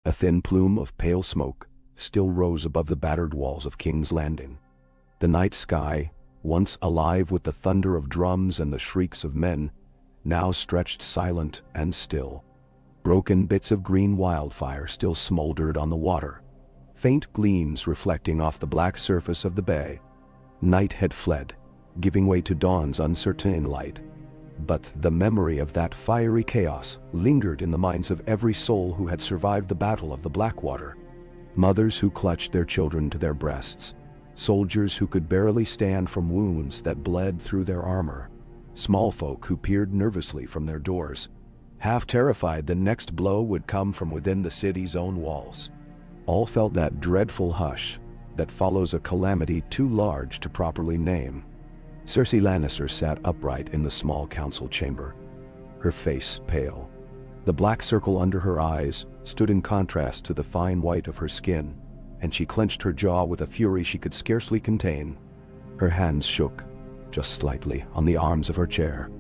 A thin plume of pale smoke still rose above the battered walls of King's Landing. The night sky, once alive with the thunder of drums and the shrieks of men, now stretched silent and still. Broken bits of green wildfire still smoldered on the water, faint gleams reflecting off the black surface of the bay. Night had fled, giving way to dawn's uncertain light. But the memory of that fiery chaos lingered in the minds of every soul who had survived the Battle of the Blackwater. Mothers who clutched their children to their breasts, soldiers who could barely stand from wounds that bled through their armor, small folk who peered nervously from their doors, half terrified the next blow would come from within the city's own walls. All felt that dreadful hush that follows a calamity too large to properly name. Cersei Lannister sat upright in the small council chamber, her face pale. The black circle under her eyes stood in contrast to the fine white of her skin, and she clenched her jaw with a fury she could scarcely contain. Her hands shook, just slightly, on the arms of her chair.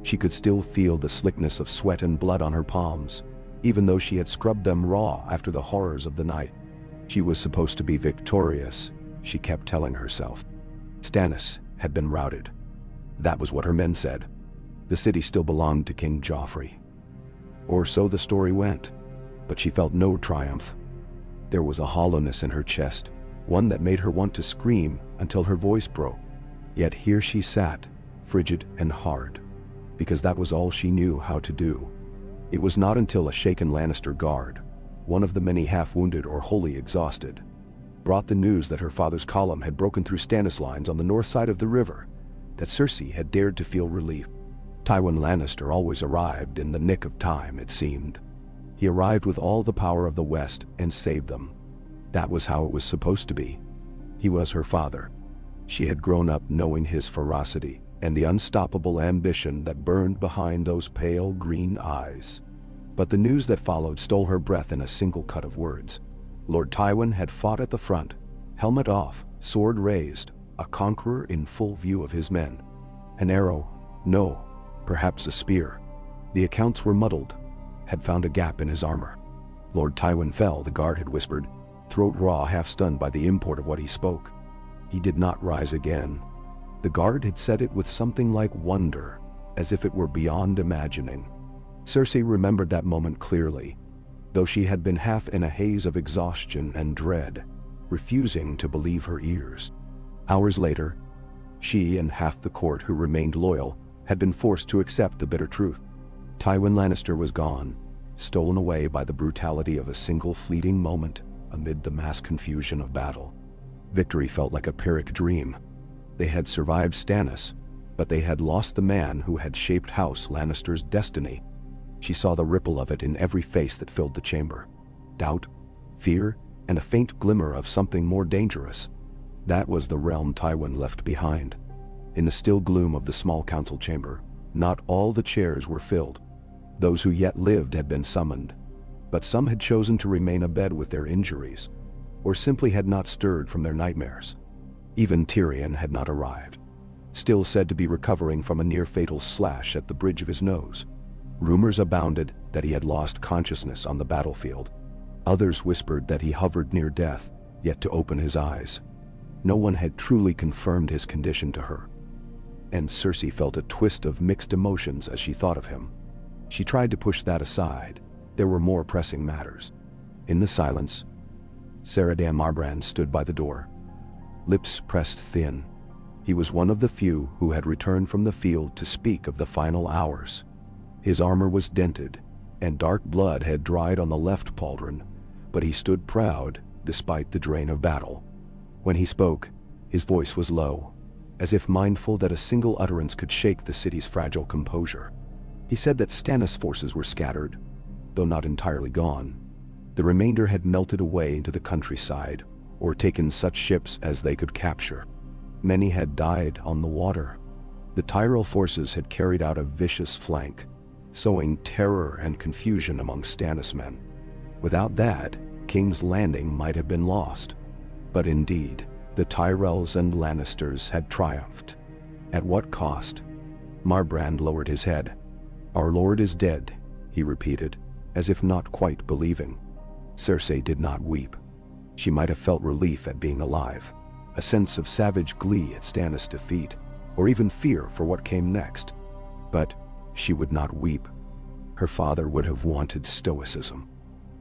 She could still feel the slickness of sweat and blood on her palms, even though she had scrubbed them raw after the horrors of the night. She was supposed to be victorious, she kept telling herself. Stannis had been routed. That was what her men said. The city still belonged to King Joffrey. Or so the story went, but she felt no triumph. There was a hollowness in her chest, one that made her want to scream until her voice broke. Yet here she sat, frigid and hard, because that was all she knew how to do. It was not until a shaken Lannister guard, one of the many half-wounded or wholly exhausted, brought the news that her father's column had broken through Stannis' lines on the north side of the river, that Cersei had dared to feel relief. Tywin Lannister always arrived in the nick of time, it seemed. He arrived with all the power of the West and saved them. That was how it was supposed to be. He was her father. She had grown up knowing his ferocity and the unstoppable ambition that burned behind those pale green eyes. But the news that followed stole her breath in a single cut of words. Lord Tywin had fought at the front, helmet off, sword raised, a conqueror in full view of his men. An arrow, no, perhaps a spear. The accounts were muddled, had found a gap in his armor. Lord Tywin fell, the guard had whispered, throat raw, half-stunned by the import of what he spoke. He did not rise again. The guard had said it with something like wonder, as if it were beyond imagining. Cersei remembered that moment clearly, though she had been half in a haze of exhaustion and dread, refusing to believe her ears. Hours later, she and half the court who remained loyal had been forced to accept the bitter truth. Tywin Lannister was gone, stolen away by the brutality of a single fleeting moment amid the mass confusion of battle. Victory felt like a Pyrrhic dream. They had survived Stannis, but they had lost the man who had shaped House Lannister's destiny. She saw the ripple of it in every face that filled the chamber. Doubt, fear, and a faint glimmer of something more dangerous. That was the realm Tywin left behind. In the still gloom of the small council chamber, not all the chairs were filled. Those who yet lived had been summoned, but some had chosen to remain abed with their injuries, or simply had not stirred from their nightmares. Even Tyrion had not arrived, still said to be recovering from a near-fatal slash at the bridge of his nose. Rumors abounded that he had lost consciousness on the battlefield. Others whispered that he hovered near death, yet to open his eyes. No one had truly confirmed his condition to her, and Cersei felt a twist of mixed emotions as she thought of him. She tried to push that aside. There were more pressing matters. In the silence, Saradan Marbrand stood by the door, lips pressed thin. He was one of the few who had returned from the field to speak of the final hours. His armor was dented, and dark blood had dried on the left pauldron, but he stood proud despite the drain of battle. When he spoke, his voice was low, as if mindful that a single utterance could shake the city's fragile composure. He said that Stannis' forces were scattered, though not entirely gone. The remainder had melted away into the countryside, or taken such ships as they could capture. Many had died on the water. The Tyrell forces had carried out a vicious flank, sowing terror and confusion among Stannis men. Without that, King's Landing might have been lost. But indeed, the Tyrells and Lannisters had triumphed. At what cost? Marbrand lowered his head. "Our lord is dead," he repeated, as if not quite believing. Cersei did not weep. She might have felt relief at being alive, a sense of savage glee at Stannis' defeat, or even fear for what came next. But she would not weep. Her father would have wanted stoicism.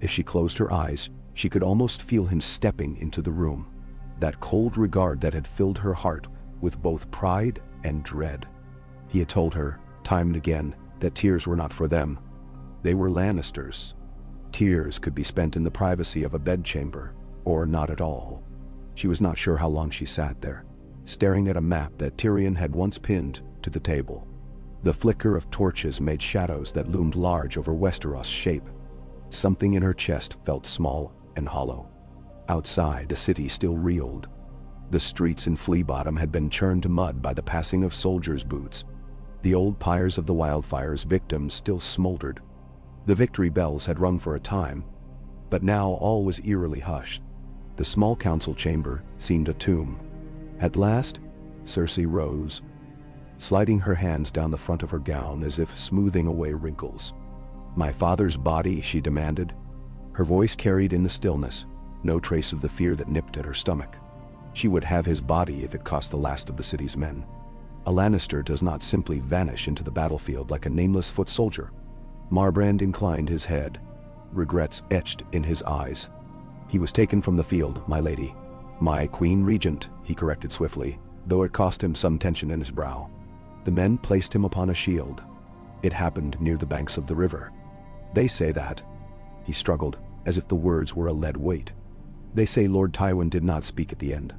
If she closed her eyes, she could almost feel him stepping into the room, that cold regard that had filled her heart with both pride and dread. He had told her, time and again, that tears were not for them. They were Lannisters. Tears could be spent in the privacy of a bedchamber, or not at all. She was not sure how long she sat there, staring at a map that Tyrion had once pinned to the table. The flicker of torches made shadows that loomed large over Westeros' shape. Something in her chest felt small and hollow. Outside, the city still reeled. The streets in Flea Bottom had been churned to mud by the passing of soldiers' boots. The old pyres of the wildfire's victims still smoldered. The victory bells had rung for a time, but now all was eerily hushed. The small council chamber seemed a tomb. At last, Cersei rose, sliding her hands down the front of her gown as if smoothing away wrinkles. "My father's body," she demanded. Her voice carried in the stillness no trace of the fear that nipped at her stomach. She would have his body if it cost the last of the city's men. A Lannister does not simply vanish into the battlefield like a nameless foot soldier. Marbrand inclined his head, regrets etched in his eyes. "He was taken from the field, my lady. My queen regent," he corrected swiftly, though it cost him some tension in his brow. "The men placed him upon a shield. It happened near the banks of the river. They say that." He struggled, as if the words were a lead weight. "They say Lord Tywin did not speak at the end.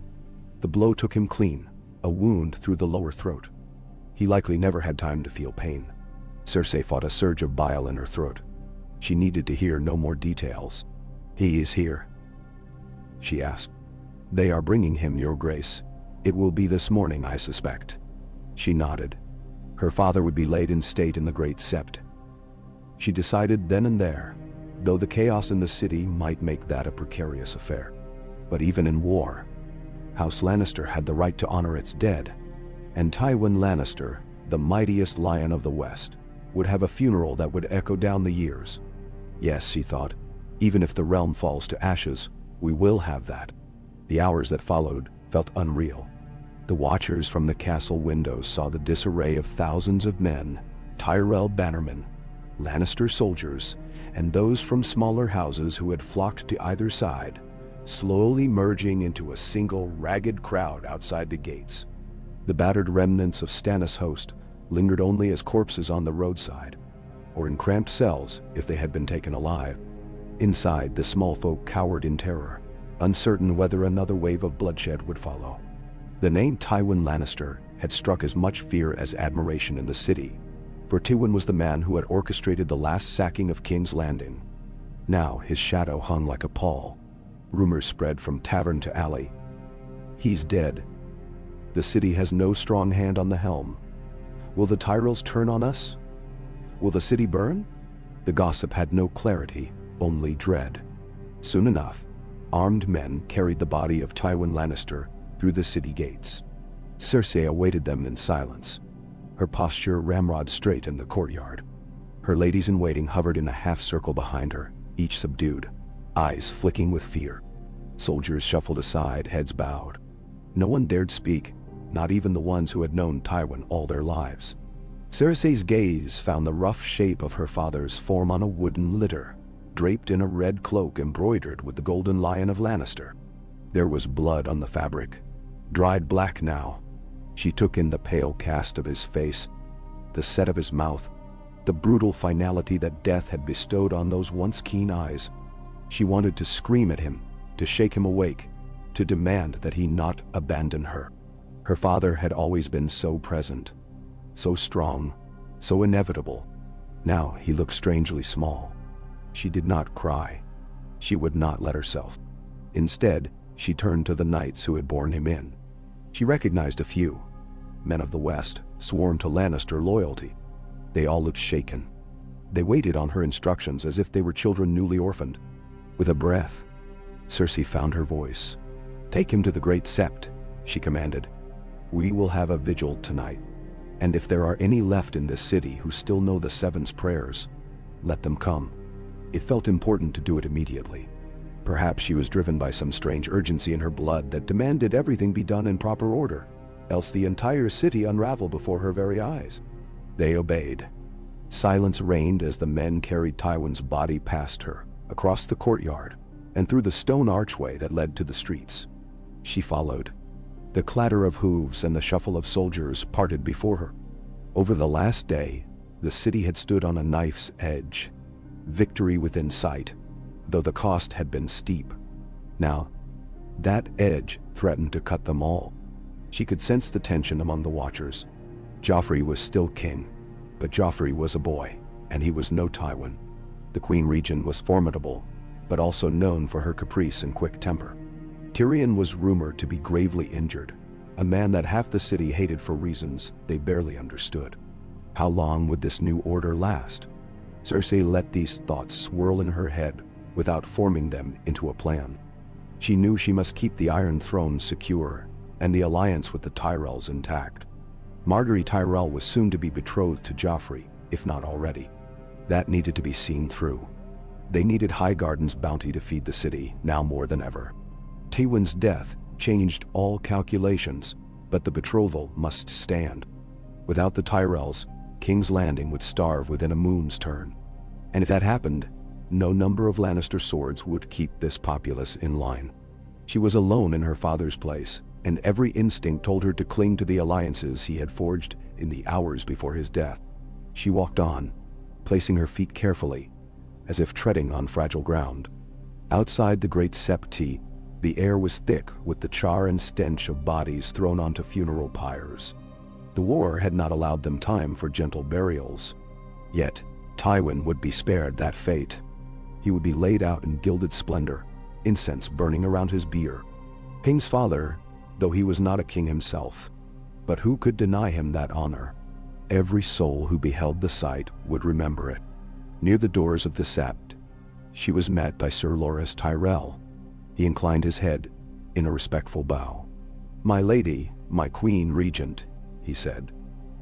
The blow took him clean, a wound through the lower throat. He likely never had time to feel pain." Cersei fought a surge of bile in her throat. She needed to hear no more details. "He is here?" she asked. "They are bringing him, your grace. It will be this morning, I suspect." She nodded. Her father would be laid in state in the Great Sept. She decided then and there, though the chaos in the city might make that a precarious affair. But even in war, House Lannister had the right to honor its dead, and Tywin Lannister, the mightiest lion of the West, would have a funeral that would echo down the years. Yes, she thought, even if the realm falls to ashes, we will have that. The hours that followed felt unreal. The watchers from the castle windows saw the disarray of thousands of men, Tyrell bannermen, Lannister soldiers, and those from smaller houses who had flocked to either side, slowly merging into a single ragged crowd outside the gates. The battered remnants of Stannis' host lingered only as corpses on the roadside, or in cramped cells if they had been taken alive. Inside, the small folk cowered in terror, uncertain whether another wave of bloodshed would follow. The name Tywin Lannister had struck as much fear as admiration in the city, for Tywin was the man who had orchestrated the last sacking of King's Landing. Now his shadow hung like a pall. Rumors spread from tavern to alley. "He's dead. The city has no strong hand on the helm. Will the Tyrells turn on us? Will the city burn?" The gossip had no clarity, only dread. Soon enough, armed men carried the body of Tywin Lannister through the city gates. Cersei awaited them in silence, her posture ramrod straight in the courtyard. Her ladies-in-waiting hovered in a half-circle behind her, each subdued, eyes flicking with fear. Soldiers shuffled aside, heads bowed. No one dared speak, not even the ones who had known Tywin all their lives. Cersei's gaze found the rough shape of her father's form on a wooden litter, draped in a red cloak embroidered with the golden lion of Lannister. There was blood on the fabric, dried black now. She took in the pale cast of his face, the set of his mouth, the brutal finality that death had bestowed on those once keen eyes. She wanted to scream at him, to shake him awake, to demand that he not abandon her. Her father had always been so present, so strong, so inevitable. Now he looked strangely small. She did not cry. She would not let herself. Instead, she turned to the knights who had borne him in. She recognized a few. Men of the West, sworn to Lannister loyalty. They all looked shaken. They waited on her instructions as if they were children newly orphaned. With a breath, Cersei found her voice. "Take him to the Great Sept," she commanded. "We will have a vigil tonight. And if there are any left in this city who still know the Seven's prayers, let them come." It felt important to do it immediately. Perhaps she was driven by some strange urgency in her blood that demanded everything be done in proper order, else the entire city unraveled before her very eyes. They obeyed. Silence reigned as the men carried Tywin's body past her, across the courtyard, and through the stone archway that led to the streets. She followed. The clatter of hooves and the shuffle of soldiers parted before her. Over the last day, the city had stood on a knife's edge. Victory within sight, though the cost had been steep. Now, that edge threatened to cut them all. She could sense the tension among the watchers. Joffrey was still king, but Joffrey was a boy, and he was no Tywin. The Queen Regent was formidable, but also known for her caprice and quick temper. Tyrion was rumored to be gravely injured, a man that half the city hated for reasons they barely understood. How long would this new order last? Cersei let these thoughts swirl in her head without forming them into a plan. She knew she must keep the Iron Throne secure and the alliance with the Tyrells intact. Margaery Tyrell was soon to be betrothed to Joffrey, if not already. That needed to be seen through. They needed Highgarden's bounty to feed the city, now more than ever. Tywin's death changed all calculations, but the betrothal must stand. Without the Tyrells, King's Landing would starve within a moon's turn. And if that happened, no number of Lannister swords would keep this populace in line. She was alone in her father's place, and every instinct told her to cling to the alliances he had forged in the hours before his death. She walked on, placing her feet carefully, as if treading on fragile ground. Outside the great septi, the air was thick with the char and stench of bodies thrown onto funeral pyres. The war had not allowed them time for gentle burials. Yet, Tywin would be spared that fate. He would be laid out in gilded splendor, incense burning around his bier. King's father, though he was not a king himself. But who could deny him that honor? Every soul who beheld the sight would remember it. Near the doors of the sept, she was met by Sir Loras Tyrell. He inclined his head in a respectful bow. "My lady, my Queen Regent," he said.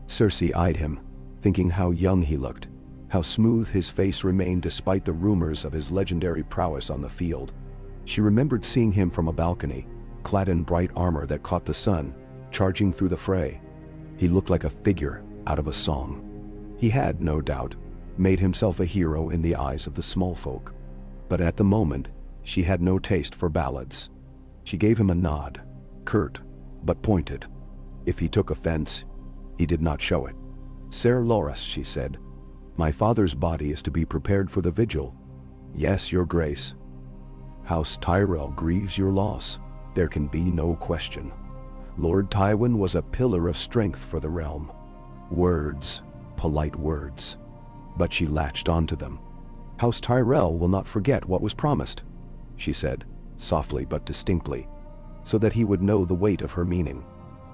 Cersei eyed him, thinking how young he looked, how smooth his face remained despite the rumors of his legendary prowess on the field. She remembered seeing him from a balcony, clad in bright armor that caught the sun, charging through the fray. He looked like a figure out of a song. He had, no doubt, made himself a hero in the eyes of the small folk. But at the moment, she had no taste for ballads. She gave him a nod, curt, but pointed. If he took offense, he did not show it. "Sir Loras," she said, "my father's body is to be prepared for the vigil." "Yes, your grace." "House Tyrell grieves your loss. There can be no question. Lord Tywin was a pillar of strength for the realm." Words, polite words. But she latched onto them. "House Tyrell will not forget what was promised," she said, softly but distinctly, so that he would know the weight of her meaning.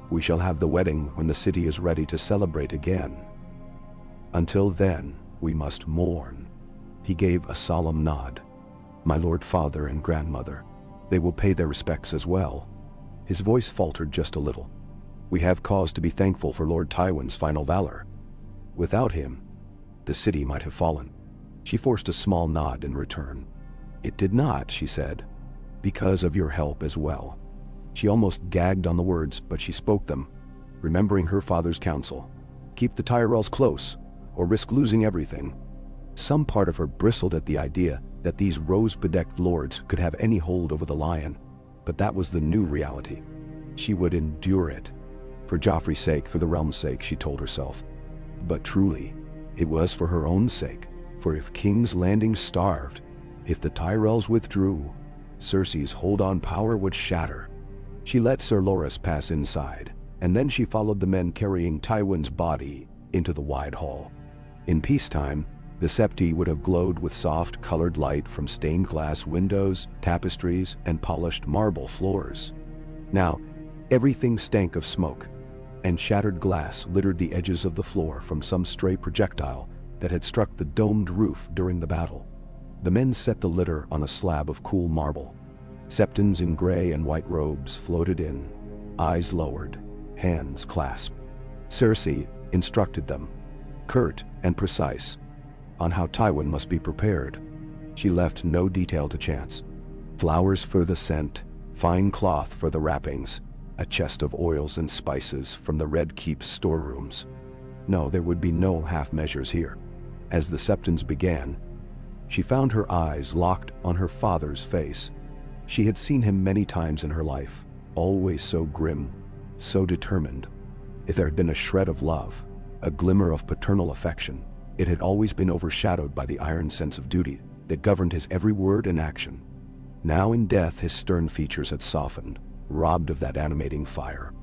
"We shall have the wedding when the city is ready to celebrate again. Until then, we must mourn." He gave a solemn nod. "My lord father and grandmother, they will pay their respects as well." His voice faltered just a little. "We have cause to be thankful for Lord Tywin's final valor. Without him, the city might have fallen." She forced a small nod in return. "It did not," she said, "because of your help as well." She almost gagged on the words, but she spoke them, remembering her father's counsel. Keep the Tyrells close, or risk losing everything. Some part of her bristled at the idea that these rose-bedecked lords could have any hold over the Lion, but that was the new reality. She would endure it. For Joffrey's sake, for the realm's sake, she told herself. But truly, it was for her own sake, for if King's Landing starved, if the Tyrells withdrew, Cersei's hold on power would shatter. She let Sir Loras pass inside, and then she followed the men carrying Tywin's body into the wide hall. In peacetime, the septi would have glowed with soft colored light from stained glass windows, tapestries, and polished marble floors. Now, everything stank of smoke, and shattered glass littered the edges of the floor from some stray projectile that had struck the domed roof during the battle. The men set the litter on a slab of cool marble. Septons in gray and white robes floated in, eyes lowered, hands clasped. Cersei instructed them, curt and precise, on how Tywin must be prepared. She left no detail to chance. Flowers for the scent, fine cloth for the wrappings, a chest of oils and spices from the Red Keep's storerooms. No, there would be no half measures here. As the Septons began, she found her eyes locked on her father's face. She had seen him many times in her life, always so grim, so determined. If there had been a shred of love, a glimmer of paternal affection, it had always been overshadowed by the iron sense of duty that governed his every word and action. Now in death his stern features had softened, robbed of that animating fire.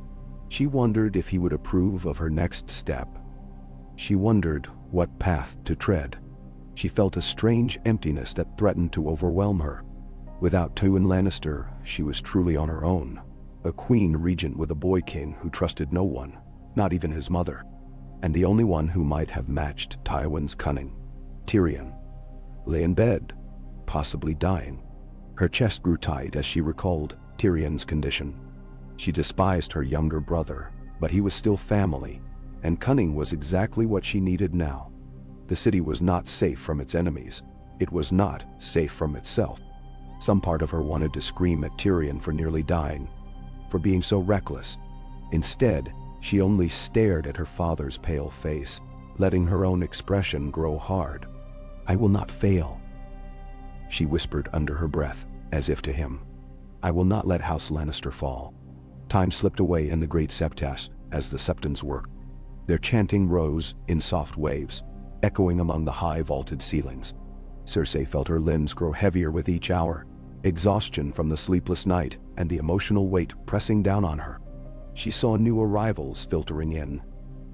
She wondered if he would approve of her next step. She wondered what path to tread. She felt a strange emptiness that threatened to overwhelm her. Without Tywin Lannister, she was truly on her own. A queen regent with a boy king who trusted no one, not even his mother. And the only one who might have matched Tywin's cunning, Tyrion, lay in bed, possibly dying. Her chest grew tight as she recalled Tyrion's condition. She despised her younger brother, but he was still family, and cunning was exactly what she needed now. The city was not safe from its enemies. It was not safe from itself. Some part of her wanted to scream at Tyrion for nearly dying, for being so reckless. Instead, she only stared at her father's pale face, letting her own expression grow hard. "I will not fail," she whispered under her breath, as if to him. "I will not let House Lannister fall." Time slipped away in the great septas as the Septons worked. Their chanting rose in soft waves, echoing among the high vaulted ceilings. Cersei felt her limbs grow heavier with each hour, exhaustion from the sleepless night and the emotional weight pressing down on her. She saw new arrivals filtering in.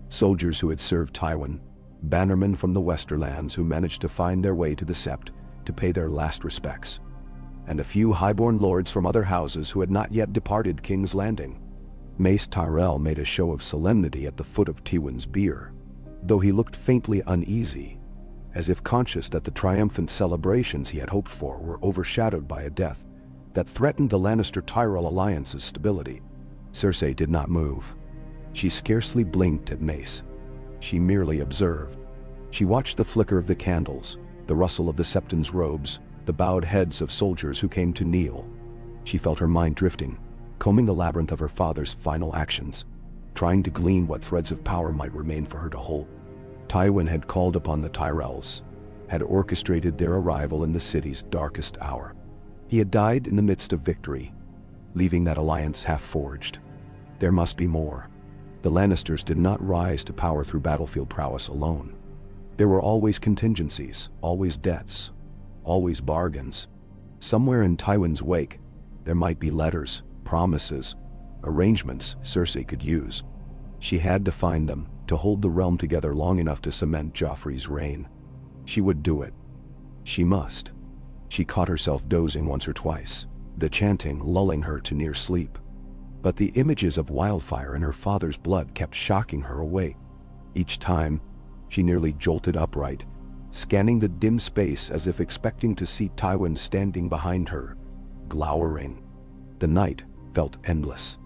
Soldiers who had served Tywin, bannermen from the Westerlands who managed to find their way to the Sept to pay their last respects, and a few highborn lords from other houses who had not yet departed King's Landing. Mace Tyrell made a show of solemnity at the foot of Tywin's bier, though he looked faintly uneasy, as if conscious that the triumphant celebrations he had hoped for were overshadowed by a death that threatened the Lannister-Tyrell alliance's stability. Cersei did not move. She scarcely blinked at Mace. She merely observed. She watched the flicker of the candles, the rustle of the Septons' robes, the bowed heads of soldiers who came to kneel. She felt her mind drifting, combing the labyrinth of her father's final actions, trying to glean what threads of power might remain for her to hold. Tywin had called upon the Tyrells, had orchestrated their arrival in the city's darkest hour. He had died in the midst of victory, leaving that alliance half-forged. There must be more. The Lannisters did not rise to power through battlefield prowess alone. There were always contingencies, always debts, always bargains. Somewhere in Tywin's wake, there might be letters, promises, arrangements Cersei could use. She had to find them to hold the realm together long enough to cement Joffrey's reign. She would do it. She must. She caught herself dozing once or twice, the chanting lulling her to near sleep. But the images of wildfire in her father's blood kept shocking her awake. Each time, she nearly jolted upright, scanning the dim space as if expecting to see Tywin standing behind her, glowering. The night felt endless.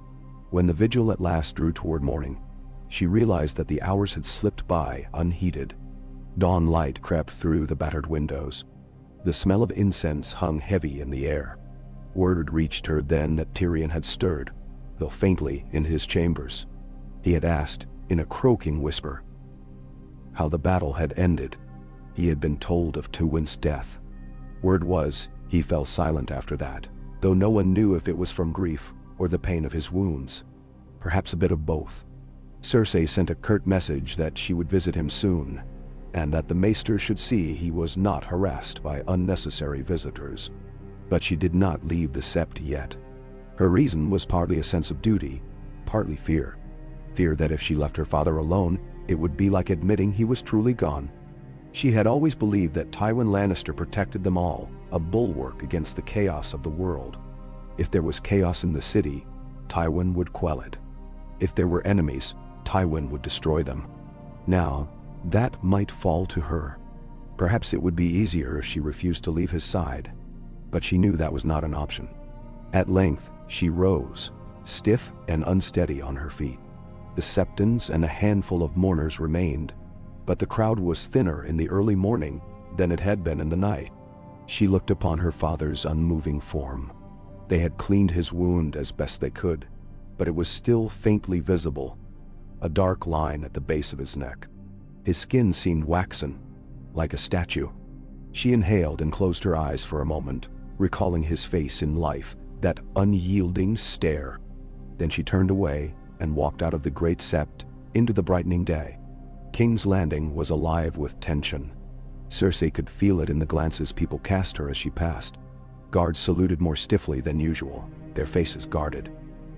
When the vigil at last drew toward morning, she realized that the hours had slipped by unheeded. Dawn light crept through the battered windows. The smell of incense hung heavy in the air. Word reached her then that Tyrion had stirred, though faintly, in his chambers. He had asked, in a croaking whisper, how the battle had ended. He had been told of Tywin's death. Word was, he fell silent after that, though no one knew if it was from grief or the pain of his wounds. Perhaps a bit of both. Cersei sent a curt message that she would visit him soon, and that the maester should see he was not harassed by unnecessary visitors. But she did not leave the Sept yet. Her reason was partly a sense of duty, partly fear. Fear that if she left her father alone, it would be like admitting he was truly gone. She had always believed that Tywin Lannister protected them all, a bulwark against the chaos of the world. If there was chaos in the city, Tywin would quell it. If there were enemies, Tywin would destroy them. Now, that might fall to her. Perhaps it would be easier if she refused to leave his side. But she knew that was not an option. At length, she rose, stiff and unsteady on her feet. The Septons and a handful of mourners remained, but the crowd was thinner in the early morning than it had been in the night. She looked upon her father's unmoving form. They had cleaned his wound as best they could, but it was still faintly visible, a dark line at the base of his neck. His skin seemed waxen, like a statue. She inhaled and closed her eyes for a moment, recalling his face in life, that unyielding stare. Then she turned away and walked out of the great sept into the brightening day. King's Landing was alive with tension. Cersei could feel it in the glances people cast her as she passed. Guards saluted more stiffly than usual, their faces guarded.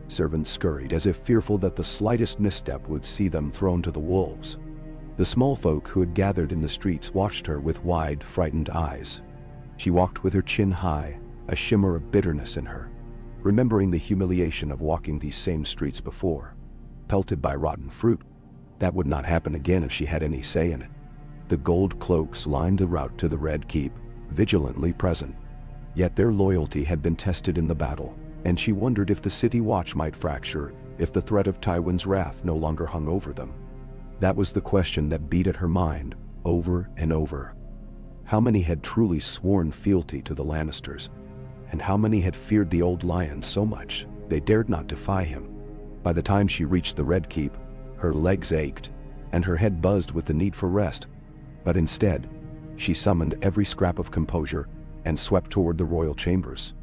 Servants scurried as if fearful that the slightest misstep would see them thrown to the wolves. The small folk who had gathered in the streets watched her with wide, frightened eyes. She walked with her chin high, a shimmer of bitterness in her, remembering the humiliation of walking these same streets before. Pelted by rotten fruit. That would not happen again if she had any say in it. The gold cloaks lined the route to the Red Keep, vigilantly present. Yet their loyalty had been tested in the battle, and she wondered if the city watch might fracture if the threat of Tywin's wrath no longer hung over them. That was the question that beat at her mind, over and over. How many had truly sworn fealty to the Lannisters? And how many had feared the old lion so much they dared not defy him? By the time she reached the Red Keep, her legs ached, and her head buzzed with the need for rest. But instead, she summoned every scrap of composure and swept toward the royal chambers.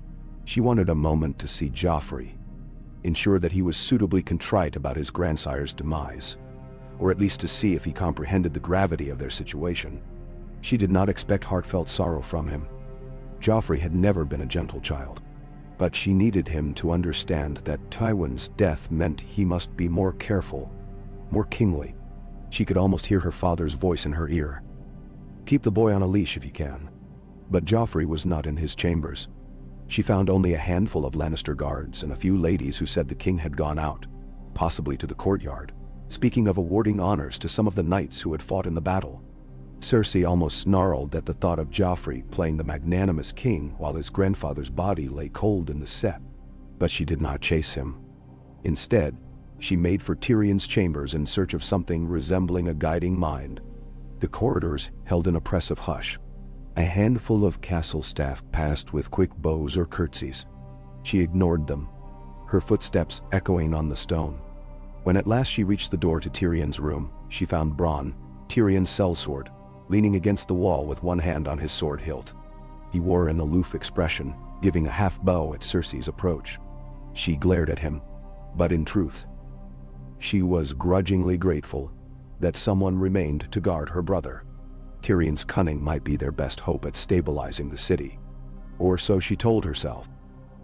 She wanted a moment to see Joffrey, ensure that he was suitably contrite about his grandsire's demise, or at least to see if he comprehended the gravity of their situation. She did not expect heartfelt sorrow from him. Joffrey had never been a gentle child, but she needed him to understand that Tywin's death meant he must be more careful, more kingly. She could almost hear her father's voice in her ear. Keep the boy on a leash if you can. But Joffrey was not in his chambers. She found only a handful of Lannister guards and a few ladies who said the king had gone out, possibly to the courtyard, speaking of awarding honors to some of the knights who had fought in the battle. Cersei almost snarled at the thought of Joffrey playing the magnanimous king while his grandfather's body lay cold in the sept, but she did not chase him. Instead, she made for Tyrion's chambers in search of something resembling a guiding mind. The corridors held an oppressive hush. A handful of castle staff passed with quick bows or curtsies. She ignored them, her footsteps echoing on the stone. When at last she reached the door to Tyrion's room, she found Bronn, Tyrion's sellsword, leaning against the wall with one hand on his sword hilt. He wore an aloof expression, giving a half bow at Cersei's approach. She glared at him, but in truth, she was grudgingly grateful that someone remained to guard her brother. Tyrion's cunning might be their best hope at stabilizing the city. Or so she told herself.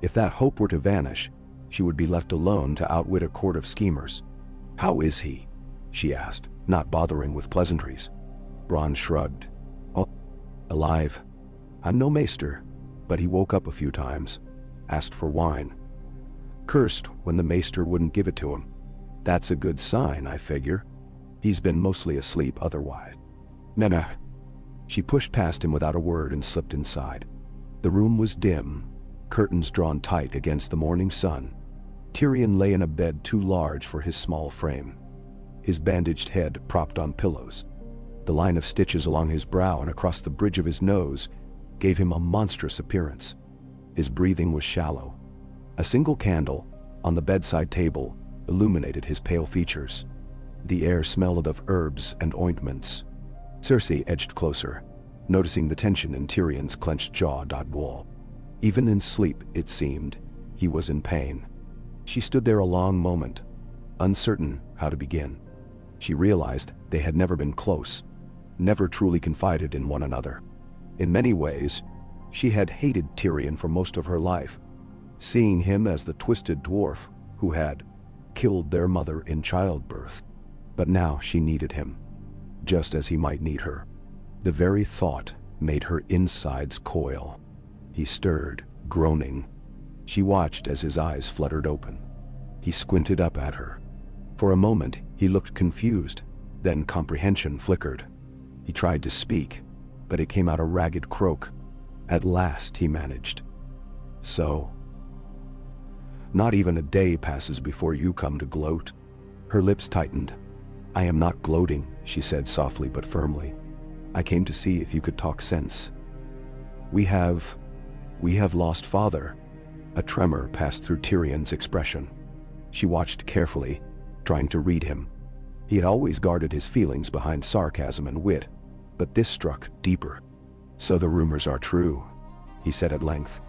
If that hope were to vanish, she would be left alone to outwit a court of schemers. "How is he?" she asked, not bothering with pleasantries. Bronn shrugged. "Oh, alive. I'm no maester, but he woke up a few times, asked for wine. Cursed when the maester wouldn't give it to him. That's a good sign, I figure. He's been mostly asleep otherwise." Nah. She pushed past him without a word and slipped inside. The room was dim, curtains drawn tight against the morning sun. Tyrion lay in a bed too large for his small frame, his bandaged head propped on pillows. The line of stitches along his brow and across the bridge of his nose gave him a monstrous appearance. His breathing was shallow. A single candle, on the bedside table, illuminated his pale features. The air smelled of herbs and ointments. Cersei edged closer, noticing the tension in Tyrion's clenched jaw. Wall. Even in sleep, it seemed, he was in pain. She stood there a long moment, uncertain how to begin. She realized they had never been close, never truly confided in one another. In many ways, she had hated Tyrion for most of her life, seeing him as the twisted dwarf who had killed their mother in childbirth. But now she needed him, just as he might need her. The very thought made her insides coil. He stirred, groaning. She watched as his eyes fluttered open. He squinted up at her. For a moment, he looked confused, then comprehension flickered. He tried to speak, but it came out a ragged croak. At last he managed. "So, not even a day passes before you come to gloat?" Her lips tightened. "I am not gloating," she said softly but firmly. "I came to see if you could talk sense." We have lost father." A tremor passed through Tyrion's expression. She watched carefully, trying to read him. He had always guarded his feelings behind sarcasm and wit, but this struck deeper. "So the rumors are true," he said at length.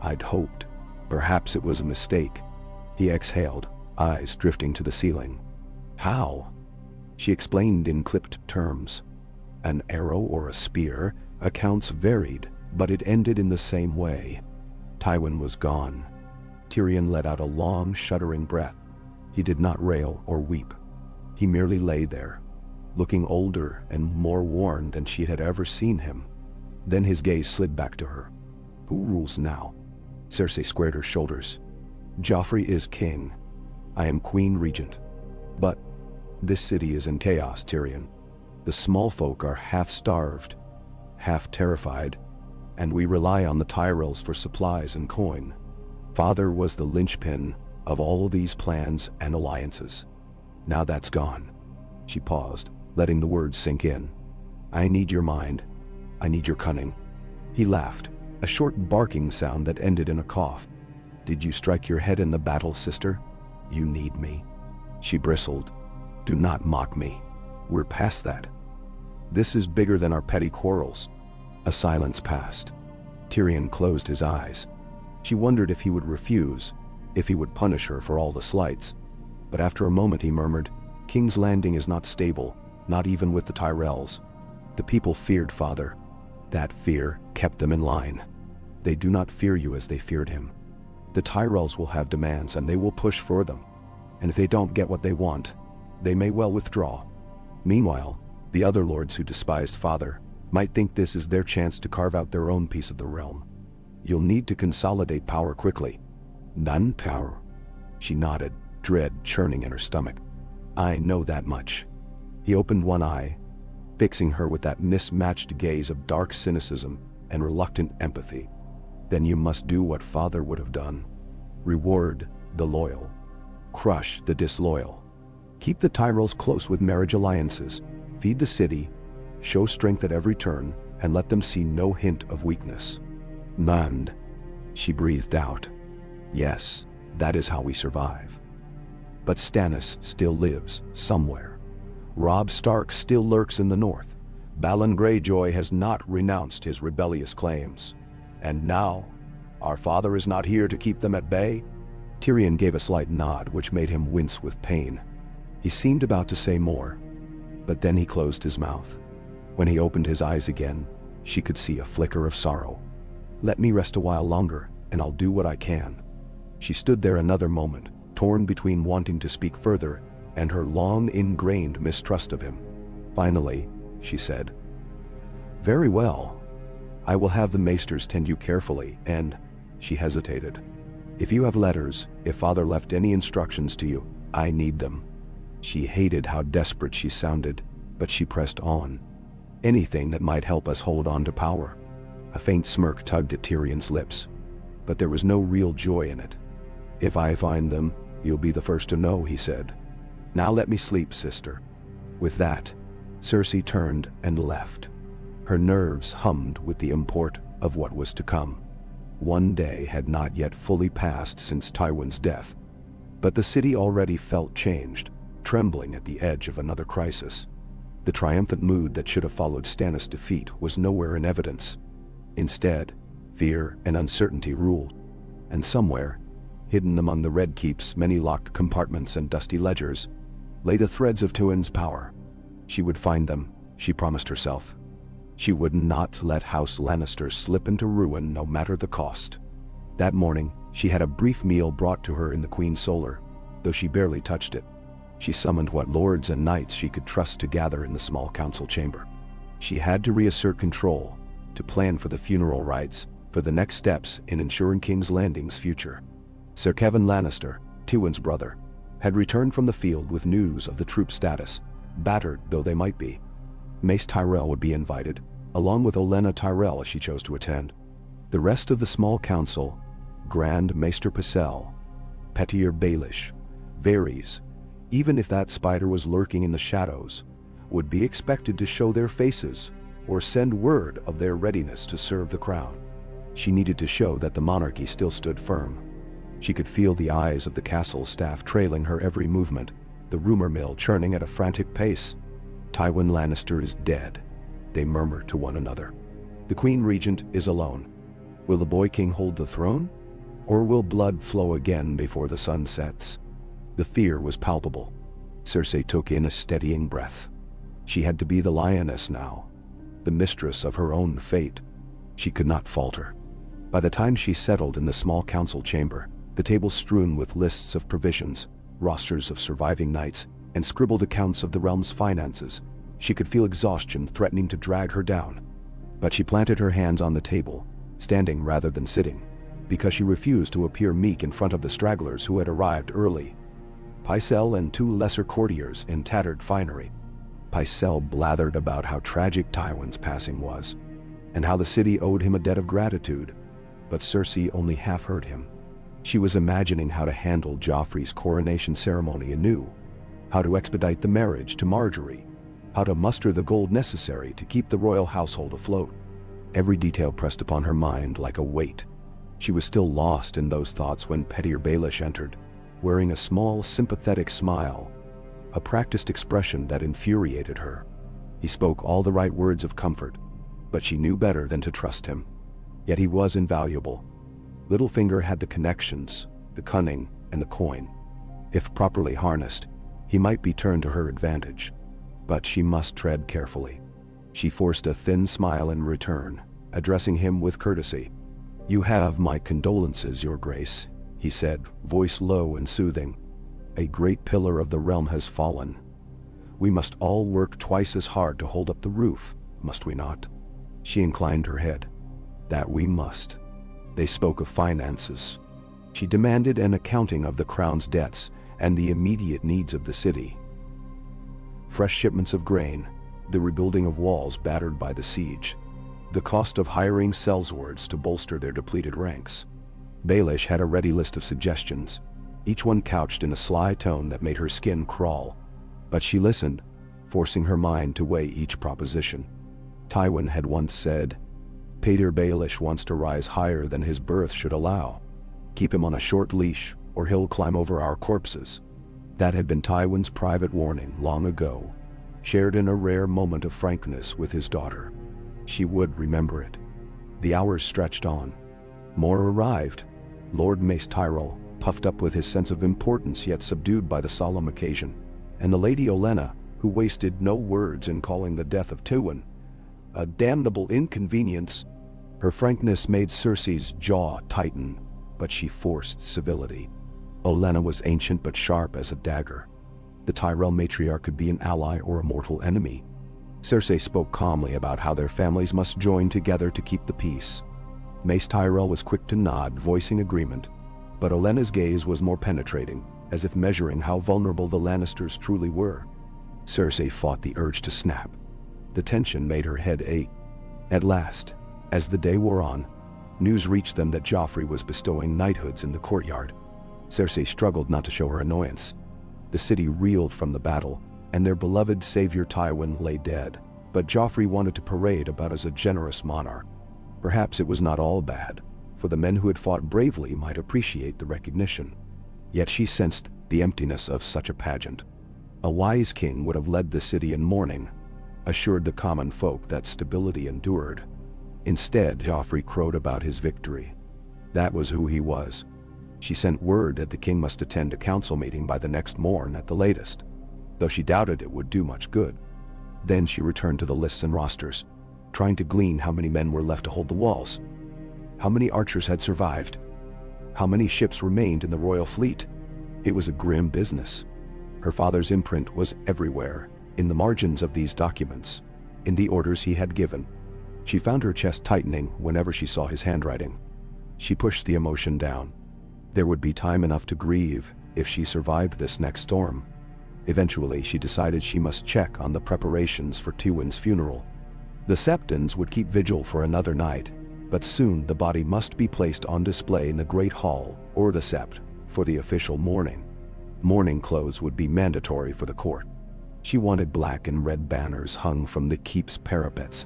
"I'd hoped. Perhaps it was a mistake." He exhaled, eyes drifting to the ceiling. "How?" She explained in clipped terms. An arrow or a spear, accounts varied, but it ended in the same way. Tywin was gone. Tyrion let out a long, shuddering breath. He did not rail or weep. He merely lay there, looking older and more worn than she had ever seen him. Then his gaze slid back to her. "Who rules now?" Cersei squared her shoulders. "Joffrey is king. I am queen regent. But this city is in chaos, Tyrion. The small folk are half-starved, half-terrified, and we rely on the Tyrells for supplies and coin. Father was the linchpin of all these plans and alliances. Now that's gone." She paused, letting the words sink in. "I need your mind. I need your cunning." He laughed, a short barking sound that ended in a cough. "Did you strike your head in the battle, sister? You need me." She bristled. "Do not mock me. We're past that. This is bigger than our petty quarrels." A silence passed. Tyrion closed his eyes. She wondered if he would refuse, if he would punish her for all the slights. But after a moment he murmured, "King's Landing is not stable, not even with the Tyrells. The people feared father. That fear kept them in line. They do not fear you as they feared him. The Tyrells will have demands and they will push for them. And if they don't get what they want, they may well withdraw. Meanwhile, the other lords who despised father might think this is their chance to carve out their own piece of the realm. You'll need to consolidate power quickly." "None power." She nodded, dread churning in her stomach. "I know that much." He opened one eye, fixing her with that mismatched gaze of dark cynicism and reluctant empathy. "Then you must do what father would have done. Reward the loyal. Crush the disloyal. Keep the Tyrells close with marriage alliances. Feed the city. Show strength at every turn, and let them see no hint of weakness." "None." She breathed out. "Yes, that is how we survive. But Stannis still lives somewhere. Robb Stark still lurks in the north. Balon Greyjoy has not renounced his rebellious claims. And now, our father is not here to keep them at bay?" Tyrion gave a slight nod which made him wince with pain. He seemed about to say more, but then he closed his mouth. When he opened his eyes again, she could see a flicker of sorrow. "Let me rest a while longer, and I'll do what I can." She stood there another moment, torn between wanting to speak further and her long-ingrained mistrust of him. Finally, she said, "Very well. I will have the maesters tend you carefully, and—" She hesitated. "If you have letters, if father left any instructions to you, I need them." She hated how desperate she sounded, but she pressed on. "Anything that might help us hold on to power." A faint smirk tugged at Tyrion's lips, but there was no real joy in it. "If I find them, you'll be the first to know," he said. "Now let me sleep, sister." With that, Cersei turned and left. Her nerves hummed with the import of what was to come. One day had not yet fully passed since Tywin's death, but the city already felt changed, trembling at the edge of another crisis. The triumphant mood that should have followed Stannis' defeat was nowhere in evidence. Instead, fear and uncertainty ruled, and somewhere, hidden among the Red Keep's many locked compartments and dusty ledgers, lay the threads of Tywin's power. She would find them, she promised herself. She would not let House Lannister slip into ruin no matter the cost. That morning, she had a brief meal brought to her in the Queen's Solar, though she barely touched it. She summoned what lords and knights she could trust to gather in the small council chamber. She had to reassert control, to plan for the funeral rites, for the next steps in ensuring King's Landing's future. Sir Kevan Lannister, Tywin's brother, had returned from the field with news of the troop's status, battered though they might be. Mace Tyrell would be invited, along with Olenna Tyrell if she chose to attend. The rest of the small council, Grand Maester Pycelle, Pettier Baelish, Varys, even if that spider was lurking in the shadows, would be expected to show their faces, or send word of their readiness to serve the crown. She needed to show that the monarchy still stood firm. She could feel the eyes of the castle staff trailing her every movement, the rumor mill churning at a frantic pace. Tywin Lannister is dead, they murmured to one another. The Queen Regent is alone. Will the boy king hold the throne? Or will blood flow again before the sun sets? The fear was palpable. Cersei took in a steadying breath. She had to be the lioness now, the mistress of her own fate. She could not falter. By the time she settled in the small council chamber, the table strewn with lists of provisions, rosters of surviving knights, and scribbled accounts of the realm's finances, she could feel exhaustion threatening to drag her down. But she planted her hands on the table, standing rather than sitting, because she refused to appear meek in front of the stragglers who had arrived early. Pycelle and 2 lesser courtiers in tattered finery. Pycelle blathered about how tragic Tywin's passing was, and how the city owed him a debt of gratitude, but Cersei only half heard him. She was imagining how to handle Joffrey's coronation ceremony anew, how to expedite the marriage to Marjorie, how to muster the gold necessary to keep the royal household afloat. Every detail pressed upon her mind like a weight. She was still lost in those thoughts when Petyr Baelish entered, wearing a small, sympathetic smile, a practiced expression that infuriated her. He spoke all the right words of comfort, but she knew better than to trust him. Yet he was invaluable. Littlefinger had the connections, the cunning, and the coin. If properly harnessed, he might be turned to her advantage. But she must tread carefully. She forced a thin smile in return, addressing him with courtesy. "You have my condolences, Your Grace," he said, voice low and soothing. "A great pillar of the realm has fallen. We must all work twice as hard to hold up the roof, must we not?" She inclined her head. "That we must." They spoke of finances. She demanded an accounting of the crown's debts and the immediate needs of the city. Fresh shipments of grain, the rebuilding of walls battered by the siege, the cost of hiring sellswords to bolster their depleted ranks. Baelish had a ready list of suggestions, each one couched in a sly tone that made her skin crawl. But she listened, forcing her mind to weigh each proposition. Tywin had once said, "Petyr Baelish wants to rise higher than his birth should allow. Keep him on a short leash, or he'll climb over our corpses." That had been Tywin's private warning long ago, shared in a rare moment of frankness with his daughter. She would remember it. The hours stretched on. More arrived. Lord Mace Tyrell, puffed up with his sense of importance yet subdued by the solemn occasion, and the Lady Olenna, who wasted no words in calling the death of Tywin a damnable inconvenience. Her frankness made Cersei's jaw tighten, but she forced civility. Olenna was ancient but sharp as a dagger. The Tyrell matriarch could be an ally or a mortal enemy. Cersei spoke calmly about how their families must join together to keep the peace. Mace Tyrell was quick to nod, voicing agreement, but Olenna's gaze was more penetrating, as if measuring how vulnerable the Lannisters truly were. Cersei fought the urge to snap. The tension made her head ache. At last, as the day wore on, news reached them that Joffrey was bestowing knighthoods in the courtyard. Cersei struggled not to show her annoyance. The city reeled from the battle, and their beloved savior Tywin lay dead, but Joffrey wanted to parade about as a generous monarch. Perhaps it was not all bad, for the men who had fought bravely might appreciate the recognition. Yet she sensed the emptiness of such a pageant. A wise king would have led the city in mourning, assured the common folk that stability endured. Instead, Joffrey crowed about his victory. That was who he was. She sent word that the king must attend a council meeting by the next morn at the latest, though she doubted it would do much good. Then she returned to the lists and rosters, trying to glean how many men were left to hold the walls. How many archers had survived? How many ships remained in the royal fleet? It was a grim business. Her father's imprint was everywhere, in the margins of these documents, in the orders he had given. She found her chest tightening whenever she saw his handwriting. She pushed the emotion down. There would be time enough to grieve if she survived this next storm. Eventually, she decided she must check on the preparations for Tywin's funeral. The Septons would keep vigil for another night, but soon the body must be placed on display in the Great Hall, or the Sept, for the official mourning. Mourning clothes would be mandatory for the court. She wanted black and red banners hung from the keep's parapets,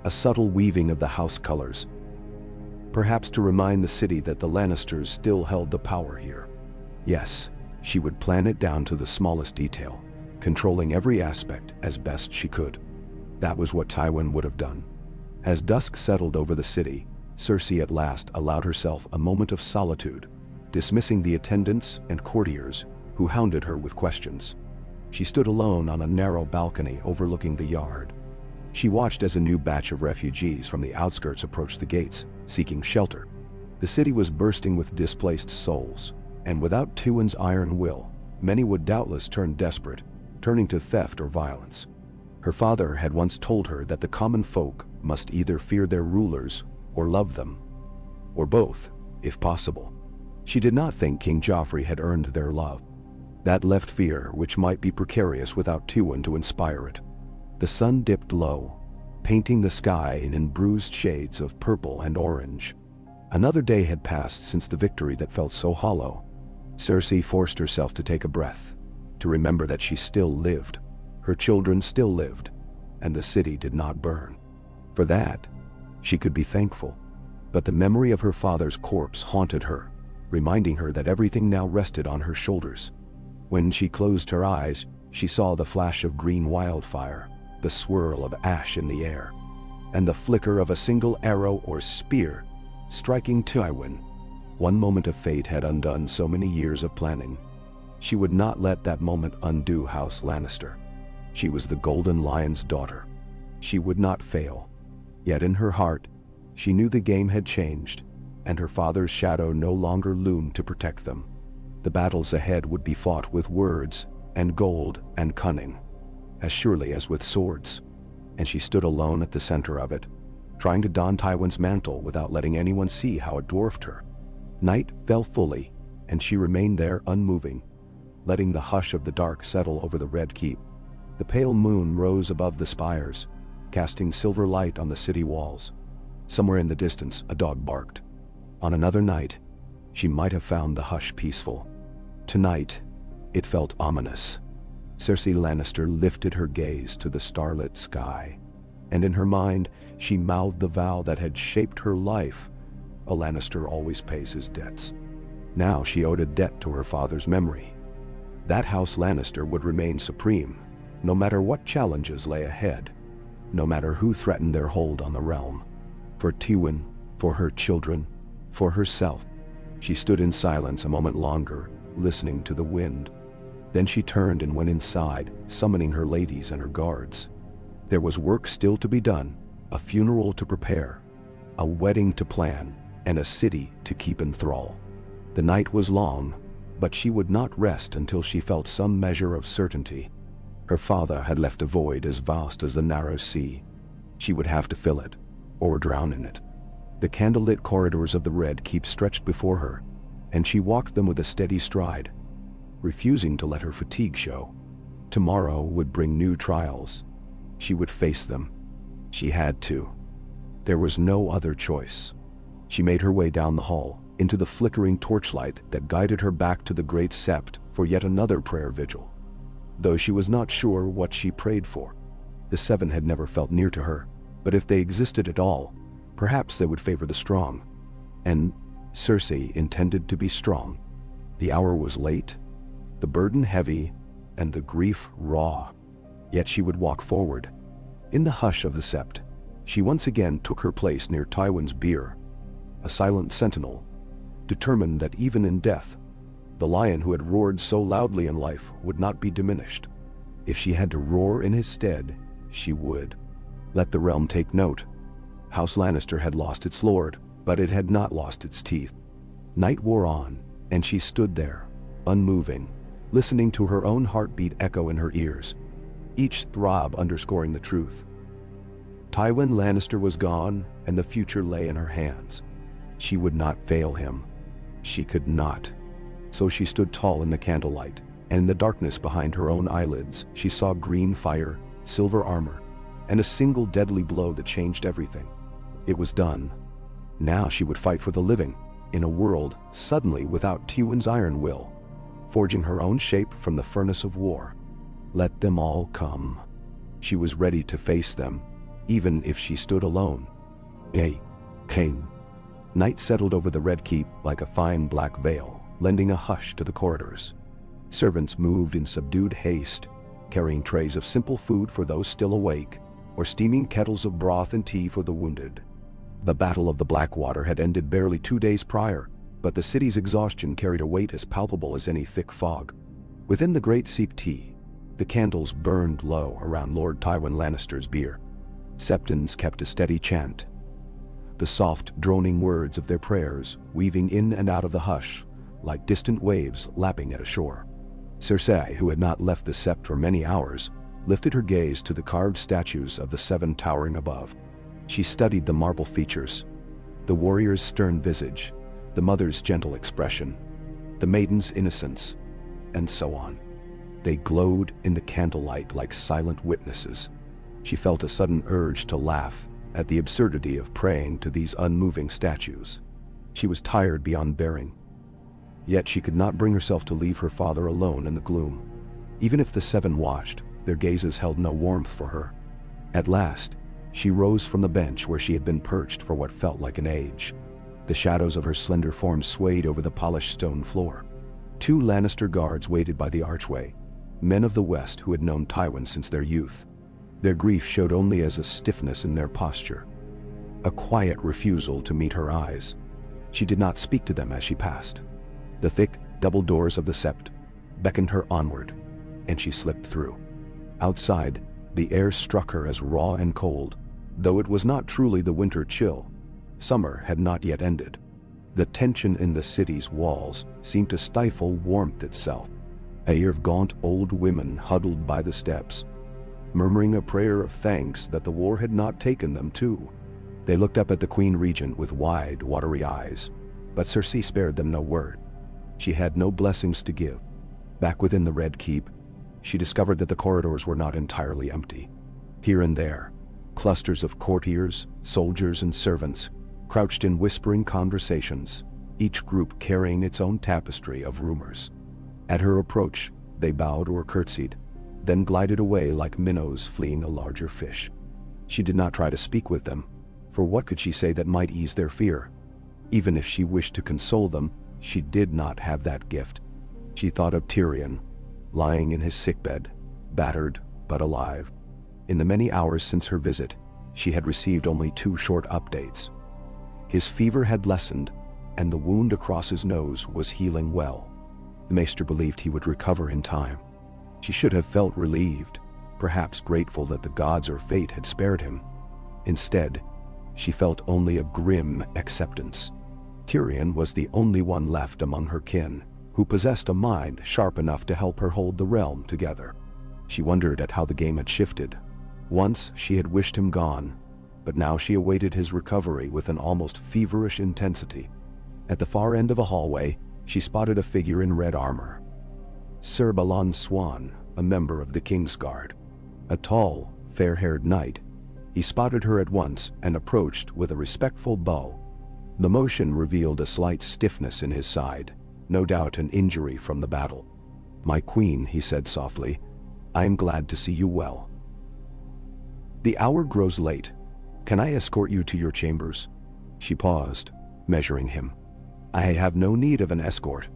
a subtle weaving of the house colors, perhaps to remind the city that the Lannisters still held the power here. Yes, she would plan it down to the smallest detail, controlling every aspect as best she could. That was what Tywin would have done. As dusk settled over the city, Cersei at last allowed herself a moment of solitude, dismissing the attendants and courtiers who hounded her with questions. She stood alone on a narrow balcony overlooking the yard. She watched as a new batch of refugees from the outskirts approached the gates, seeking shelter. The city was bursting with displaced souls, and without Tywin's iron will, many would doubtless turn desperate, turning to theft or violence. Her father had once told her that the common folk must either fear their rulers or love them, or both, if possible. She did not think King Joffrey had earned their love. That left fear which might be precarious without Tywin to inspire it. The sun dipped low, painting the sky in bruised shades of purple and orange. Another day had passed since the victory that felt so hollow. Cersei forced herself to take a breath, to remember that she still lived, her children still lived, and the city did not burn. For that, she could be thankful. But the memory of her father's corpse haunted her, reminding her that everything now rested on her shoulders. When she closed her eyes, she saw the flash of green wildfire, the swirl of ash in the air, and the flicker of a single arrow or spear striking Tywin. One moment of fate had undone so many years of planning. She would not let that moment undo House Lannister. She was the Golden Lion's daughter. She would not fail. Yet in her heart, she knew the game had changed, and her father's shadow no longer loomed to protect them. The battles ahead would be fought with words and gold and cunning, as surely as with swords. And she stood alone at the center of it, trying to don Tywin's mantle without letting anyone see how it dwarfed her. Night fell fully, and she remained there unmoving, letting the hush of the dark settle over the Red Keep. The pale moon rose above the spires, casting silver light on the city walls. Somewhere in the distance, a dog barked. On another night, she might have found the hush peaceful. Tonight, it felt ominous. Cersei Lannister lifted her gaze to the starlit sky, and in her mind, she mouthed the vow that had shaped her life. A Lannister always pays his debts. Now she owed a debt to her father's memory. That House Lannister would remain supreme, no matter what challenges lay ahead, no matter who threatened their hold on the realm. For Tywin, for her children, for herself. She stood in silence a moment longer, listening to the wind. Then she turned and went inside, summoning her ladies and her guards. There was work still to be done, a funeral to prepare, a wedding to plan, and a city to keep in thrall. The night was long, but she would not rest until she felt some measure of certainty. Her father had left a void as vast as the narrow sea. She would have to fill it, or drown in it. The candlelit corridors of the Red Keep stretched before her, and she walked them with a steady stride, refusing to let her fatigue show. Tomorrow would bring new trials. She would face them. She had to. There was no other choice. She made her way down the hall, into the flickering torchlight that guided her back to the Great Sept for yet another prayer vigil. Though she was not sure what she prayed for. The Seven had never felt near to her, but if they existed at all, perhaps they would favor the strong. And Cersei intended to be strong. The hour was late, the burden heavy, and the grief raw. Yet she would walk forward. In the hush of the Sept, she once again took her place near Tywin's bier, a silent sentinel, determined that even in death, the lion who had roared so loudly in life would not be diminished. If she had to roar in his stead, she would. Let the realm take note. House Lannister had lost its lord, but it had not lost its teeth. Night wore on, and she stood there, unmoving, listening to her own heartbeat echo in her ears, each throb underscoring the truth. Tywin Lannister was gone, and the future lay in her hands. She would not fail him. She could not. So she stood tall in the candlelight, and in the darkness behind her own eyelids, she saw green fire, silver armor, and a single deadly blow that changed everything. It was done. Now she would fight for the living, in a world suddenly without Tywin's iron will, forging her own shape from the furnace of war. Let them all come. She was ready to face them, even if she stood alone. King. Night settled over the Red Keep like a fine black veil, lending a hush to the corridors. Servants moved in subdued haste, carrying trays of simple food for those still awake, or steaming kettles of broth and tea for the wounded. The Battle of the Blackwater had ended barely 2 days prior, but the city's exhaustion carried a weight as palpable as any thick fog. Within the great seeptee, the candles burned low around Lord Tywin Lannister's bier. Septons kept a steady chant, the soft, droning words of their prayers weaving in and out of the hush, like distant waves lapping at a shore. Cersei, who had not left the sept for many hours, lifted her gaze to the carved statues of the seven towering above. She studied the marble features, the warrior's stern visage, the mother's gentle expression, the maiden's innocence, and so on. They glowed in the candlelight like silent witnesses. She felt a sudden urge to laugh at the absurdity of praying to these unmoving statues. She was tired beyond bearing. Yet she could not bring herself to leave her father alone in the gloom. Even if the seven watched, their gazes held no warmth for her. At last, she rose from the bench where she had been perched for what felt like an age. The shadows of her slender form swayed over the polished stone floor. 2 Lannister guards waited by the archway, men of the West who had known Tywin since their youth. Their grief showed only as a stiffness in their posture, a quiet refusal to meet her eyes. She did not speak to them as she passed. The thick, double doors of the sept beckoned her onward, and she slipped through. Outside, the air struck her as raw and cold. Though it was not truly the winter chill, summer had not yet ended. The tension in the city's walls seemed to stifle warmth itself. A year of gaunt old women huddled by the steps, murmuring a prayer of thanks that the war had not taken them too. They looked up at the Queen Regent with wide, watery eyes, but Cersei spared them no word. She had no blessings to give. Back within the Red Keep, she discovered that the corridors were not entirely empty. Here and there, clusters of courtiers, soldiers, and servants crouched in whispering conversations, each group carrying its own tapestry of rumors. At her approach, they bowed or curtsied, then glided away like minnows fleeing a larger fish. She did not try to speak with them, for what could she say that might ease their fear? Even if she wished to console them, she did not have that gift. She thought of Tyrion, lying in his sickbed, battered but alive. In the many hours since her visit, she had received only 2 short updates. His fever had lessened, and the wound across his nose was healing well. The Maester believed he would recover in time. She should have felt relieved, perhaps grateful that the gods or fate had spared him. Instead, she felt only a grim acceptance. Tyrion was the only one left among her kin who possessed a mind sharp enough to help her hold the realm together. She wondered at how the game had shifted. Once she had wished him gone, but now she awaited his recovery with an almost feverish intensity. At the far end of a hallway, she spotted a figure in red armor. Sir Balon Swan, a member of the King's Guard. A tall, fair-haired knight, he spotted her at once and approached with a respectful bow. The motion revealed a slight stiffness in his side, no doubt an injury from the battle. "My queen," he said softly, "I am glad to see you well. The hour grows late. Can I escort you to your chambers?" She paused, measuring him. "I have no need of an escort.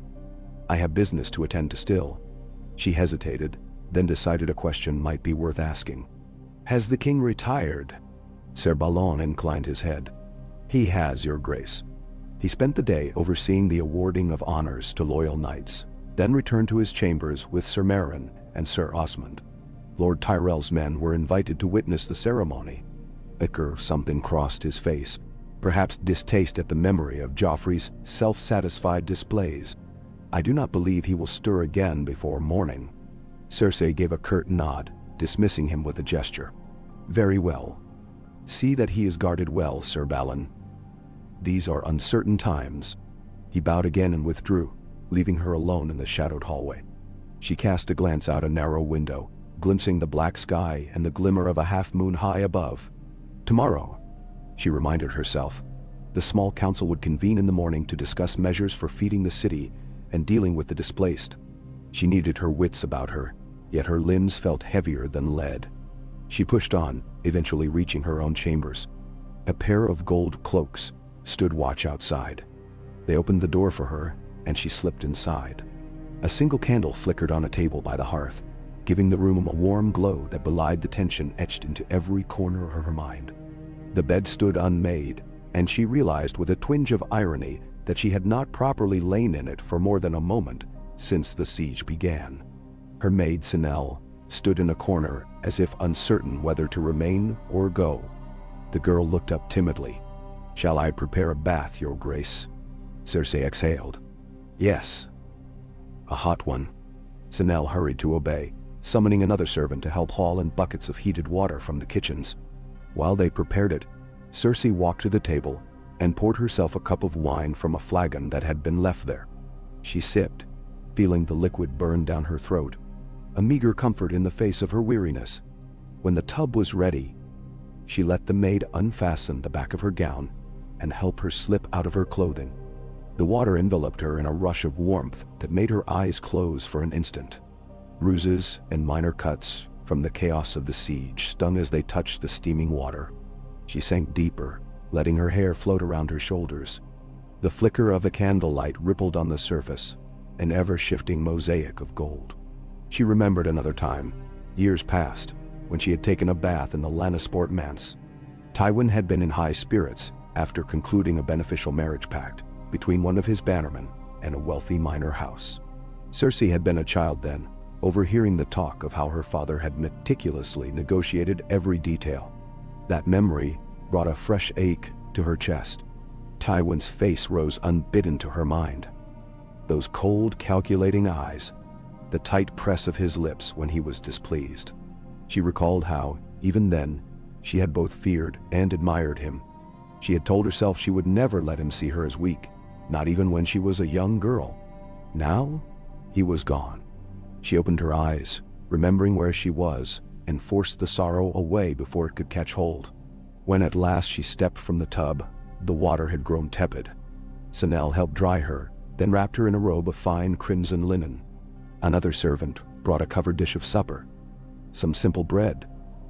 I have business to attend to still." She hesitated, then decided a question might be worth asking. "Has the king retired?" Sir Balon inclined his head. "He has, your grace. He spent the day overseeing the awarding of honors to loyal knights, then returned to his chambers with Sir Meryn and Sir Osmond. Lord Tyrell's men were invited to witness the ceremony." Something crossed his face, perhaps distaste at the memory of Joffrey's self-satisfied displays. "I do not believe he will stir again before morning." Cersei gave a curt nod, dismissing him with a gesture. "Very well. See that he is guarded well, Sir Balon. These are uncertain times." He bowed again and withdrew, leaving her alone in the shadowed hallway. She cast a glance out a narrow window, glimpsing the black sky and the glimmer of a half-moon high above. Tomorrow, she reminded herself, the small council would convene in the morning to discuss measures for feeding the city and dealing with the displaced. She needed her wits about her, yet her limbs felt heavier than lead. She pushed on, eventually reaching her own chambers. A pair of gold cloaks stood watch outside. They opened the door for her, and she slipped inside. A single candle flickered on a table by the hearth, giving the room a warm glow that belied the tension etched into every corner of her mind. The bed stood unmade, and she realized with a twinge of irony that she had not properly lain in it for more than a moment since the siege began. Her maid Sinel stood in a corner as if uncertain whether to remain or go. The girl looked up timidly. "Shall I prepare a bath, Your Grace?" Cersei exhaled. "Yes." "A hot one." Sinel hurried to obey, summoning another servant to help haul in buckets of heated water from the kitchens. While they prepared it, Cersei walked to the table and poured herself a cup of wine from a flagon that had been left there. She sipped, feeling the liquid burn down her throat, a meager comfort in the face of her weariness. When the tub was ready, she let the maid unfasten the back of her gown and help her slip out of her clothing. The water enveloped her in a rush of warmth that made her eyes close for an instant. Bruises and minor cuts from the chaos of the siege stung as they touched the steaming water. She sank deeper, letting her hair float around her shoulders. The flicker of a candlelight rippled on the surface, an ever-shifting mosaic of gold. She remembered another time, years past, when she had taken a bath in the Lannister manse. Tywin had been in high spirits after concluding a beneficial marriage pact between one of his bannermen and a wealthy minor house. Cersei had been a child then, overhearing the talk of how her father had meticulously negotiated every detail. That memory brought a fresh ache to her chest. Tywin's face rose unbidden to her mind. Those cold, calculating eyes, the tight press of his lips when he was displeased. She recalled how, even then, she had both feared and admired him. She had told herself she would never let him see her as weak, not even when she was a young girl. Now, he was gone. She opened her eyes, remembering where she was, and forced the sorrow away before it could catch hold. When at last she stepped from the tub, the water had grown tepid. Sinel helped dry her, then wrapped her in a robe of fine crimson linen. Another servant brought a covered dish of supper, some simple bread,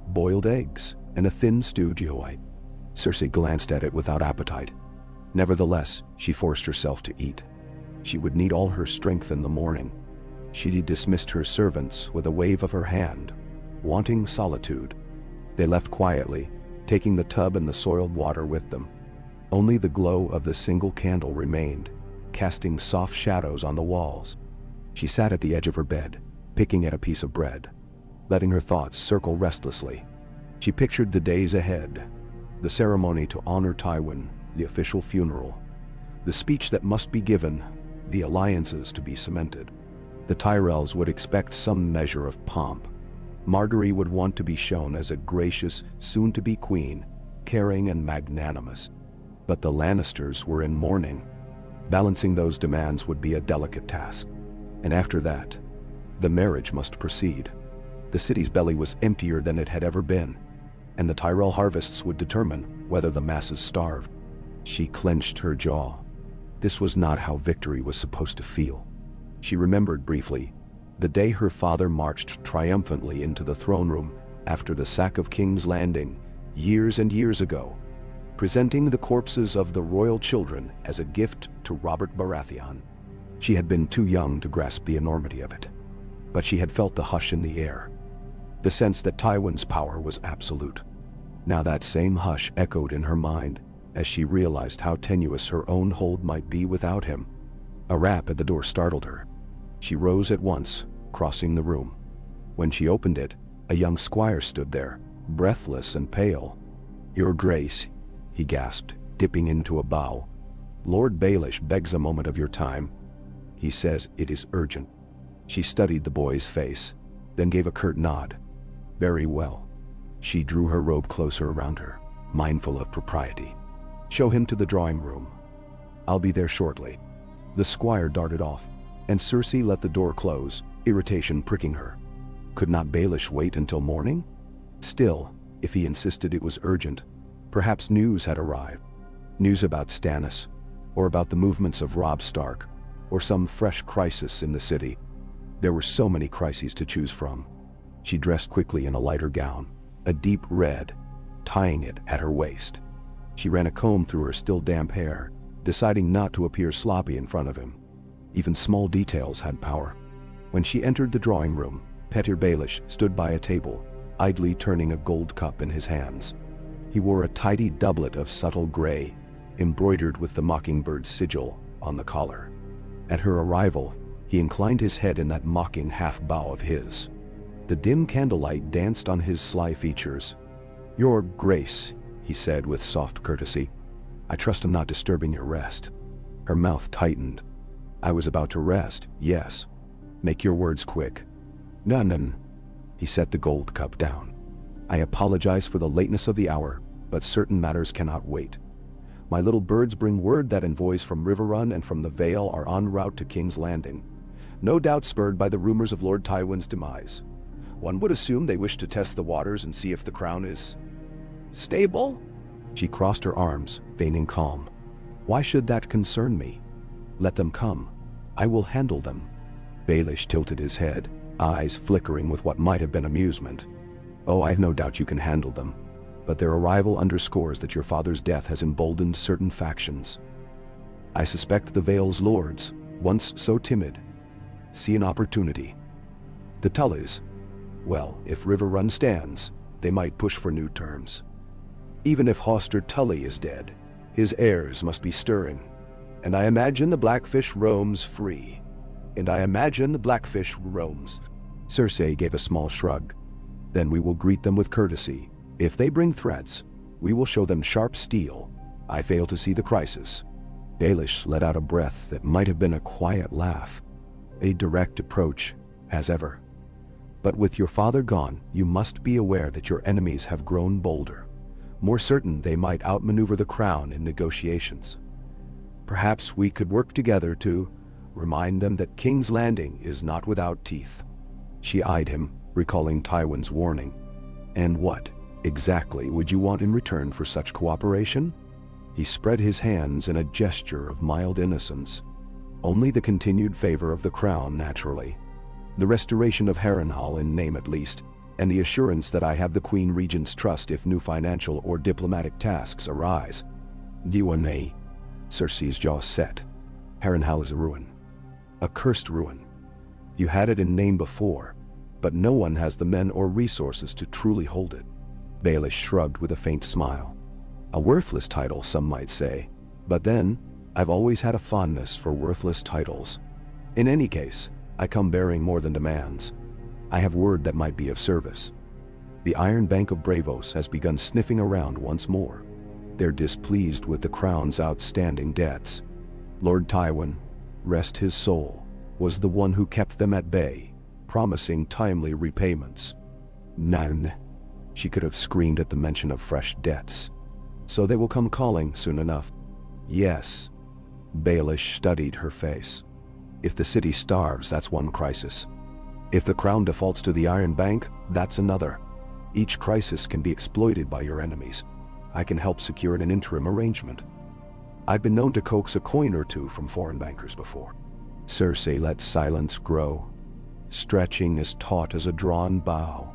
boiled eggs, and a thin stewed yoite. Cersei glanced at it without appetite. Nevertheless, she forced herself to eat. She would need all her strength in the morning. She dismissed her servants with a wave of her hand, wanting solitude. They left quietly, taking the tub and the soiled water with them. Only the glow of the single candle remained, casting soft shadows on the walls. She sat at the edge of her bed, picking at a piece of bread, letting her thoughts circle restlessly. She pictured the days ahead, the ceremony to honor Tywin, the official funeral, the speech that must be given, the alliances to be cemented. The Tyrells would expect some measure of pomp. Margaery would want to be shown as a gracious, soon-to-be queen, caring and magnanimous. But the Lannisters were in mourning. Balancing those demands would be a delicate task. And after that, the marriage must proceed. The city's belly was emptier than it had ever been, and the Tyrell harvests would determine whether the masses starved. She clenched her jaw. This was not how victory was supposed to feel. She remembered briefly the day her father marched triumphantly into the throne room after the sack of King's Landing, years and years ago, presenting the corpses of the royal children as a gift to Robert Baratheon. She had been too young to grasp the enormity of it, but she had felt the hush in the air, the sense that Tywin's power was absolute. Now that same hush echoed in her mind as she realized how tenuous her own hold might be without him. A rap at the door startled her. She rose at once, crossing the room. When she opened it, a young squire stood there, breathless and pale. "Your Grace," he gasped, dipping into a bow. "Lord Baelish begs a moment of your time. He says it is urgent." She studied the boy's face, then gave a curt nod. "Very well." She drew her robe closer around her, mindful of propriety. "Show him to the drawing room. I'll be there shortly." The squire darted off, and Cersei let the door close, irritation pricking her. Could not Baelish wait until morning? Still, if he insisted it was urgent, perhaps news had arrived. News about Stannis, or about the movements of Robb Stark, or some fresh crisis in the city. There were so many crises to choose from. She dressed quickly in a lighter gown, a deep red, tying it at her waist. She ran a comb through her still damp hair, deciding not to appear sloppy in front of him. Even small details had power. When she entered the drawing room, Petyr Baelish stood by a table, idly turning a gold cup in his hands. He wore a tidy doublet of subtle gray, embroidered with the mockingbird's sigil on the collar. At her arrival, he inclined his head in that mocking half-bow of his. The dim candlelight danced on his sly features. "Your Grace," he said with soft courtesy, "I trust I'm not disturbing your rest." Her mouth tightened. "I was about to rest, yes. Make your words quick." "None." He set the gold cup down. "I apologize for the lateness of the hour, but certain matters cannot wait. My little birds bring word that envoys from Riverrun and from the Vale are en route to King's Landing, no doubt spurred by the rumors of Lord Tywin's demise. One would assume they wish to test the waters and see if the crown is stable." She crossed her arms, feigning calm. "Why should that concern me? Let them come. I will handle them." Baelish tilted his head, eyes flickering with what might have been amusement. "Oh, I have no doubt you can handle them. But their arrival underscores that your father's death has emboldened certain factions. I suspect the Vale's lords, once so timid, see an opportunity. The Tullys, well, if Riverrun stands, they might push for new terms. Even if Hoster Tully is dead, his heirs must be stirring. And I imagine the Blackfish roams free. Cersei gave a small shrug. "Then we will greet them with courtesy. If they bring threats, we will show them sharp steel. I fail to see the crisis." Baelish let out a breath that might have been a quiet laugh. "A direct approach, as ever. But with your father gone, you must be aware that your enemies have grown bolder, more certain they might outmaneuver the crown in negotiations. Perhaps we could work together to remind them that King's Landing is not without teeth." She eyed him, recalling Tywin's warning. "And what exactly would you want in return for such cooperation?" He spread his hands in a gesture of mild innocence. "Only the continued favor of the crown, naturally. The restoration of Harrenhal in name at least, and the assurance that I have the Queen Regent's trust if new financial or diplomatic tasks arise." "Diwane." Cersei's jaw set. "Harrenhal is a ruin. A cursed ruin. You had it in name before, but no one has the men or resources to truly hold it." Baelish shrugged with a faint smile. "A worthless title, some might say. But then, I've always had a fondness for worthless titles. In any case, I come bearing more than demands. I have word that might be of service. The Iron Bank of Bravos has begun sniffing around once more. They're displeased with the crown's outstanding debts. Lord Tywin, rest his soul, was the one who kept them at bay, promising timely repayments." "Nan," she could have screamed at the mention of fresh debts. "So they will come calling soon enough." "Yes." Baelish studied her face. "If the city starves, that's one crisis. If the crown defaults to the Iron Bank, that's another. Each crisis can be exploited by your enemies. I can help secure an interim arrangement. I've been known to coax a coin or two from foreign bankers before." Cersei let silence grow, stretching as taut as a drawn bow.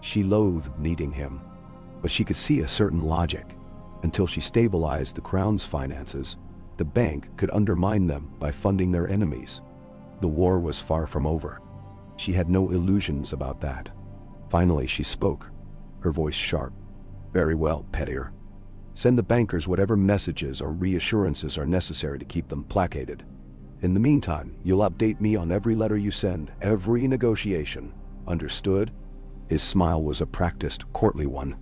She loathed needing him, but she could see a certain logic. Until she stabilized the crown's finances, the bank could undermine them by funding their enemies. The war was far from over. She had no illusions about that. Finally she spoke, her voice sharp. "Very well, Petyr. Send the bankers whatever messages or reassurances are necessary to keep them placated. In the meantime, you'll update me on every letter you send, every negotiation. Understood?" His smile was a practiced, courtly one.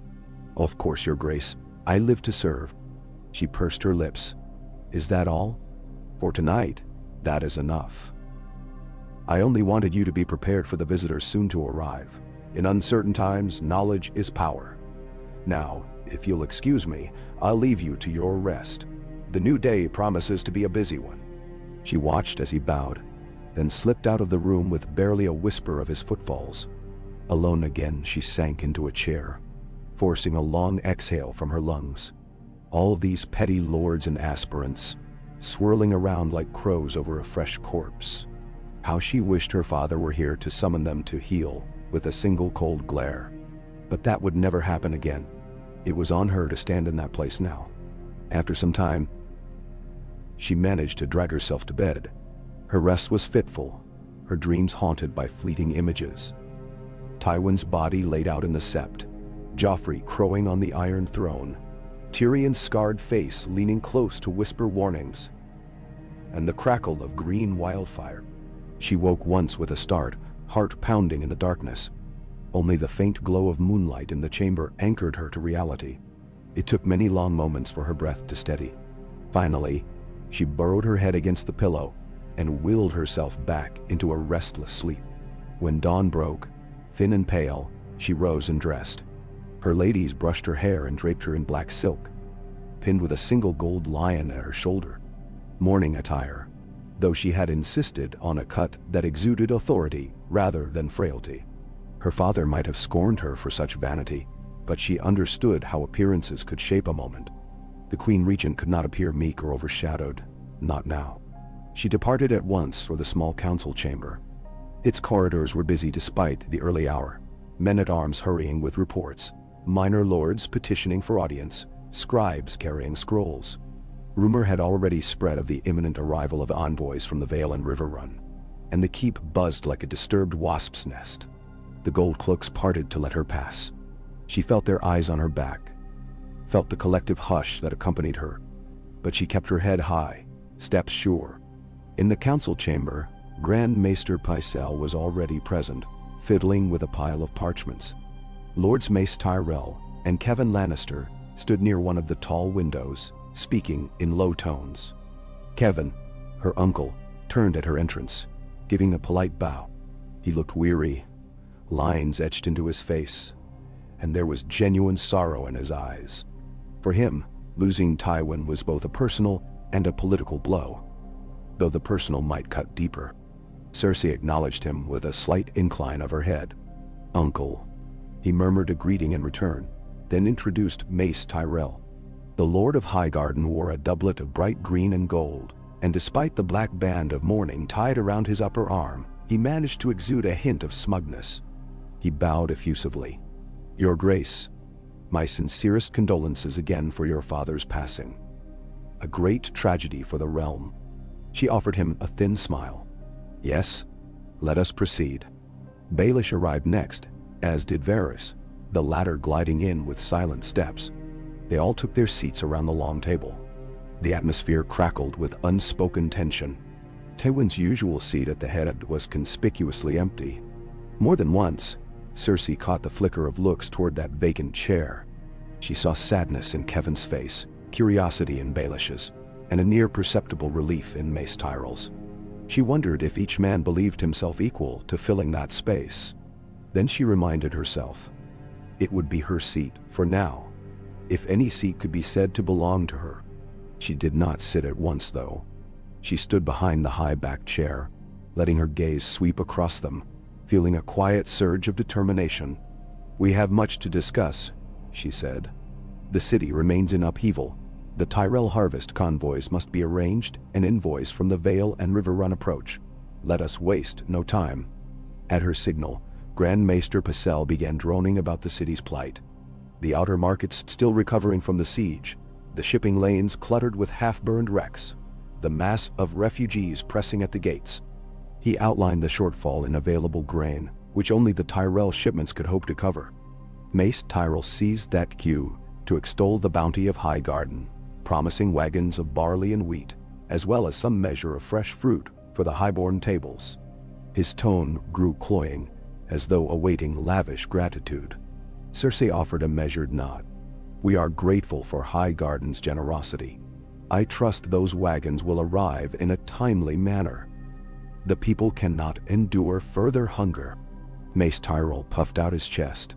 "Of course, Your Grace. I live to serve." She pursed her lips. "Is that all? For tonight, that is enough. I only wanted you to be prepared for the visitors soon to arrive. In uncertain times, knowledge is power. Now, if you'll excuse me, I'll leave you to your rest. The new day promises to be a busy one." She watched as he bowed, then slipped out of the room with barely a whisper of his footfalls. Alone again, she sank into a chair, forcing a long exhale from her lungs. All these petty lords and aspirants, swirling around like crows over a fresh corpse. How she wished her father were here to summon them to heel with a single cold glare. But that would never happen again. It was on her to stand in that place now. After some time, she managed to drag herself to bed. Her rest was fitful, her dreams haunted by fleeting images. Tywin's body laid out in the sept, Joffrey crowing on the Iron Throne, Tyrion's scarred face leaning close to whisper warnings, and the crackle of green wildfire. She woke once with a start, heart pounding in the darkness. Only the faint glow of moonlight in the chamber anchored her to reality. It took many long moments for her breath to steady. Finally, she burrowed her head against the pillow and willed herself back into a restless sleep. When dawn broke, thin and pale, she rose and dressed. Her ladies brushed her hair and draped her in black silk, pinned with a single gold lion at her shoulder. Morning attire, though she had insisted on a cut that exuded authority rather than frailty. Her father might have scorned her for such vanity, but she understood how appearances could shape a moment. The Queen Regent could not appear meek or overshadowed, not now. She departed at once for the small council chamber. Its corridors were busy despite the early hour. Men-at-arms hurrying with reports, minor lords petitioning for audience, scribes carrying scrolls. Rumor had already spread of the imminent arrival of envoys from the Vale and River Run, and the keep buzzed like a disturbed wasp's nest. The gold cloaks parted to let her pass. She felt their eyes on her back, felt the collective hush that accompanied her, but she kept her head high, steps sure. In the council chamber, Grand Maester Pycelle was already present, fiddling with a pile of parchments. Lords Mace Tyrell and Kevin Lannister stood near one of the tall windows, speaking in low tones. Kevin, her uncle, turned at her entrance, giving a polite bow. He looked weary, lines etched into his face, and there was genuine sorrow in his eyes. For him, losing Tywin was both a personal and a political blow, though the personal might cut deeper. Cersei acknowledged him with a slight incline of her head. "Uncle." He murmured a greeting in return, then introduced Mace Tyrell. The Lord of Highgarden wore a doublet of bright green and gold, and despite the black band of mourning tied around his upper arm, he managed to exude a hint of smugness. He bowed effusively. "Your Grace, my sincerest condolences again for your father's passing. A great tragedy for the realm." She offered him a thin smile. "Yes, let us proceed." Baelish arrived next, as did Varys, the latter gliding in with silent steps. They all took their seats around the long table. The atmosphere crackled with unspoken tension. Tywin's usual seat at the head was conspicuously empty. More than once, Cersei caught the flicker of looks toward that vacant chair. She saw sadness in Kevin's face, curiosity in Baelish's, and a near perceptible relief in Mace Tyrell's. She wondered if each man believed himself equal to filling that space. Then she reminded herself, it would be her seat for now, if any seat could be said to belong to her. She did not sit at once, though. She stood behind the high-backed chair, letting her gaze sweep across them, feeling a quiet surge of determination. "We have much to discuss," she said. "The city remains in upheaval. The Tyrell harvest convoys must be arranged and invoiced from the Vale and River Run approach. Let us waste no time." At her signal, Grand Maester Pycelle began droning about the city's plight. The outer markets still recovering from the siege, the shipping lanes cluttered with half-burned wrecks, the mass of refugees pressing at the gates. He outlined the shortfall in available grain, which only the Tyrell shipments could hope to cover. Mace Tyrell seized that cue to extol the bounty of Highgarden, promising wagons of barley and wheat, as well as some measure of fresh fruit for the highborn tables. His tone grew cloying, as though awaiting lavish gratitude. Cersei offered a measured nod. "We are grateful for Highgarden's generosity. I trust those wagons will arrive in a timely manner. The people cannot endure further hunger." Mace Tyrell puffed out his chest.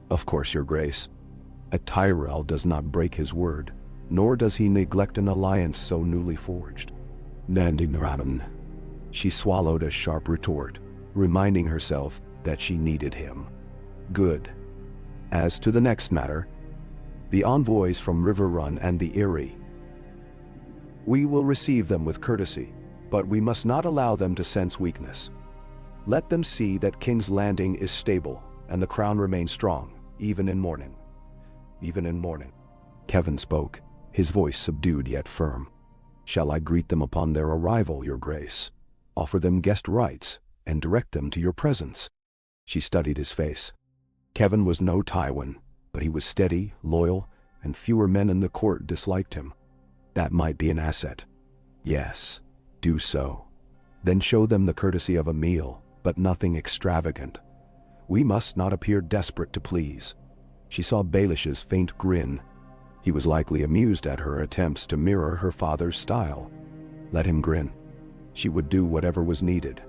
"Of course, Your Grace. A Tyrell does not break his word, nor does he neglect an alliance so newly forged." "Nandignaran." She swallowed a sharp retort, reminding herself that she needed him. "Good. As to the next matter, the envoys from River Run and the Eyrie. We will receive them with courtesy, but we must not allow them to sense weakness. Let them see that King's Landing is stable and the crown remains strong. even in mourning. Even in mourning. Kevin spoke, his voice subdued yet firm. Shall I greet them upon their arrival, your grace? Offer them guest rights, and direct them to your presence? She studied his face. Kevin was no Tywin, but he was steady, loyal, and fewer men in the court disliked him. That might be an asset. Yes, do so. Then show them the courtesy of a meal, but nothing extravagant. We must not appear desperate to please. She saw Baelish's faint grin. He was likely amused at her attempts to mirror her father's style. Let him grin. She would do whatever was needed.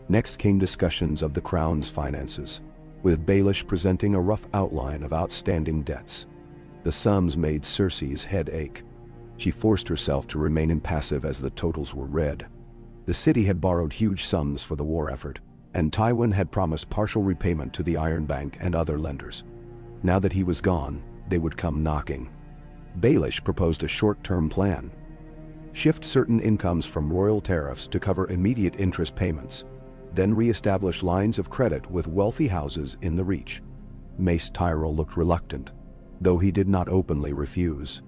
Next came discussions of the crown's finances, with Baelish presenting a rough outline of outstanding debts. The sums made Cersei's head ache. She forced herself to remain impassive as the totals were read. The city had borrowed huge sums for the war effort, and Tywin had promised partial repayment to the Iron Bank and other lenders. Now that he was gone, they would come knocking. Baelish proposed a short-term plan. Shift certain incomes from royal tariffs to cover immediate interest payments, then re-establish lines of credit with wealthy houses in the Reach. Mace Tyrell looked reluctant, though he did not openly refuse.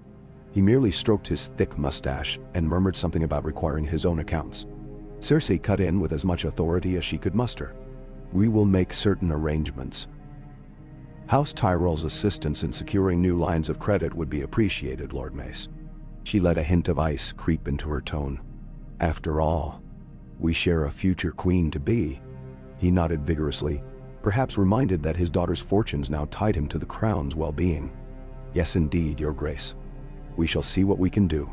He merely stroked his thick mustache and murmured something about requiring his own accounts. Cersei cut in with as much authority as she could muster. We will make certain arrangements. House Tyrell's assistance in securing new lines of credit would be appreciated, Lord Mace. She let a hint of ice creep into her tone. After all, we share a future queen-to-be. He nodded vigorously, perhaps reminded that his daughter's fortunes now tied him to the crown's well-being. Yes, indeed, your grace. We shall see what we can do.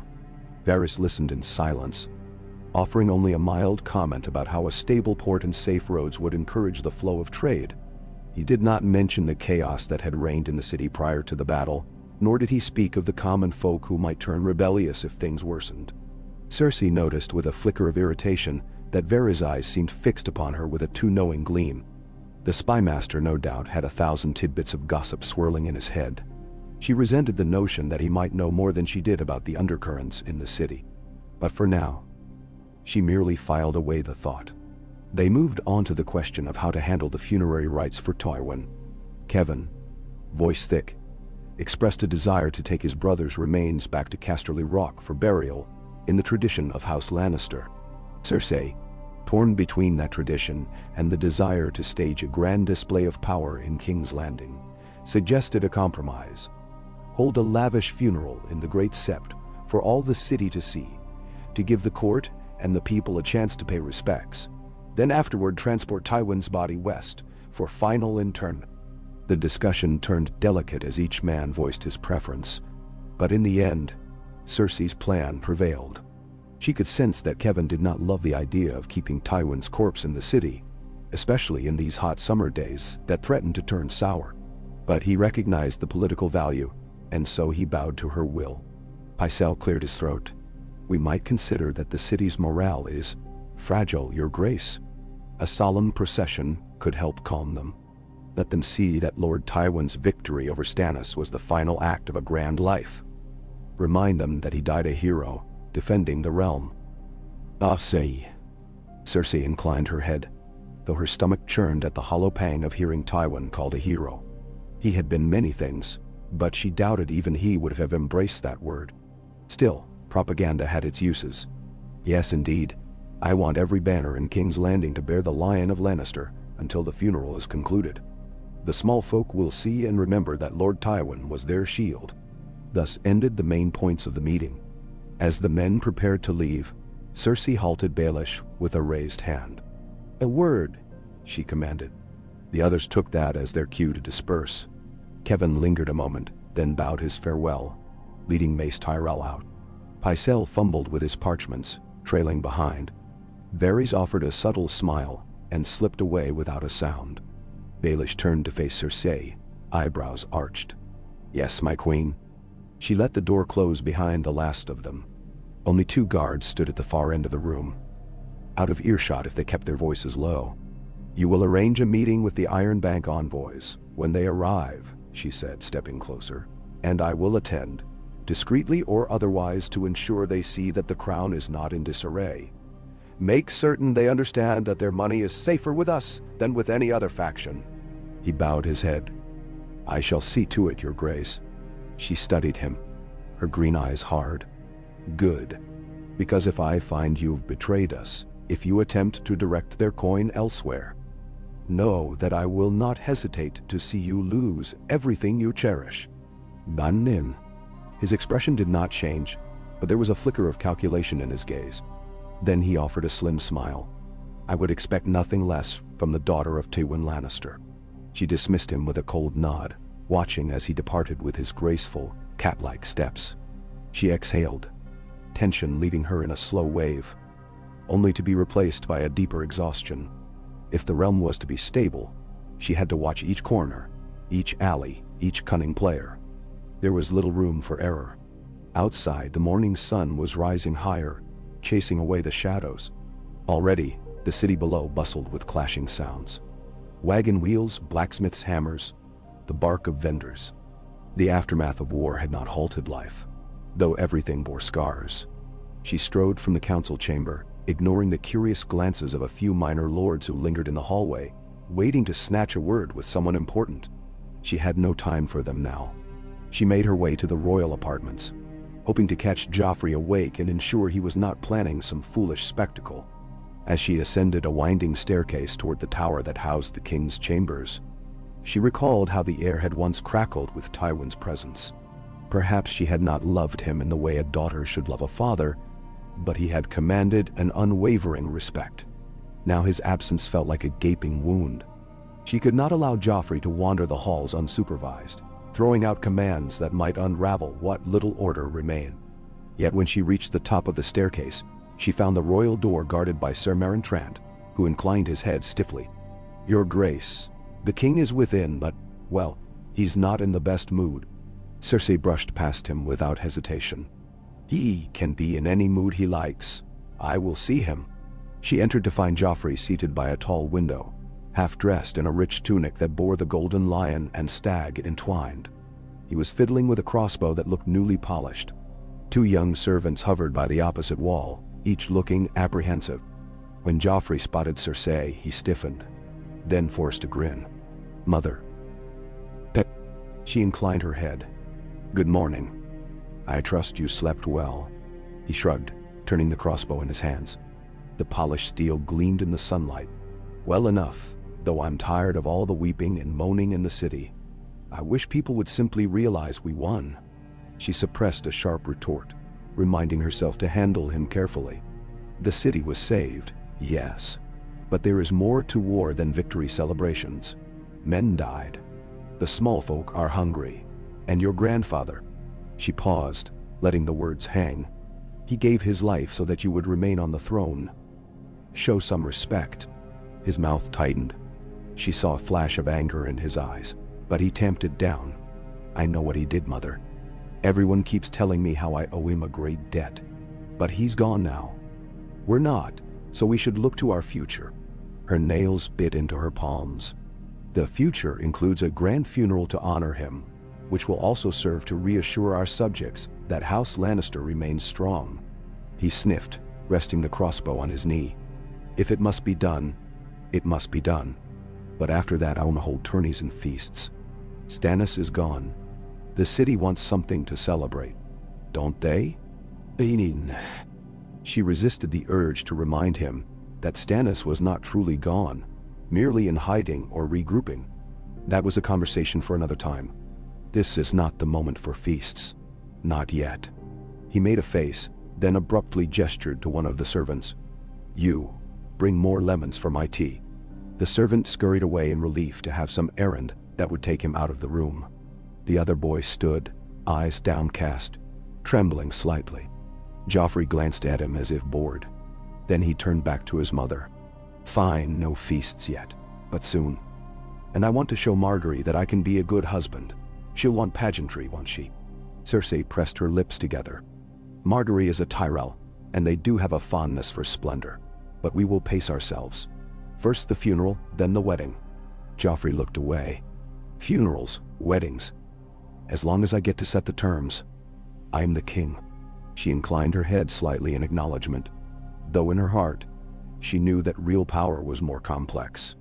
Varys listened in silence, offering only a mild comment about how a stable port and safe roads would encourage the flow of trade. He did not mention the chaos that had reigned in the city prior to the battle, nor did he speak of the common folk who might turn rebellious if things worsened. Cersei noticed with a flicker of irritation that Varys' eyes seemed fixed upon her with a too knowing gleam. The spymaster no doubt had 1,000 tidbits of gossip swirling in his head. She resented the notion that he might know more than she did about the undercurrents in the city. But for now, she merely filed away the thought. They moved on to the question of how to handle the funerary rites for Tywin. Kevin, voice thick, expressed a desire to take his brother's remains back to Casterly Rock for burial in the tradition of House Lannister. Cersei, torn between that tradition and the desire to stage a grand display of power in King's Landing, suggested a compromise. Hold a lavish funeral in the Great Sept for all the city to see, to give the court and the people a chance to pay respects. Then afterward transport Tywin's body west for final interment. The discussion turned delicate as each man voiced his preference, but in the end, Cersei's plan prevailed. She could sense that Kevin did not love the idea of keeping Tywin's corpse in the city, especially in these hot summer days that threatened to turn sour. But he recognized the political value, and so he bowed to her will. Pycelle cleared his throat. We might consider that the city's morale is fragile, your grace. A solemn procession could help calm them. Let them see that Lord Tywin's victory over Stannis was the final act of a grand life. Remind them that he died a hero, defending the realm. Ah, say. Cersei inclined her head, though her stomach churned at the hollow pang of hearing Tywin called a hero. He had been many things, but she doubted even he would have embraced that word. Still, propaganda had its uses. Yes, indeed. I want every banner in King's Landing to bear the Lion of Lannister until the funeral is concluded. The small folk will see and remember that Lord Tywin was their shield. Thus ended the main points of the meeting. As the men prepared to leave, Cersei halted Baelish with a raised hand. A word, she commanded. The others took that as their cue to disperse. Kevin lingered a moment, then bowed his farewell, leading Mace Tyrell out. Pycelle fumbled with his parchments, trailing behind. Varys offered a subtle smile and slipped away without a sound. Baelish turned to face Cersei, eyebrows arched. Yes, my queen. She let the door close behind the last of them. Only 2 guards stood at the far end of the room, out of earshot if they kept their voices low. You will arrange a meeting with the Iron Bank envoys when they arrive, she said, stepping closer, and I will attend, discreetly or otherwise, to ensure they see that the crown is not in disarray. Make certain they understand that their money is safer with us than with any other faction. He bowed his head. I shall see to it, your grace. She studied him, her green eyes hard. Good. Because if I find you've betrayed us, if you attempt to direct their coin elsewhere, know that I will not hesitate to see you lose everything you cherish. Banin. His expression did not change, but there was a flicker of calculation in his gaze. Then he offered a slim smile. I would expect nothing less from the daughter of Tywin Lannister. She dismissed him with a cold nod, watching as he departed with his graceful, cat-like steps. She exhaled, tension leaving her in a slow wave, only to be replaced by a deeper exhaustion. If the realm was to be stable, she had to watch each corner, each alley, each cunning player. There was little room for error. Outside, the morning sun was rising higher, chasing away the shadows. Already, the city below bustled with clashing sounds. Wagon wheels, blacksmiths' hammers, the bark of vendors. The aftermath of war had not halted life, though everything bore scars. She strode from the council chamber, ignoring the curious glances of a few minor lords who lingered in the hallway, waiting to snatch a word with someone important. She had no time for them now. She made her way to the royal apartments, hoping to catch Joffrey awake and ensure he was not planning some foolish spectacle. As she ascended a winding staircase toward the tower that housed the king's chambers, she recalled how the air had once crackled with Tywin's presence. Perhaps she had not loved him in the way a daughter should love a father, but he had commanded an unwavering respect. Now his absence felt like a gaping wound. She could not allow Joffrey to wander the halls unsupervised, throwing out commands that might unravel what little order remained. Yet when she reached the top of the staircase, she found the royal door guarded by Sir Meryn Trant, who inclined his head stiffly. Your Grace, the king is within, but, well, he's not in the best mood. Cersei brushed past him without hesitation. He can be in any mood he likes. I will see him. She entered to find Joffrey seated by a tall window, half-dressed in a rich tunic that bore the golden lion and stag entwined. He was fiddling with a crossbow that looked newly polished. Two young servants hovered by the opposite wall, each looking apprehensive. When Joffrey spotted Cersei, he stiffened, then forced a grin. Mother. Pet. She inclined her head. Good morning. I trust you slept well. He shrugged, turning the crossbow in his hands. The polished steel gleamed in the sunlight. Well enough, though I'm tired of all the weeping and moaning in the city. I wish people would simply realize we won. She suppressed a sharp retort, reminding herself to handle him carefully. The city was saved, yes. But there is more to war than victory celebrations. Men died. The small folk are hungry. And your grandfather. She paused, letting the words hang. He gave his life so that you would remain on the throne. Show some respect. His mouth tightened. She saw a flash of anger in his eyes, but he tamped it down. I know what he did, Mother. Everyone keeps telling me how I owe him a great debt. But he's gone now. We're not, so we should look to our future. Her nails bit into her palms. The future includes a grand funeral to honor him, which will also serve to reassure our subjects that House Lannister remains strong. He sniffed, resting the crossbow on his knee. If it must be done, it must be done. But after that I want to hold tourneys and feasts. Stannis is gone. The city wants something to celebrate, don't they? She resisted the urge to remind him that Stannis was not truly gone, merely in hiding or regrouping. That was a conversation for another time. This is not the moment for feasts. Not yet. He made a face, then abruptly gestured to one of the servants. You, bring more lemons for my tea. The servant scurried away in relief to have some errand that would take him out of the room. The other boy stood, eyes downcast, trembling slightly. Joffrey glanced at him as if bored. Then he turned back to his mother. Fine, no feasts yet, but soon. And I want to show Margaery that I can be a good husband. She'll want pageantry, won't she? Cersei pressed her lips together. Margaery is a Tyrell, and they do have a fondness for splendor. But we will pace ourselves. First the funeral, then the wedding. Joffrey looked away. Funerals, weddings. As long as I get to set the terms. I am the king. She inclined her head slightly in acknowledgement, though in her heart, she knew that real power was more complex.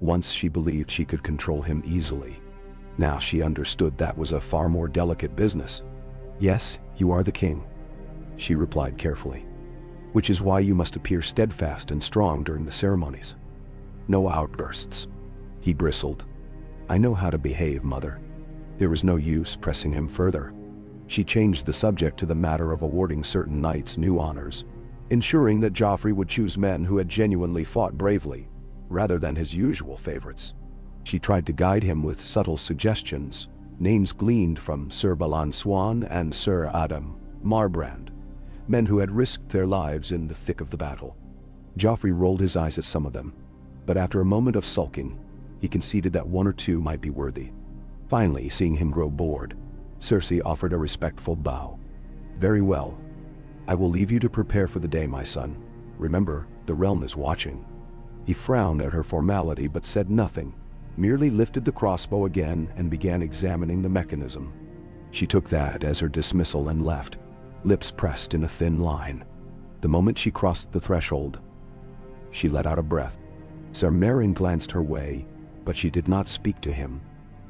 Once she believed she could control him easily. Now she understood that was a far more delicate business. "Yes, you are the king," she replied carefully. "Which is why you must appear steadfast and strong during the ceremonies. No outbursts." He bristled. "I know how to behave, mother." There was no use pressing him further. She changed the subject to the matter of awarding certain knights new honors, ensuring that Joffrey would choose men who had genuinely fought bravely, rather than his usual favorites. She tried to guide him with subtle suggestions, names gleaned from Sir Balan Swan and Sir Adam Marbrand, men who had risked their lives in the thick of the battle. Joffrey rolled his eyes at some of them, but after a moment of sulking, he conceded that one or two might be worthy. Finally, seeing him grow bored, Cersei offered a respectful bow. "Very well. I will leave you to prepare for the day, my son. Remember, the realm is watching." He frowned at her formality but said nothing, merely lifted the crossbow again and began examining the mechanism. She took that as her dismissal and left, lips pressed in a thin line. The moment she crossed the threshold, she let out a breath. Sir Meryn glanced her way, but she did not speak to him.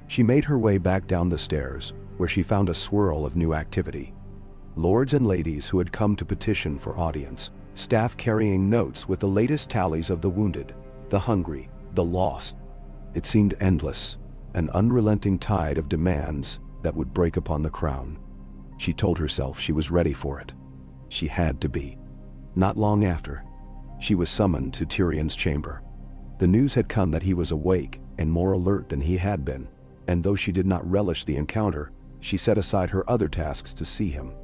She made her way back down the stairs, where she found a swirl of new activity. Lords and ladies who had come to petition for audience, staff carrying notes with the latest tallies of the wounded, the hungry, the lost. It seemed endless, an unrelenting tide of demands that would break upon the crown. She told herself she was ready for it. She had to be. Not long after, she was summoned to Tyrion's chamber. The news had come that he was awake and more alert than he had been, and though she did not relish the encounter, she set aside her other tasks to see him.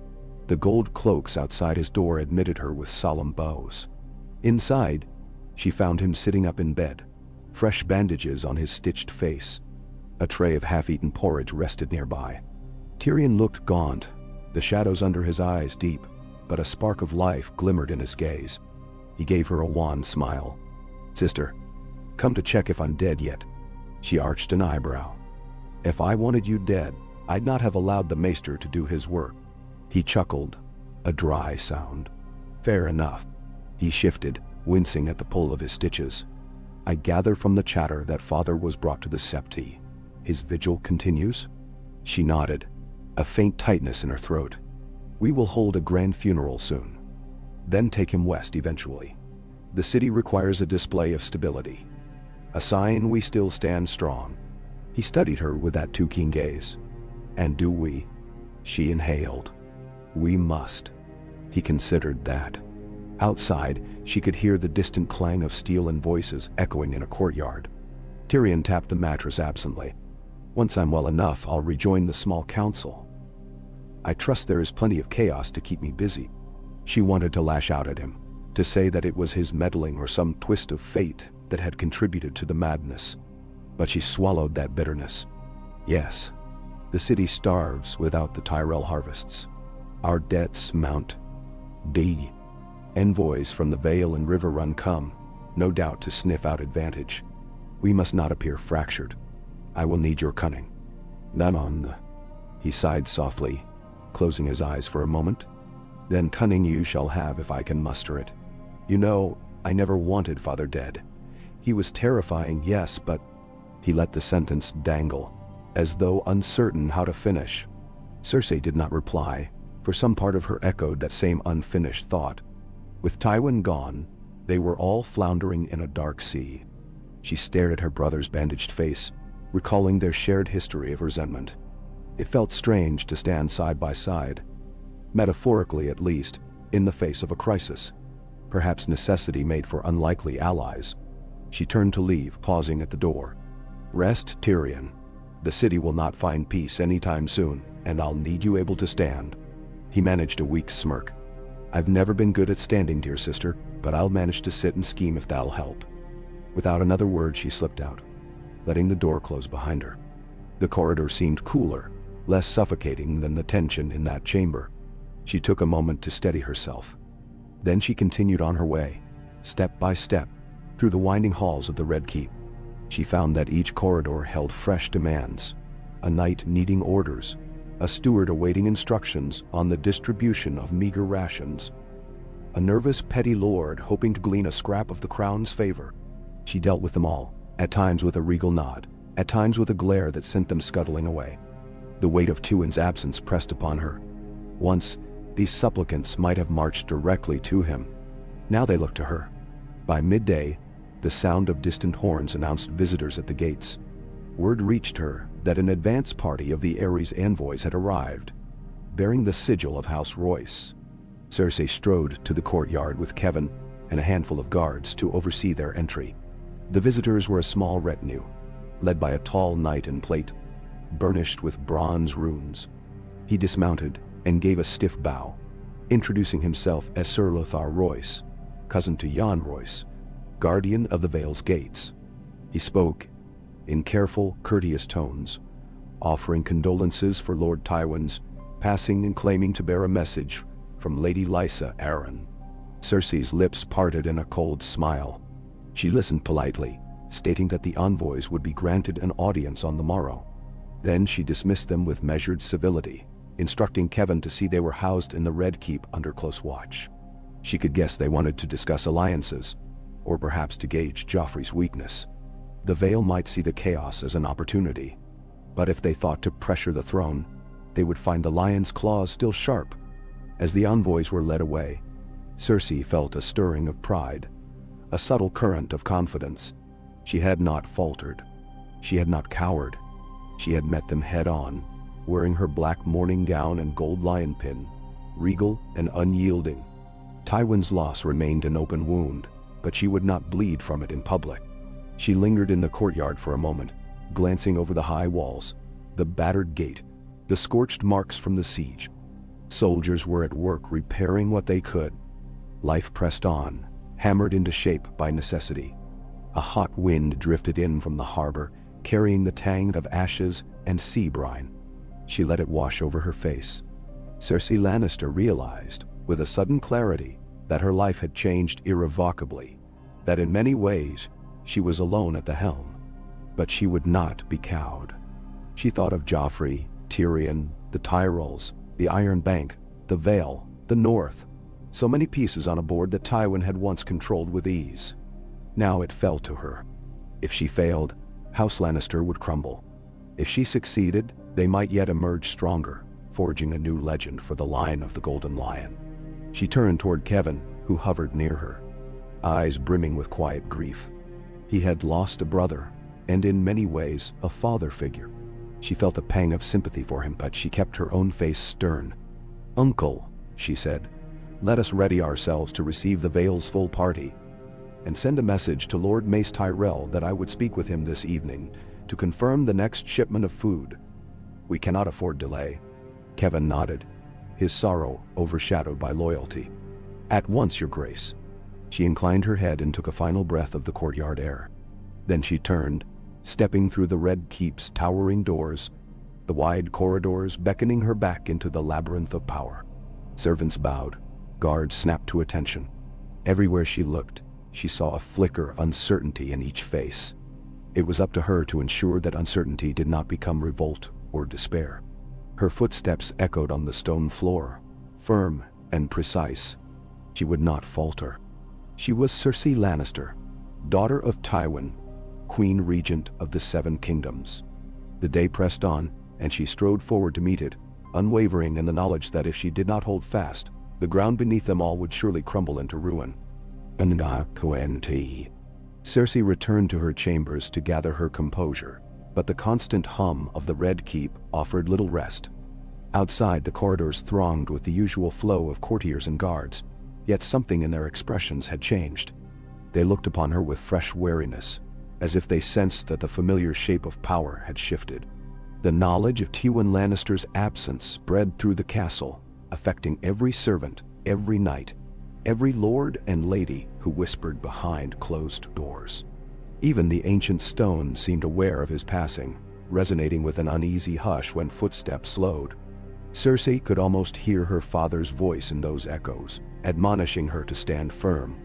The gold cloaks outside his door admitted her with solemn bows. Inside, she found him sitting up in bed, fresh bandages on his stitched face. A tray of half-eaten porridge rested nearby. Tyrion looked gaunt, the shadows under his eyes deep, but a spark of life glimmered in his gaze. He gave her a wan smile. "Sister, come to check if I'm dead yet." She arched an eyebrow. "If I wanted you dead, I'd not have allowed the maester to do his work." He chuckled, a dry sound. "Fair enough." He shifted, wincing at the pull of his stitches. "I gather from the chatter that father was brought to the septi. His vigil continues?" She nodded, a faint tightness in her throat. "We will hold a grand funeral soon. Then take him west eventually. The city requires a display of stability. A sign we still stand strong." He studied her with that too keen gaze. "And do we?" She inhaled. "We must." He considered that. Outside, she could hear the distant clang of steel and voices echoing in a courtyard. Tyrion tapped the mattress absently. "Once I'm well enough, I'll rejoin the small council. I trust there is plenty of chaos to keep me busy." She wanted to lash out at him, to say that it was his meddling or some twist of fate that had contributed to the madness. But she swallowed that bitterness. Yes, the city starves without the Tyrell harvests. Our debts mount. D. Envoys from the Vale and River Run come, no doubt to sniff out advantage. We must not appear fractured. I will need your cunning. None on the... He sighed softly, closing his eyes for a moment. "Then cunning you shall have if I can muster it. You know, I never wanted father dead. He was terrifying, yes, but..." He let the sentence dangle, as though uncertain how to finish. Cersei did not reply, for some part of her echoed that same unfinished thought. With Tywin gone, they were all floundering in a dark sea. She stared at her brother's bandaged face, recalling their shared history of resentment. It felt strange to stand side by side, metaphorically at least, in the face of a crisis. Perhaps necessity made for unlikely allies. She turned to leave, pausing at the door. "Rest, Tyrion. The city will not find peace anytime soon, and I'll need you able to stand." He managed a weak smirk. "I've never been good at standing, dear sister, but I'll manage to sit and scheme if that'll help." Without another word, she slipped out, letting the door close behind her. The corridor seemed cooler, less suffocating than the tension in that chamber. She took a moment to steady herself. Then she continued on her way, step by step, through the winding halls of the Red Keep. She found that each corridor held fresh demands, a knight needing orders, a steward awaiting instructions on the distribution of meager rations, a nervous petty lord hoping to glean a scrap of the crown's favor. She dealt with them all, at times with a regal nod, at times with a glare that sent them scuttling away. The weight of Tywin's absence pressed upon her. Once, these supplicants might have marched directly to him. Now they looked to her. By midday, the sound of distant horns announced visitors at the gates. Word reached her that an advance party of the Ares envoys had arrived, bearing the sigil of House Royce. Cersei strode to the courtyard with Kevin and a handful of guards to oversee their entry. The visitors were a small retinue, led by a tall knight in plate, burnished with bronze runes. He dismounted and gave a stiff bow, introducing himself as Sir Lothar Royce, cousin to Jon Royce, guardian of the Vale's gates. He spoke in careful, courteous tones, offering condolences for Lord Tywin's passing and claiming to bear a message from Lady Lysa Arryn. Cersei's lips parted in a cold smile. She listened politely, stating that the envoys would be granted an audience on the morrow. Then she dismissed them with measured civility, instructing Kevin to see they were housed in the Red Keep under close watch. She could guess they wanted to discuss alliances, or perhaps to gauge Joffrey's weakness. The Vale might see the chaos as an opportunity, but if they thought to pressure the throne, they would find the lion's claws still sharp. As the envoys were led away, Cersei felt a stirring of pride, a subtle current of confidence. She had not faltered. She had not cowered. She had met them head-on, wearing her black mourning gown and gold lion pin, regal and unyielding. Tywin's loss remained an open wound, but she would not bleed from it in public. She lingered in the courtyard for a moment, glancing over the high walls, the battered gate, the scorched marks from the siege. Soldiers were at work repairing what they could. Life pressed on, hammered into shape by necessity. A hot wind drifted in from the harbor, carrying the tang of ashes and sea brine. She let it wash over her face. Cersei Lannister realized, with a sudden clarity, that her life had changed irrevocably, that in many ways she was alone at the helm. But she would not be cowed. She thought of Joffrey, Tyrion, the Tyrells, the Iron Bank, the Vale, the North. So many pieces on a board that Tywin had once controlled with ease. Now it fell to her. If she failed, House Lannister would crumble. If she succeeded, they might yet emerge stronger, forging a new legend for the line of the Golden Lion. She turned toward Kevin, who hovered near her, eyes brimming with quiet grief. He had lost a brother, and in many ways a father figure. She felt a pang of sympathy for him, but she kept her own face stern. "Uncle," she said, "let us ready ourselves to receive the Vale's full party, and send a message to Lord Mace Tyrell that I would speak with him this evening to confirm the next shipment of food. We cannot afford delay." Kevin nodded, his sorrow overshadowed by loyalty. "At once, Your Grace." She inclined her head and took a final breath of the courtyard air. Then she turned, stepping through the Red Keep's towering doors, the wide corridors beckoning her back into the labyrinth of power. Servants bowed, guards snapped to attention. Everywhere she looked, she saw a flicker of uncertainty in each face. It was up to her to ensure that uncertainty did not become revolt or despair. Her footsteps echoed on the stone floor, firm and precise. She would not falter. She was Cersei Lannister, daughter of Tywin, Queen Regent of the Seven Kingdoms. The day pressed on, and she strode forward to meet it, unwavering in the knowledge that if she did not hold fast, the ground beneath them all would surely crumble into ruin. Cersei returned to her chambers to gather her composure, but the constant hum of the Red Keep offered little rest. Outside, the corridors thronged with the usual flow of courtiers and guards, yet something in their expressions had changed. They looked upon her with fresh wariness, as if they sensed that the familiar shape of power had shifted. The knowledge of Tywin Lannister's absence spread through the castle, affecting every servant, every knight, every lord and lady who whispered behind closed doors. Even the ancient stone seemed aware of his passing, resonating with an uneasy hush when footsteps slowed. Cersei could almost hear her father's voice in those echoes, admonishing her to stand firm.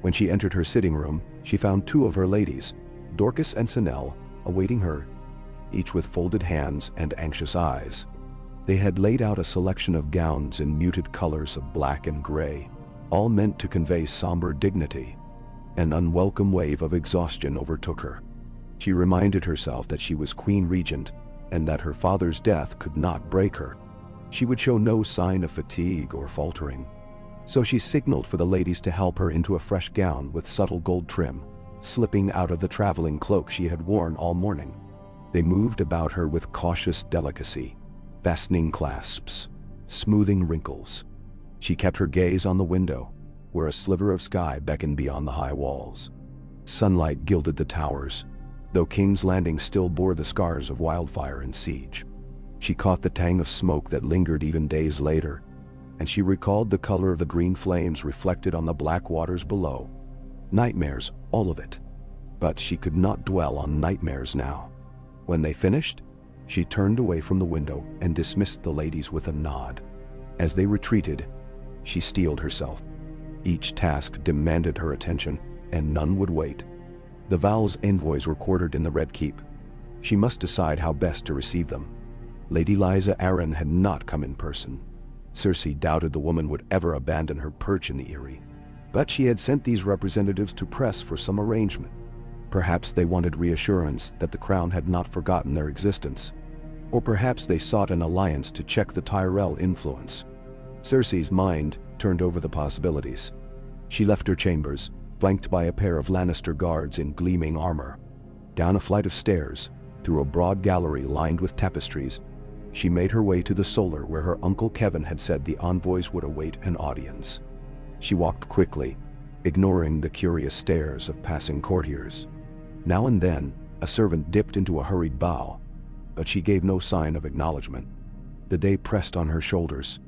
When she entered her sitting room, she found two of her ladies, Dorcas and Sinel, awaiting her, each with folded hands and anxious eyes. They had laid out a selection of gowns in muted colors of black and gray, all meant to convey somber dignity. An unwelcome wave of exhaustion overtook her. She reminded herself that she was Queen Regent, and that her father's death could not break her. She would show no sign of fatigue or faltering. So she signaled for the ladies to help her into a fresh gown with subtle gold trim, slipping out of the traveling cloak she had worn all morning. They moved about her with cautious delicacy, fastening clasps, smoothing wrinkles. She kept her gaze on the window, where a sliver of sky beckoned beyond the high walls. Sunlight gilded the towers, though King's Landing still bore the scars of wildfire and siege. She caught the tang of smoke that lingered even days later, and she recalled the color of the green flames reflected on the black waters below. Nightmares, all of it. But she could not dwell on nightmares now. When they finished, she turned away from the window and dismissed the ladies with a nod. As they retreated, she steeled herself. Each task demanded her attention, and none would wait. The Val's envoys were quartered in the Red Keep. She must decide how best to receive them. Lady Lysa Arryn had not come in person. Cersei doubted the woman would ever abandon her perch in the Eyrie. But she had sent these representatives to press for some arrangement. Perhaps they wanted reassurance that the crown had not forgotten their existence. Or perhaps they sought an alliance to check the Tyrell influence. Cersei's mind turned over the possibilities. She left her chambers, flanked by a pair of Lannister guards in gleaming armor. Down a flight of stairs, through a broad gallery lined with tapestries, she made her way to the solar where her uncle Kevin had said the envoys would await an audience. She walked quickly, ignoring the curious stares of passing courtiers. Now and then, a servant dipped into a hurried bow, but she gave no sign of acknowledgement. The day pressed on her shoulders.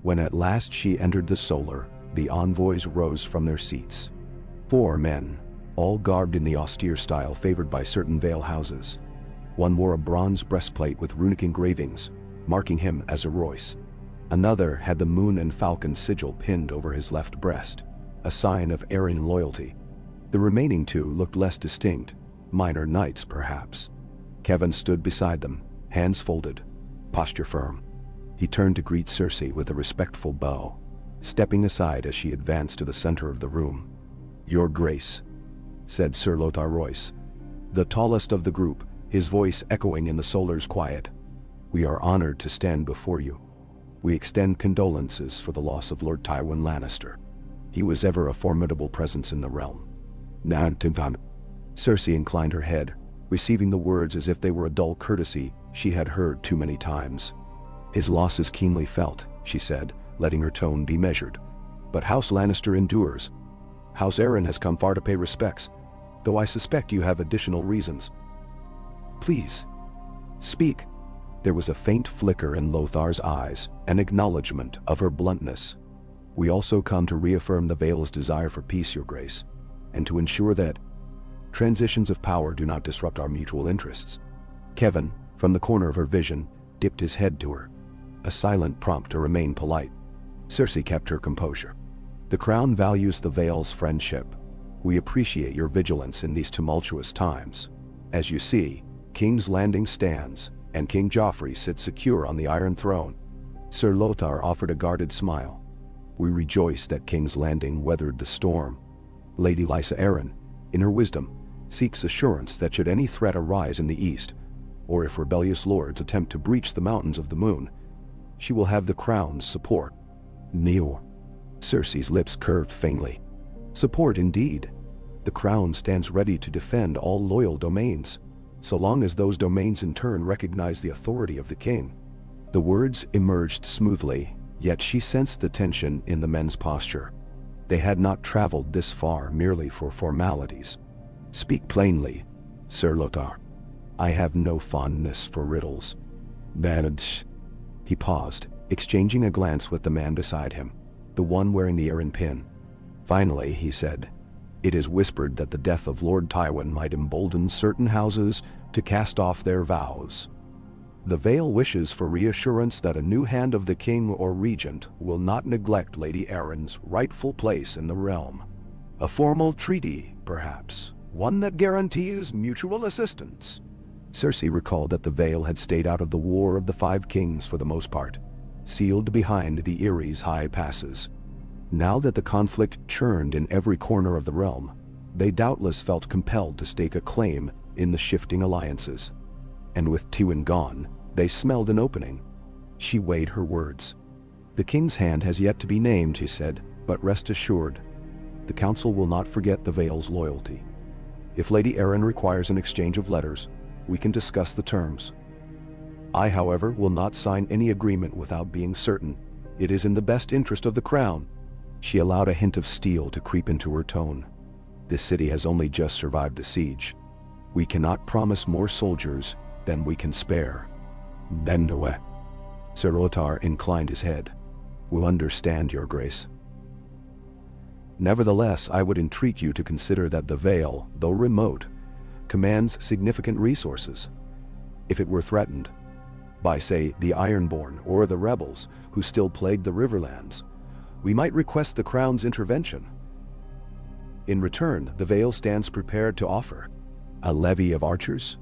When at last she entered the solar, the envoys rose from their seats. 4 men, all garbed in the austere style favored by certain Vale houses. One wore a bronze breastplate with runic engravings, marking him as a Royce. Another had the moon and falcon sigil pinned over his left breast, a sign of Arryn loyalty. The remaining 2 looked less distinct, minor knights perhaps. Kevin stood beside them, hands folded, posture firm. He turned to greet Cersei with a respectful bow, stepping aside as she advanced to the center of the room. "Your Grace," said Sir Lothar Royce, the tallest of the group, his voice echoing in the solar's quiet. "We are honored to stand before you. We extend condolences for the loss of Lord Tywin Lannister. He was ever a formidable presence in the realm." Cersei inclined her head, receiving the words as if they were a dull courtesy she had heard too many times. "His loss is keenly felt," she said, letting her tone be measured. "But House Lannister endures. House Arryn has come far to pay respects, though I suspect you have additional reasons. Please, speak." There was a faint flicker in Lothar's eyes, an acknowledgement of her bluntness. "We also come to reaffirm the Vale's desire for peace, Your Grace, and to ensure that transitions of power do not disrupt our mutual interests." Kevin, from the corner of her vision, dipped his head to her, a silent prompt to remain polite. Cersei kept her composure. "The Crown values the Vale's friendship. We appreciate your vigilance in these tumultuous times. As you see, King's Landing stands, and King Joffrey sits secure on the Iron Throne." Sir Lothar offered a guarded smile. "We rejoice that King's Landing weathered the storm. Lady Lysa Arryn, in her wisdom, seeks assurance that should any threat arise in the east, or if rebellious lords attempt to breach the Mountains of the Moon, she will have the Crown's support." "Neo." Cersei's lips curved faintly. "Support indeed. The Crown stands ready to defend all loyal domains, so long as those domains in turn recognize the authority of the king." The words emerged smoothly, yet she sensed the tension in the men's posture. They had not traveled this far merely for formalities. "Speak plainly, Sir Lothar. I have no fondness for riddles." "Manage." He paused, exchanging a glance with the man beside him, the one wearing the Arryn pin. Finally, he said, "It is whispered that the death of Lord Tywin might embolden certain houses to cast off their vows. The Vale wishes for reassurance that a new hand of the king or regent will not neglect Lady Arryn's rightful place in the realm. A formal treaty, perhaps, one that guarantees mutual assistance." Cersei recalled that the Vale had stayed out of the War of the Five Kings for the most part, sealed behind the Erie's high passes. Now that the conflict churned in every corner of the realm, they doubtless felt compelled to stake a claim in the shifting alliances. And with Tywin gone, they smelled an opening. She weighed her words. "The king's hand has yet to be named," he said, "but rest assured, the council will not forget the Vale's loyalty. If Lady Arryn requires an exchange of letters, we can discuss the terms. I, however, will not sign any agreement without being certain it is in the best interest of the crown." She allowed a hint of steel to creep into her tone. "This city has only just survived a siege. We cannot promise more soldiers than we can spare." "Bend away." Sir Lothar inclined his head. "We'll understand, Your Grace. Nevertheless, I would entreat you to consider that the Vale, though remote, commands significant resources. If it were threatened by, say, the Ironborn or the rebels who still plague the Riverlands, we might request the Crown's intervention. In return, the Vale stands prepared to offer a levy of archers,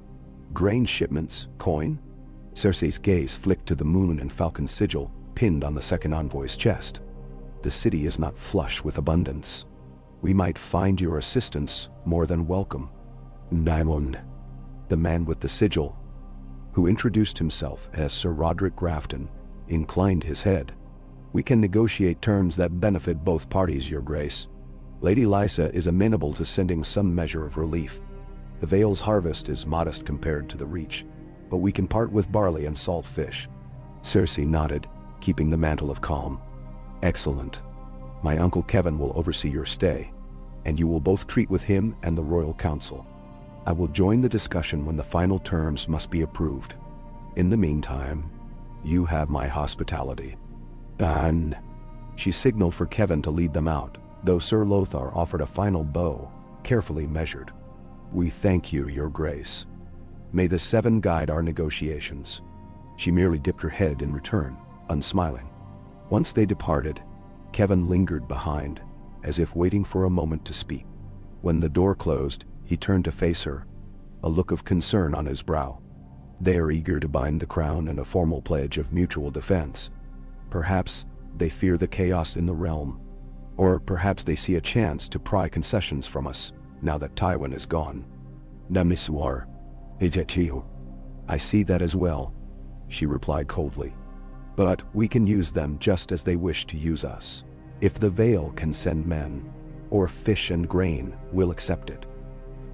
grain shipments, coin." Cersei's gaze flicked to the moon and falcon sigil pinned on the second envoy's chest. "The city is not flush with abundance. We might find your assistance more than welcome." Diamond, the man with the sigil, who introduced himself as Sir Roderick Grafton, inclined his head. "We can negotiate terms that benefit both parties, Your Grace. Lady Lysa is amenable to sending some measure of relief. The Vale's harvest is modest compared to the Reach, but we can part with barley and salt fish." Cersei nodded, keeping the mantle of calm. "Excellent. My Uncle Kevin will oversee your stay, and you will both treat with him and the Royal Council. I will join the discussion when the final terms must be approved. In the meantime, you have my hospitality." And she signaled for Kevin to lead them out, though Sir Lothar offered a final bow, carefully measured. "We thank you, Your Grace. May the Seven guide our negotiations." She merely dipped her head in return, unsmiling. Once they departed, Kevin lingered behind, as if waiting for a moment to speak. When the door closed, he turned to face her, a look of concern on his brow. "They are eager to bind the crown in a formal pledge of mutual defense. Perhaps they fear the chaos in the realm, or perhaps they see a chance to pry concessions from us now that Tywin is gone." "Namiswar, Ejetio. I see that as well," she replied coldly. "But we can use them just as they wish to use us. If the Vale can send men, or fish and grain, we'll accept it.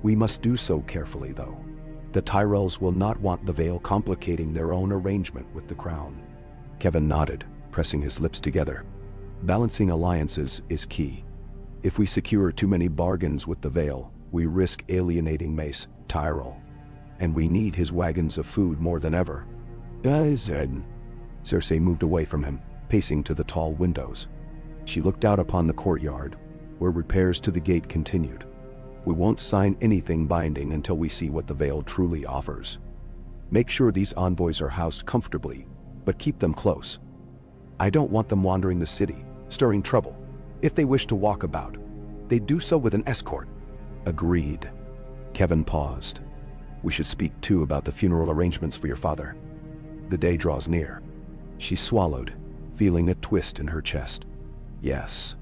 We must do so carefully, though. The Tyrells will not want the Vale complicating their own arrangement with the crown." Kevin nodded, pressing his lips together. "Balancing alliances is key. If we secure too many bargains with the Vale, we risk alienating Mace Tyrell, and we need his wagons of food more than ever." "Said." Cersei moved away from him, pacing to the tall windows. She looked out upon the courtyard, where repairs to the gate continued. "We won't sign anything binding until we see what the Vale truly offers. Make sure these envoys are housed comfortably, but keep them close. I don't want them wandering the city, stirring trouble. If they wish to walk about, they do so with an escort." "Agreed." Kevin paused. "We should speak too about the funeral arrangements for your father. The day draws near." She swallowed, feeling a twist in her chest. "Yes.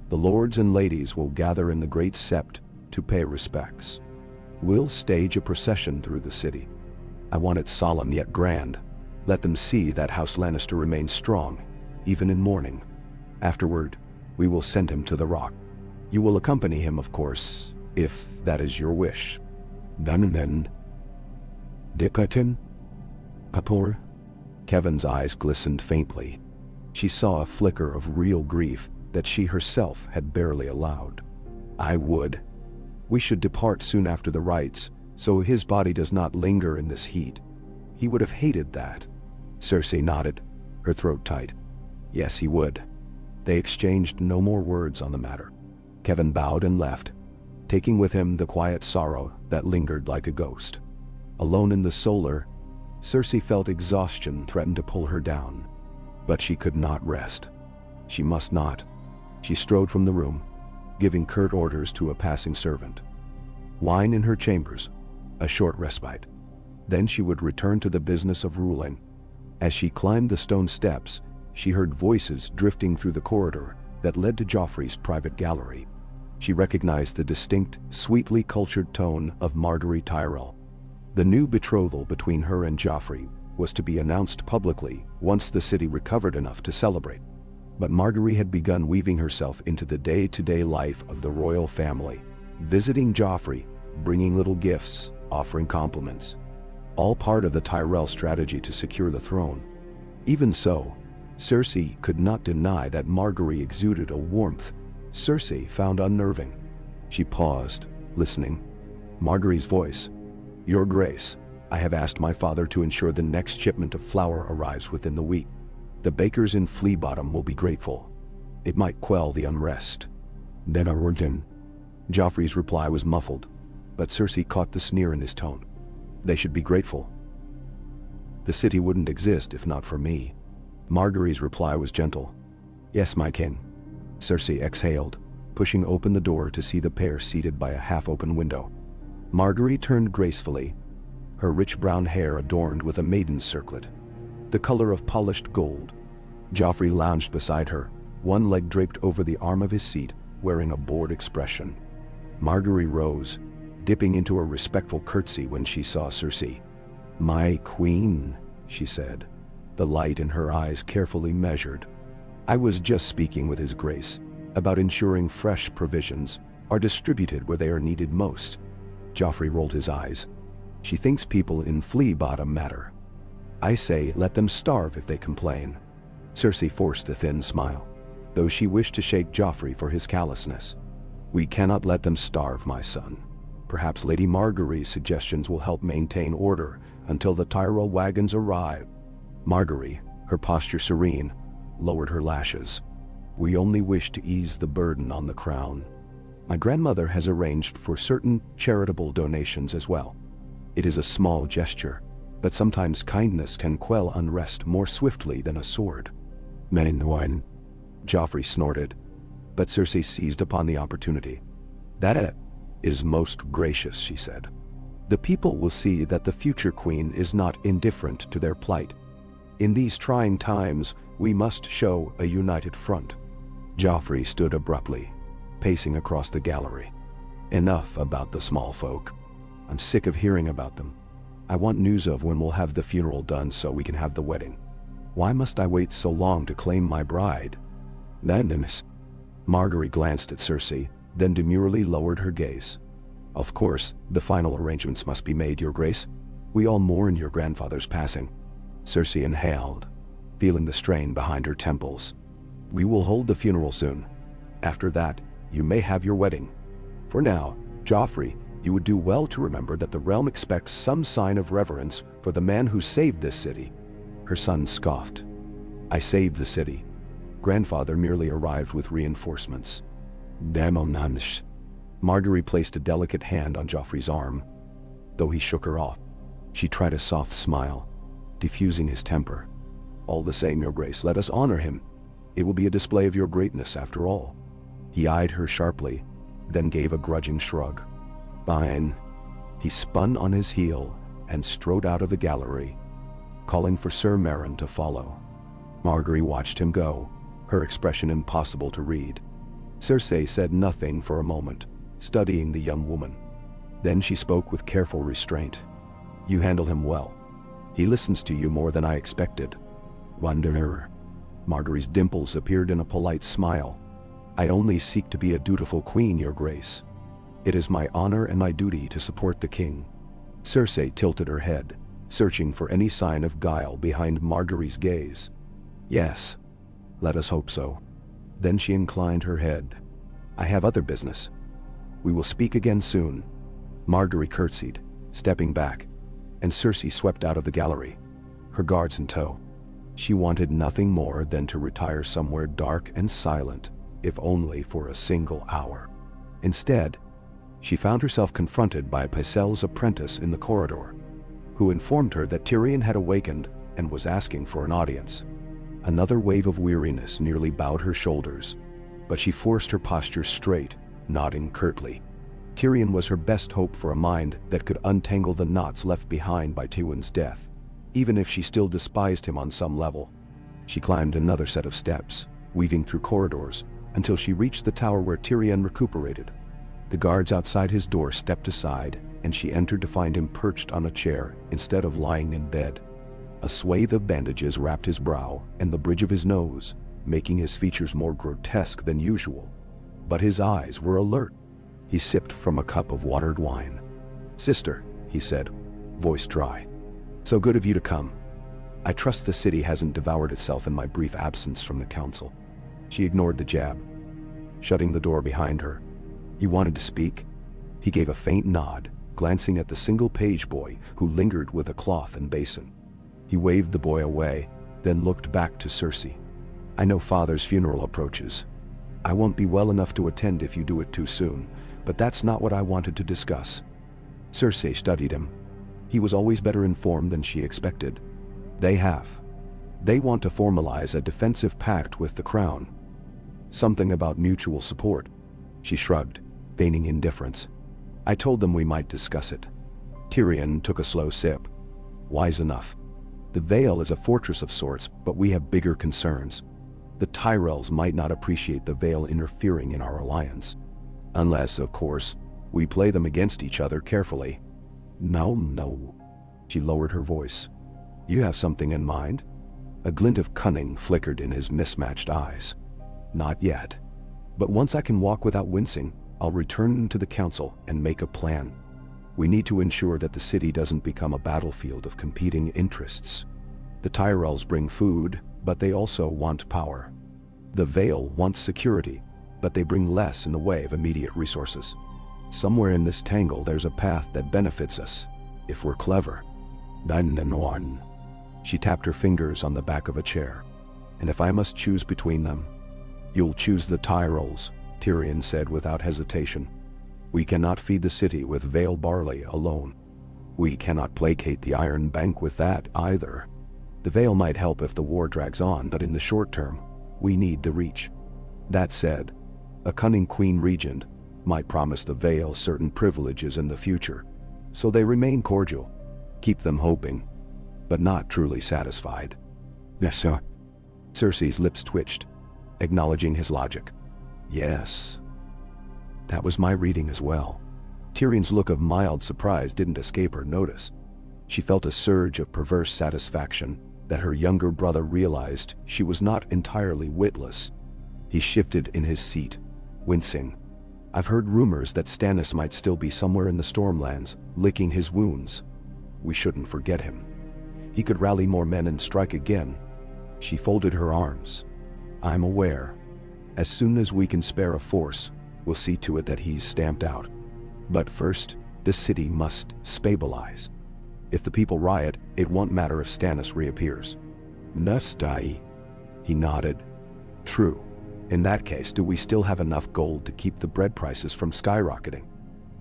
The lords and ladies will gather in the Great Sept to pay respects. We'll stage a procession through the city. I want it solemn yet grand. Let them see that House Lannister remains strong, even in mourning. Afterward, we will send him to the Rock. You will accompany him, of course, if that is your wish." "Then, Dikatin? Papur?" Kevin's eyes glistened faintly. She saw a flicker of real grief that she herself had barely allowed. "I would. We should depart soon after the rites, so his body does not linger in this heat. He would have hated that." Cersei nodded, her throat tight. "Yes, he would." They exchanged no more words on the matter. Kevin bowed and left, taking with him the quiet sorrow that lingered like a ghost. Alone in the solar, Cersei felt exhaustion threaten to pull her down. But she could not rest. She must not. She strode from the room, giving curt orders to a passing servant. Wine in her chambers, a short respite. Then she would return to the business of ruling. As she climbed the stone steps, she heard voices drifting through the corridor that led to Joffrey's private gallery. She recognized the distinct, sweetly cultured tone of Marguerite Tyrell, The new betrothal between her and Joffrey was to be announced publicly once the city recovered enough to celebrate. But Margaery had begun weaving herself into the day-to-day life of the royal family, visiting Joffrey, bringing little gifts, offering compliments. All part of the Tyrell strategy to secure the throne. Even so, Cersei could not deny that Margaery exuded a warmth Cersei found unnerving. She paused, listening. Margaery's voice. "Your Grace, I have asked my father to ensure the next shipment of flour arrives within the week. The bakers in Flea Bottom will be grateful. It might quell the unrest." "Never." Joffrey's reply was muffled, but Cersei caught the sneer in his tone. "They should be grateful. The city wouldn't exist if not for me." Margaery's reply was gentle. "Yes, my king." Cersei exhaled, pushing open the door to see the pair seated by a half-open window. Margaery turned gracefully, her rich brown hair adorned with a maiden's circlet, the color of polished gold. Joffrey lounged beside her, one leg draped over the arm of his seat, wearing a bored expression. Margaery rose, dipping into a respectful curtsy when she saw Cersei. "My queen," she said, the light in her eyes carefully measured. "I was just speaking with His Grace about ensuring fresh provisions are distributed where they are needed most." Joffrey rolled his eyes. "She thinks people in Flea Bottom matter. I say let them starve if they complain." Cersei forced a thin smile, though she wished to shake Joffrey for his callousness. "We cannot let them starve, my son. Perhaps Lady Margaery's suggestions will help maintain order until the Tyrell wagons arrive." Margaery, her posture serene, lowered her lashes. "We only wish to ease the burden on the crown. My grandmother has arranged for certain charitable donations as well. It is a small gesture, but sometimes kindness can quell unrest more swiftly than a sword." "Meanwhile," Joffrey snorted, but Cersei seized upon the opportunity. "That is most gracious," she said. "The people will see that the future queen is not indifferent to their plight. In these trying times, we must show a united front." Joffrey stood abruptly, pacing across the gallery. "Enough about the small folk. I'm sick of hearing about them. I want news of when we'll have the funeral done so we can have the wedding. Why must I wait so long to claim my bride?" "Landis." Margaery glanced at Cersei, then demurely lowered her gaze. "Of course, the final arrangements must be made, Your Grace. We all mourn your grandfather's passing." Cersei inhaled, feeling the strain behind her temples. "We will hold the funeral soon. After that, you may have your wedding. For now, Joffrey, you would do well to remember that the realm expects some sign of reverence for the man who saved this city." Her son scoffed. "I saved the city. Grandfather merely arrived with reinforcements." "Damonansh." Margaery placed a delicate hand on Joffrey's arm, though he shook her off. She tried a soft smile, diffusing his temper. "All the same, Your Grace, let us honor him. It will be a display of your greatness after all." He eyed her sharply, then gave a grudging shrug. "Fine." He spun on his heel and strode out of the gallery, calling for Sir Meryn to follow. Margaery watched him go, her expression impossible to read. Cersei said nothing for a moment, studying the young woman. Then she spoke with careful restraint. "You handle him well. He listens to you more than I expected." "Wanderer." Margaery's dimples appeared in a polite smile. "I only seek to be a dutiful queen, Your Grace. It is my honor and my duty to support the king." Cersei tilted her head, searching for any sign of guile behind Margaery's gaze. "Yes, let us hope so." Then she inclined her head. "I have other business. We will speak again soon." Margaery curtsied, stepping back, and Cersei swept out of the gallery, her guards in tow. She wanted nothing more than to retire somewhere dark and silent, if only for a single hour. Instead, she found herself confronted by Pycelle's apprentice in the corridor, who informed her that Tyrion had awakened and was asking for an audience. Another wave of weariness nearly bowed her shoulders, but she forced her posture straight, nodding curtly. Tyrion was her best hope for a mind that could untangle the knots left behind by Tywin's death, even if she still despised him on some level. She climbed another set of steps, weaving through corridors, until she reached the tower where Tyrion recuperated. The guards outside his door stepped aside, and she entered to find him perched on a chair instead of lying in bed. A swathe of bandages wrapped his brow and the bridge of his nose, making his features more grotesque than usual. But his eyes were alert. He sipped from a cup of watered wine. "Sister," he said, voice dry. "So good of you to come. I trust the city hasn't devoured itself in my brief absence from the council." She ignored the jab, shutting the door behind her. "You wanted to speak?" He gave a faint nod, glancing at the single page boy who lingered with a cloth and basin. He waved the boy away, then looked back to Cersei. "I know Father's funeral approaches. I won't be well enough to attend if you do it too soon, but that's not what I wanted to discuss." Cersei studied him. He was always better informed than she expected. They want to formalize a defensive pact with the crown. Something about mutual support. She shrugged, feigning indifference. "I told them we might discuss it." Tyrion took a slow sip. "Wise enough. The Vale is a fortress of sorts, but we have bigger concerns. The Tyrells might not appreciate the Vale interfering in our alliance. Unless, of course, we play them against each other carefully." No. She lowered her voice. "You have something in mind?" A glint of cunning flickered in his mismatched eyes. "Not yet. But once I can walk without wincing, I'll return to the council and make a plan. We need to ensure that the city doesn't become a battlefield of competing interests. The Tyrells bring food, but they also want power. The Vale wants security, but they bring less in the way of immediate resources. Somewhere in this tangle there's a path that benefits us, if we're clever." "Nine. She tapped her fingers on the back of a chair. "And if I must choose between them?" "You'll choose the Tyrells," Tyrion said without hesitation. "We cannot feed the city with Vale barley alone. We cannot placate the Iron Bank with that either. The Vale might help if the war drags on, but in the short term, we need the reach. That said, a cunning queen regent might promise the Vale certain privileges in the future, so they remain cordial. Keep them hoping, but not truly satisfied." "Yes, sir." Cersei's lips twitched, acknowledging his logic. "Yes. That was my reading as well." Tyrion's look of mild surprise didn't escape her notice. She felt a surge of perverse satisfaction that her younger brother realized she was not entirely witless. He shifted in his seat, wincing. "I've heard rumors that Stannis might still be somewhere in the Stormlands, licking his wounds. We shouldn't forget him. He could rally more men and strike again." She folded her arms. "I'm aware. As soon as we can spare a force, we'll see to it that he's stamped out. But first, this city must stabilize. If the people riot, it won't matter if Stannis reappears." "Nustai." He nodded. "True. In that case, do we still have enough gold to keep the bread prices from skyrocketing?"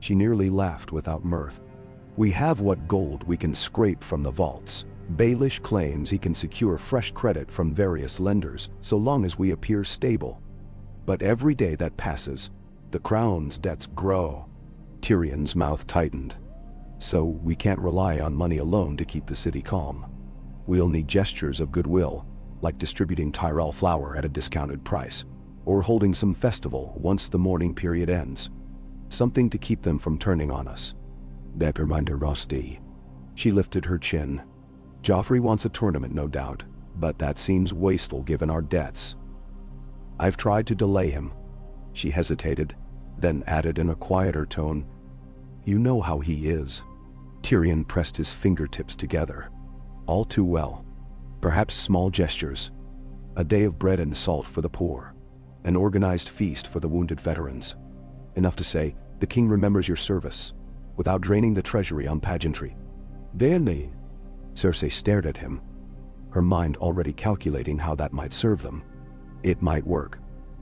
She nearly laughed without mirth. "We have what gold we can scrape from the vaults. Baelish claims he can secure fresh credit from various lenders so long as we appear stable. But every day that passes, the crown's debts grow." Tyrion's mouth tightened. "So we can't rely on money alone to keep the city calm. We'll need gestures of goodwill, like distributing Tyrell flour at a discounted price, or holding some festival once the mourning period ends. Something to keep them from turning on us." "Nevermind, Rosti." She lifted her chin. "Joffrey wants a tournament, no doubt, but that seems wasteful given our debts. I've tried to delay him." She hesitated, then added in a quieter tone, "You know how he is." Tyrion pressed his fingertips together. "All too well. Perhaps small gestures. A day of bread and salt for the poor. An organized feast for the wounded veterans. Enough to say, the king remembers your service, without draining the treasury on pageantry." "Danny." Cersei stared at him, her mind already calculating how that might serve them. "It might work,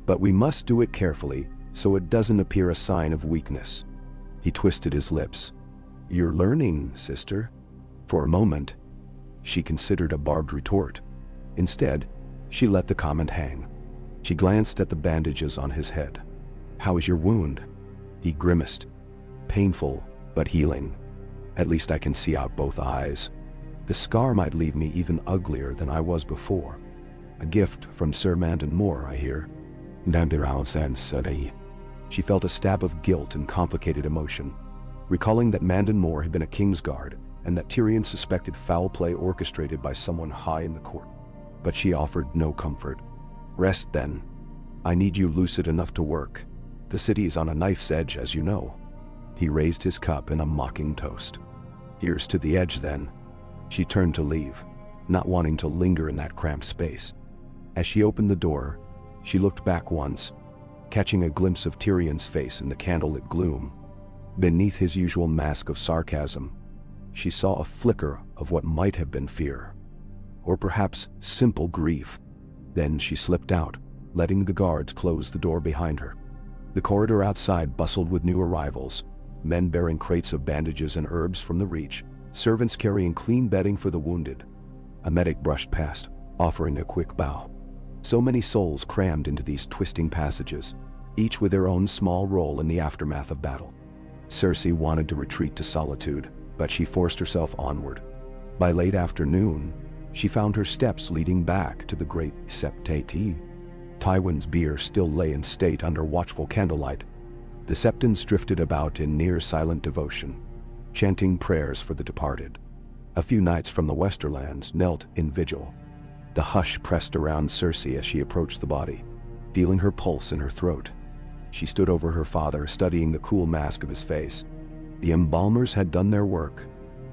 but we must do it carefully so it doesn't appear a sign of weakness." He twisted his lips. "You're learning, sister." For a moment, she considered a barbed retort. Instead, she let the comment hang. She glanced at the bandages on his head. "How is your wound?" He grimaced. "Painful, but healing. At least I can see out both eyes. The scar might leave me even uglier than I was before. A gift from Sir Mandon Moore, I hear." She felt a stab of guilt and complicated emotion. recalling that Mandon Moore had been a Kingsguard and that Tyrion suspected foul play orchestrated by someone high in the court. But she offered no comfort. "Rest then. I need you lucid enough to work. The city is on a knife's edge, as you know." He raised his cup in a mocking toast. "Here's to the edge, then." She turned to leave, not wanting to linger in that cramped space. As she opened the door, she looked back once, catching a glimpse of Tyrion's face in the candlelit gloom. Beneath his usual mask of sarcasm, she saw a flicker of what might have been fear, or perhaps simple grief. Then she slipped out, letting the guards close the door behind her. The corridor outside bustled with new arrivals, men bearing crates of bandages and herbs from the Reach, servants carrying clean bedding for the wounded. A medic brushed past, offering a quick bow. So many souls crammed into these twisting passages, each with their own small role in the aftermath of battle. Cersei wanted to retreat to solitude, but she forced herself onward. By late afternoon, she found her steps leading back to the great Septati. Tywin's bier still lay in state under watchful candlelight. The Septons drifted about in near-silent devotion, chanting prayers for the departed. A few knights from the Westerlands knelt in vigil. The hush pressed around Cersei as she approached the body, feeling her pulse in her throat. She stood over her father, studying the cool mask of his face. The embalmers had done their work,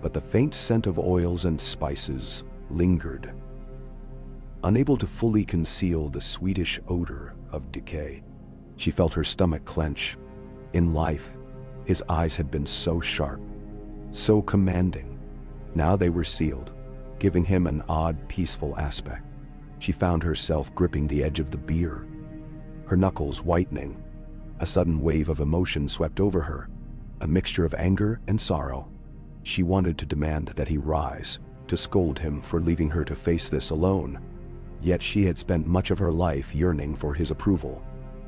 but the faint scent of oils and spices lingered, unable to fully conceal the sweetish odor of decay. She felt her stomach clench. In life, his eyes had been so sharp, so commanding. Now they were sealed, giving him an odd, peaceful aspect. She found herself gripping the edge of the bier, her knuckles whitening. A sudden wave of emotion swept over her, a mixture of anger and sorrow. She wanted to demand that he rise, to scold him for leaving her to face this alone. Yet she had spent much of her life yearning for his approval,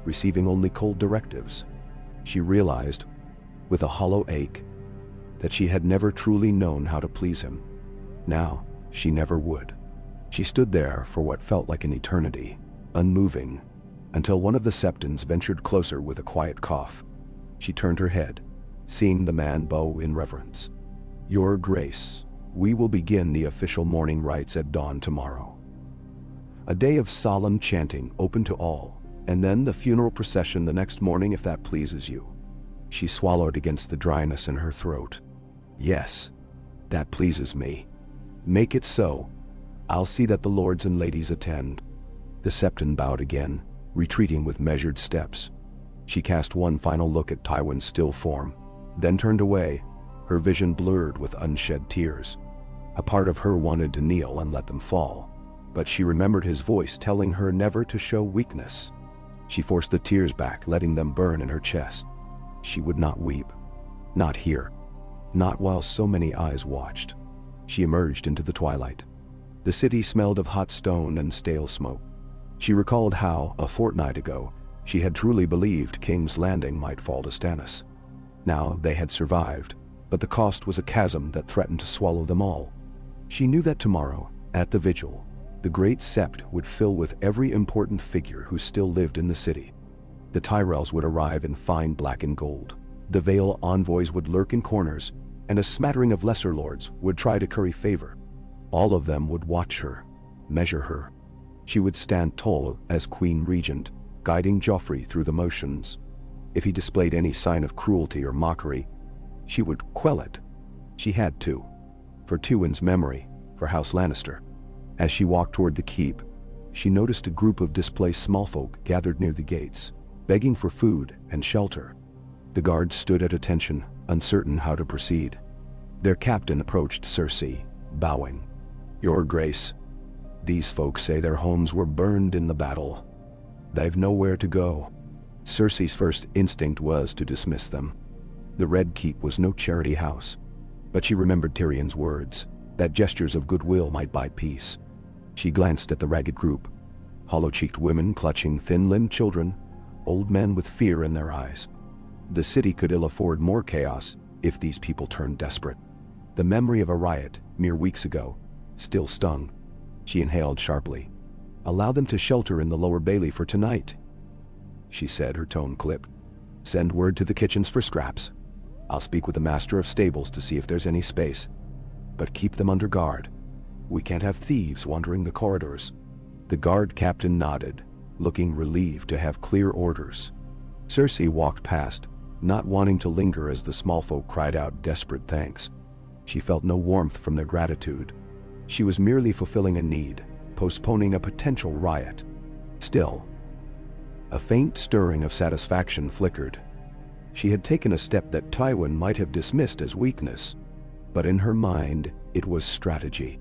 receiving only cold directives. She realized, with a hollow ache, that she had never truly known how to please him. Now, she never would. She stood there for what felt like an eternity, unmoving, until one of the Septons ventured closer with a quiet cough. She turned her head, seeing the man bow in reverence. "Your Grace, we will begin the official mourning rites at dawn tomorrow. A day of solemn chanting open to all, and then the funeral procession the next morning if that pleases you." She swallowed against the dryness in her throat. "Yes, that pleases me. Make it so. I'll see that the lords and ladies attend." The Septon bowed again, retreating with measured steps. She cast one final look at Tywin's still form, then turned away, her vision blurred with unshed tears. A part of her wanted to kneel and let them fall, but she remembered his voice telling her never to show weakness. She forced the tears back, letting them burn in her chest. She would not weep. Not here. Not while so many eyes watched. She emerged into the twilight. The city smelled of hot stone and stale smoke. She recalled how, a fortnight ago, she had truly believed King's Landing might fall to Stannis. Now they had survived, but the cost was a chasm that threatened to swallow them all. She knew that tomorrow, at the vigil, the great sept would fill with every important figure who still lived in the city. The Tyrells would arrive in fine black and gold. The Vale envoys would lurk in corners, and a smattering of lesser lords would try to curry favor. All of them would watch her, measure her. She would stand tall as Queen Regent, guiding Joffrey through the motions. If he displayed any sign of cruelty or mockery, she would quell it. She had to. For Tywin's memory, for House Lannister. As she walked toward the keep, she noticed a group of displaced smallfolk gathered near the gates, begging for food and shelter. The guards stood at attention, uncertain how to proceed. Their captain approached Cersei, bowing. "Your Grace, these folks say their homes were burned in the battle. They've nowhere to go." Cersei's first instinct was to dismiss them. The Red Keep was no charity house. But she remembered Tyrion's words, that gestures of goodwill might buy peace. She glanced at the ragged group, hollow-cheeked women clutching thin-limbed children, old men with fear in their eyes. The city could ill afford more chaos if these people turned desperate. The memory of a riot, mere weeks ago, still stung. She inhaled sharply. "Allow them to shelter in the lower bailey for tonight," she said, her tone clipped. "Send word to the kitchens for scraps." I'll speak with the master of stables to see if there's any space. But keep them under guard. We can't have thieves wandering the corridors." The guard captain nodded, looking relieved to have clear orders. Cersei walked past, not wanting to linger as the small folk cried out desperate thanks. She felt no warmth from their gratitude. She was merely fulfilling a need, postponing a potential riot. Still, a faint stirring of satisfaction flickered. She had taken a step that Tywin might have dismissed as weakness, but in her mind it was strategy.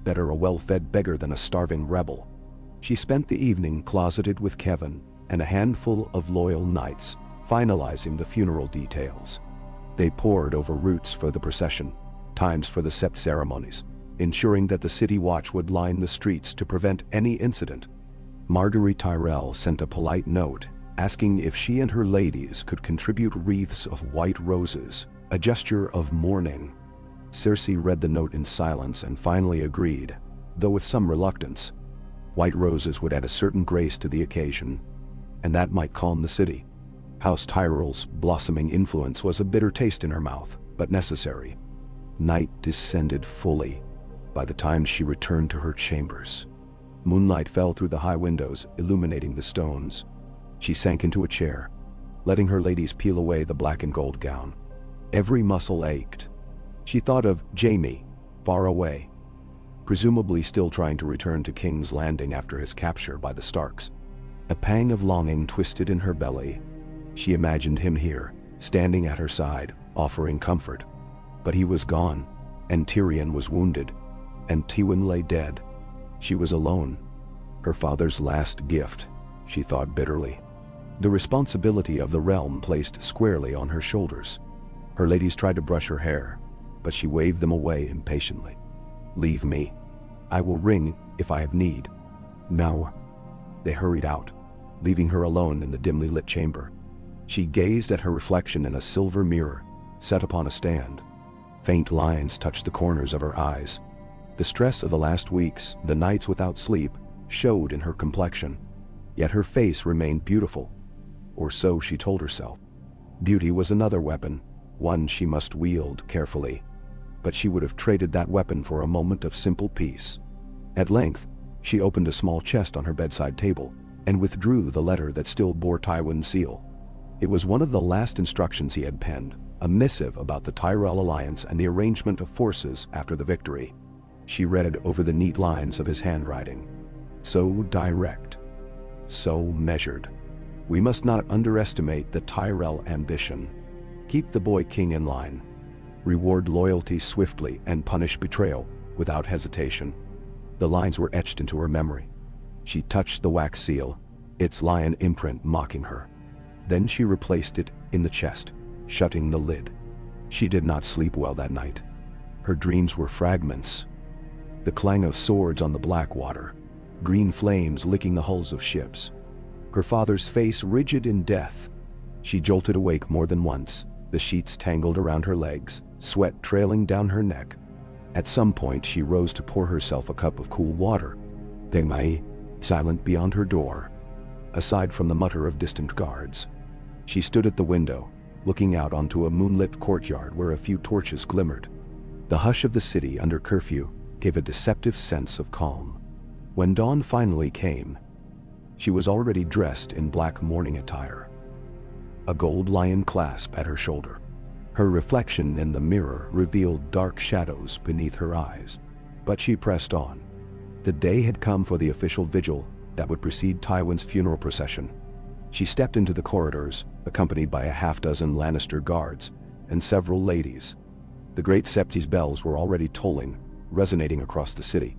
Better a well-fed beggar than a starving rebel. She spent the evening closeted with Kevin and a handful of loyal knights, finalizing the funeral details. They pored over routes for the procession, times for the sept ceremonies, ensuring that the city watch would line the streets to prevent any incident. Marguerite Tyrell sent a polite note, asking if she and her ladies could contribute wreaths of white roses, a gesture of mourning. Cersei read the note in silence and finally agreed, though with some reluctance. White roses would add a certain grace to the occasion, and that might calm the city. House Tyrell's blossoming influence was a bitter taste in her mouth, but necessary. Night descended fully by the time she returned to her chambers. Moonlight fell through the high windows, illuminating the stones. She sank into a chair, letting her ladies peel away the black and gold gown. Every muscle ached. She thought of Jaime, far away, presumably still trying to return to King's Landing after his capture by the Starks. A pang of longing twisted in her belly. She imagined him here, standing at her side, offering comfort. But he was gone, and Tyrion was wounded, and Tywin lay dead. She was alone. Her father's last gift, she thought bitterly. The responsibility of the realm placed squarely on her shoulders. Her ladies tried to brush her hair, but she waved them away impatiently. "Leave me. I will ring if I have need." "No." They hurried out, leaving her alone in the dimly lit chamber. She gazed at her reflection in a silver mirror, set upon a stand. Faint lines touched the corners of her eyes. The stress of the last weeks, the nights without sleep, showed in her complexion. Yet her face remained beautiful, or so she told herself. Beauty was another weapon, one she must wield carefully. But she would have traded that weapon for a moment of simple peace. At length, she opened a small chest on her bedside table and withdrew the letter that still bore Tywin's seal. It was one of the last instructions he had penned, a missive about the Tyrell alliance and the arrangement of forces after the victory. She read it over the neat lines of his handwriting. So direct, so measured. "We must not underestimate the Tyrell ambition. Keep the boy king in line. Reward loyalty swiftly and punish betrayal without hesitation." The lines were etched into her memory. She touched the wax seal, its lion imprint mocking her. Then she replaced it in the chest, shutting the lid. She did not sleep well that night. Her dreams were fragments. The clang of swords on the Blackwater, green flames licking the hulls of ships. Her father's face rigid in death. She jolted awake more than once, the sheets tangled around her legs, sweat trailing down her neck. At some point she rose to pour herself a cup of cool water. Dengmai, silent beyond her door, aside from the mutter of distant guards. She stood at the window, looking out onto a moonlit courtyard where a few torches glimmered. The hush of the city under curfew gave a deceptive sense of calm. When dawn finally came, she was already dressed in black mourning attire, a gold lion clasp at her shoulder. Her reflection in the mirror revealed dark shadows beneath her eyes, but she pressed on. The day had come for the official vigil that would precede Tywin's funeral procession. She stepped into the corridors, accompanied by a half-dozen Lannister guards and several ladies. The great Septi's bells were already tolling, resonating across the city.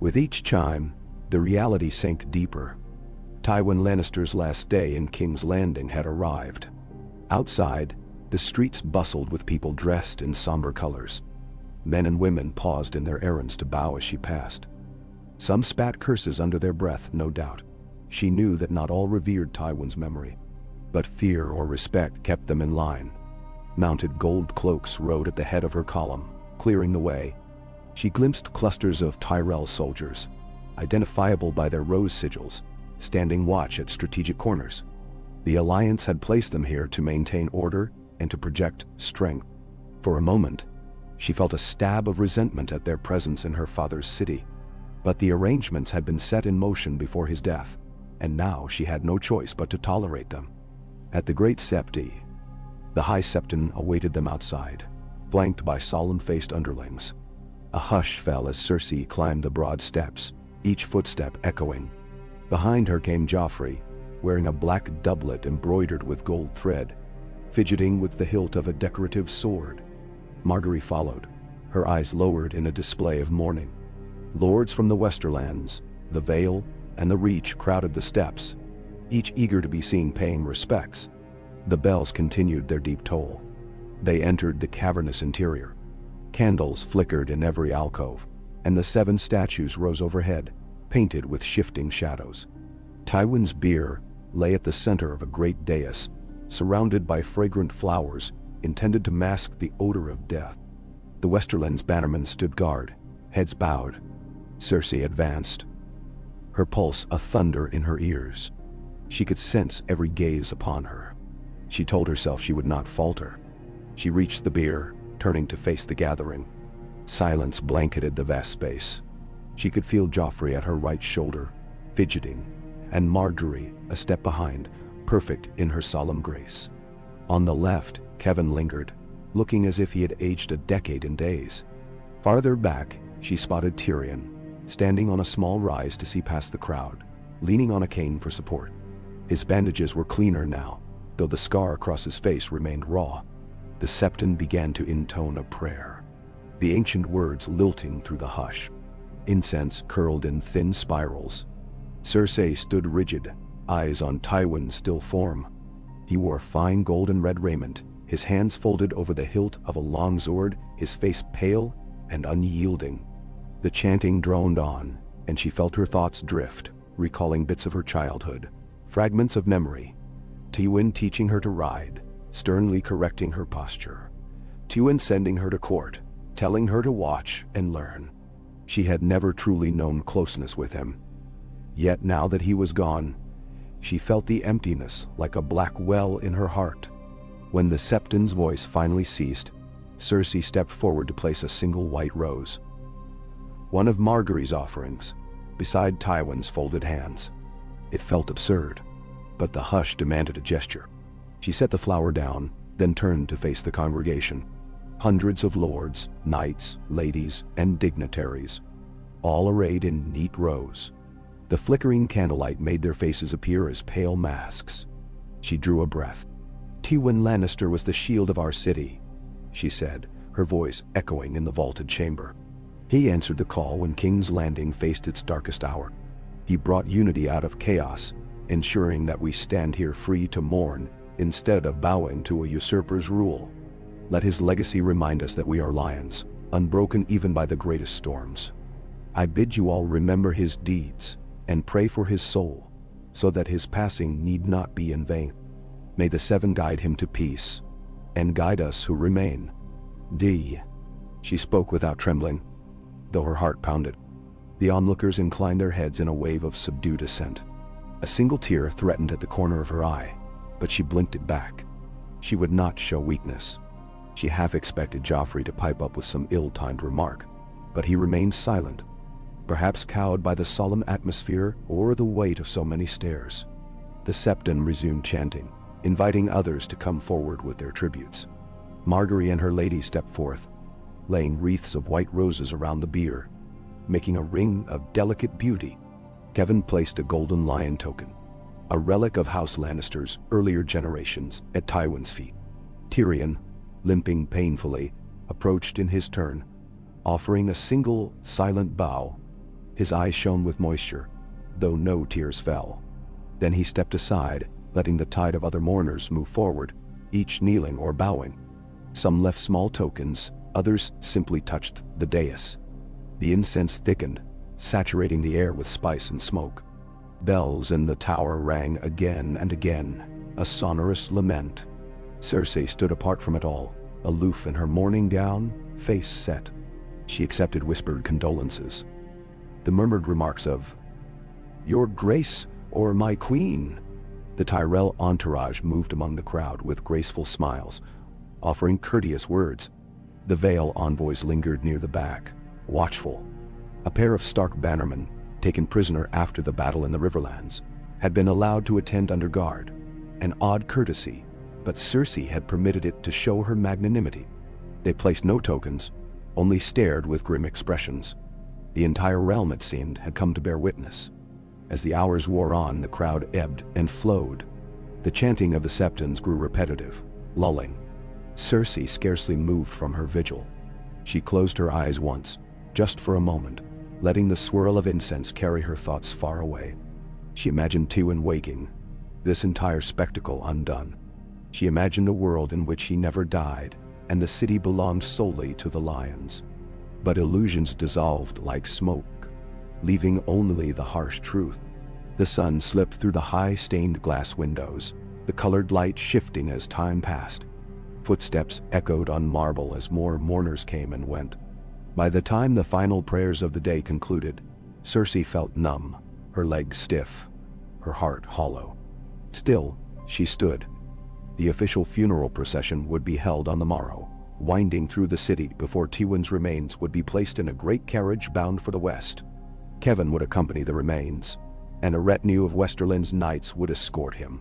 With each chime, the reality sank deeper. Tywin Lannister's last day in King's Landing had arrived. Outside, the streets bustled with people dressed in somber colors. Men and women paused in their errands to bow as she passed. Some spat curses under their breath, no doubt. She knew that not all revered Tywin's memory, but fear or respect kept them in line. Mounted gold cloaks rode at the head of her column, clearing the way. She glimpsed clusters of Tyrell soldiers, identifiable by their rose sigils, standing watch at strategic corners. The Alliance had placed them here to maintain order and to project strength. For a moment, she felt a stab of resentment at their presence in her father's city. But the arrangements had been set in motion before his death, and now she had no choice but to tolerate them. At the Great Septi, the High Septon awaited them outside, flanked by solemn-faced underlings. A hush fell as Cersei climbed the broad steps, each footstep echoing. Behind her came Joffrey, wearing a black doublet embroidered with gold thread, fidgeting with the hilt of a decorative sword. Margaery followed, her eyes lowered in a display of mourning. Lords from the Westerlands, the Vale, and the Reach crowded the steps, each eager to be seen paying respects. The bells continued their deep toll. They entered the cavernous interior. Candles flickered in every alcove, and the 7 statues rose overhead, painted with shifting shadows. Tywin's bier lay at the center of a great dais, surrounded by fragrant flowers intended to mask the odor of death. The Westerlands bannermen stood guard, heads bowed. Cersei advanced, her pulse a thunder in her ears. She could sense every gaze upon her. She told herself she would not falter. She reached the bier, turning to face the gathering. Silence blanketed the vast space. She could feel Joffrey at her right shoulder, fidgeting, and Margaery a step behind, perfect in her solemn grace. On the left, Kevin lingered, looking as if he had aged a decade in days. Farther back, she spotted Tyrion, standing on a small rise to see past the crowd, leaning on a cane for support. His bandages were cleaner now, though the scar across his face remained raw. The Septon began to intone a prayer, the ancient words lilting through the hush. Incense curled in thin spirals. Cersei stood rigid, eyes on Tywin's still form. He wore fine gold and red raiment, his hands folded over the hilt of a long sword, his face pale and unyielding. The chanting droned on, and she felt her thoughts drift, recalling bits of her childhood, fragments of memory. Tywin teaching her to ride, sternly correcting her posture. Tywin sending her to court, telling her to watch and learn. She had never truly known closeness with him. Yet now that he was gone, she felt the emptiness like a black well in her heart. When the Septon's voice finally ceased, Cersei stepped forward to place a single white rose, one of Margaery's offerings, beside Tywin's folded hands. It felt absurd, but the hush demanded a gesture. She set the flower down, then turned to face the congregation. Hundreds of lords, knights, ladies, and dignitaries, all arrayed in neat rows. The flickering candlelight made their faces appear as pale masks. She drew a breath. "Tywin Lannister was the shield of our city," she said, her voice echoing in the vaulted chamber. He answered the call when King's Landing faced its darkest hour. He brought unity out of chaos, ensuring that we stand here free to mourn instead of bowing to a usurper's rule. Let his legacy remind us that we are lions, unbroken even by the greatest storms. I bid you all remember his deeds and pray for his soul, so that his passing need not be in vain. May the 7 guide him to peace, and guide us who remain. D. She spoke without trembling, though her heart pounded. The onlookers inclined their heads in a wave of subdued assent. A single tear threatened at the corner of her eye, but she blinked it back. She would not show weakness. She half expected Joffrey to pipe up with some ill-timed remark, but he remained silent, perhaps cowed by the solemn atmosphere or the weight of so many stares. The Septon resumed chanting, inviting others to come forward with their tributes. Margaery and her ladies stepped forth, laying wreaths of white roses around the bier, making a ring of delicate beauty. Kevin placed a golden lion token, a relic of House Lannister's earlier generations, at Tywin's feet. Tyrion, limping painfully, approached in his turn, offering a single, silent bow. His eyes shone with moisture, though no tears fell. Then he stepped aside, letting the tide of other mourners move forward, each kneeling or bowing. Some left small tokens, others simply touched the dais. The incense thickened, saturating the air with spice and smoke. Bells in the tower rang again and again, a sonorous lament. Cersei stood apart from it all, aloof in her mourning gown, face set. She accepted whispered condolences, the murmured remarks of, "Your Grace," or "My Queen." The Tyrell entourage moved among the crowd with graceful smiles, offering courteous words. The Vale envoys lingered near the back, watchful. A pair of Stark bannermen, taken prisoner after the battle in the Riverlands, had been allowed to attend under guard. An odd courtesy, but Cersei had permitted it to show her magnanimity. They placed no tokens, only stared with grim expressions. The entire realm, it seemed, had come to bear witness. As the hours wore on, the crowd ebbed and flowed. The chanting of the Septons grew repetitive, lulling. Cersei scarcely moved from her vigil. She closed her eyes once, just for a moment, letting the swirl of incense carry her thoughts far away. She imagined Tywin waking, this entire spectacle undone. She imagined a world in which he never died, and the city belonged solely to the lions. But illusions dissolved like smoke, leaving only the harsh truth. The sun slipped through the high stained glass windows, the colored light shifting as time passed. Footsteps echoed on marble as more mourners came and went. By the time the final prayers of the day concluded, Cersei felt numb, her legs stiff, her heart hollow. Still, she stood. The official funeral procession would be held on the morrow, winding through the city before Tywin's remains would be placed in a great carriage bound for the west. Kevan would accompany the remains, and a retinue of Westerland's knights would escort him.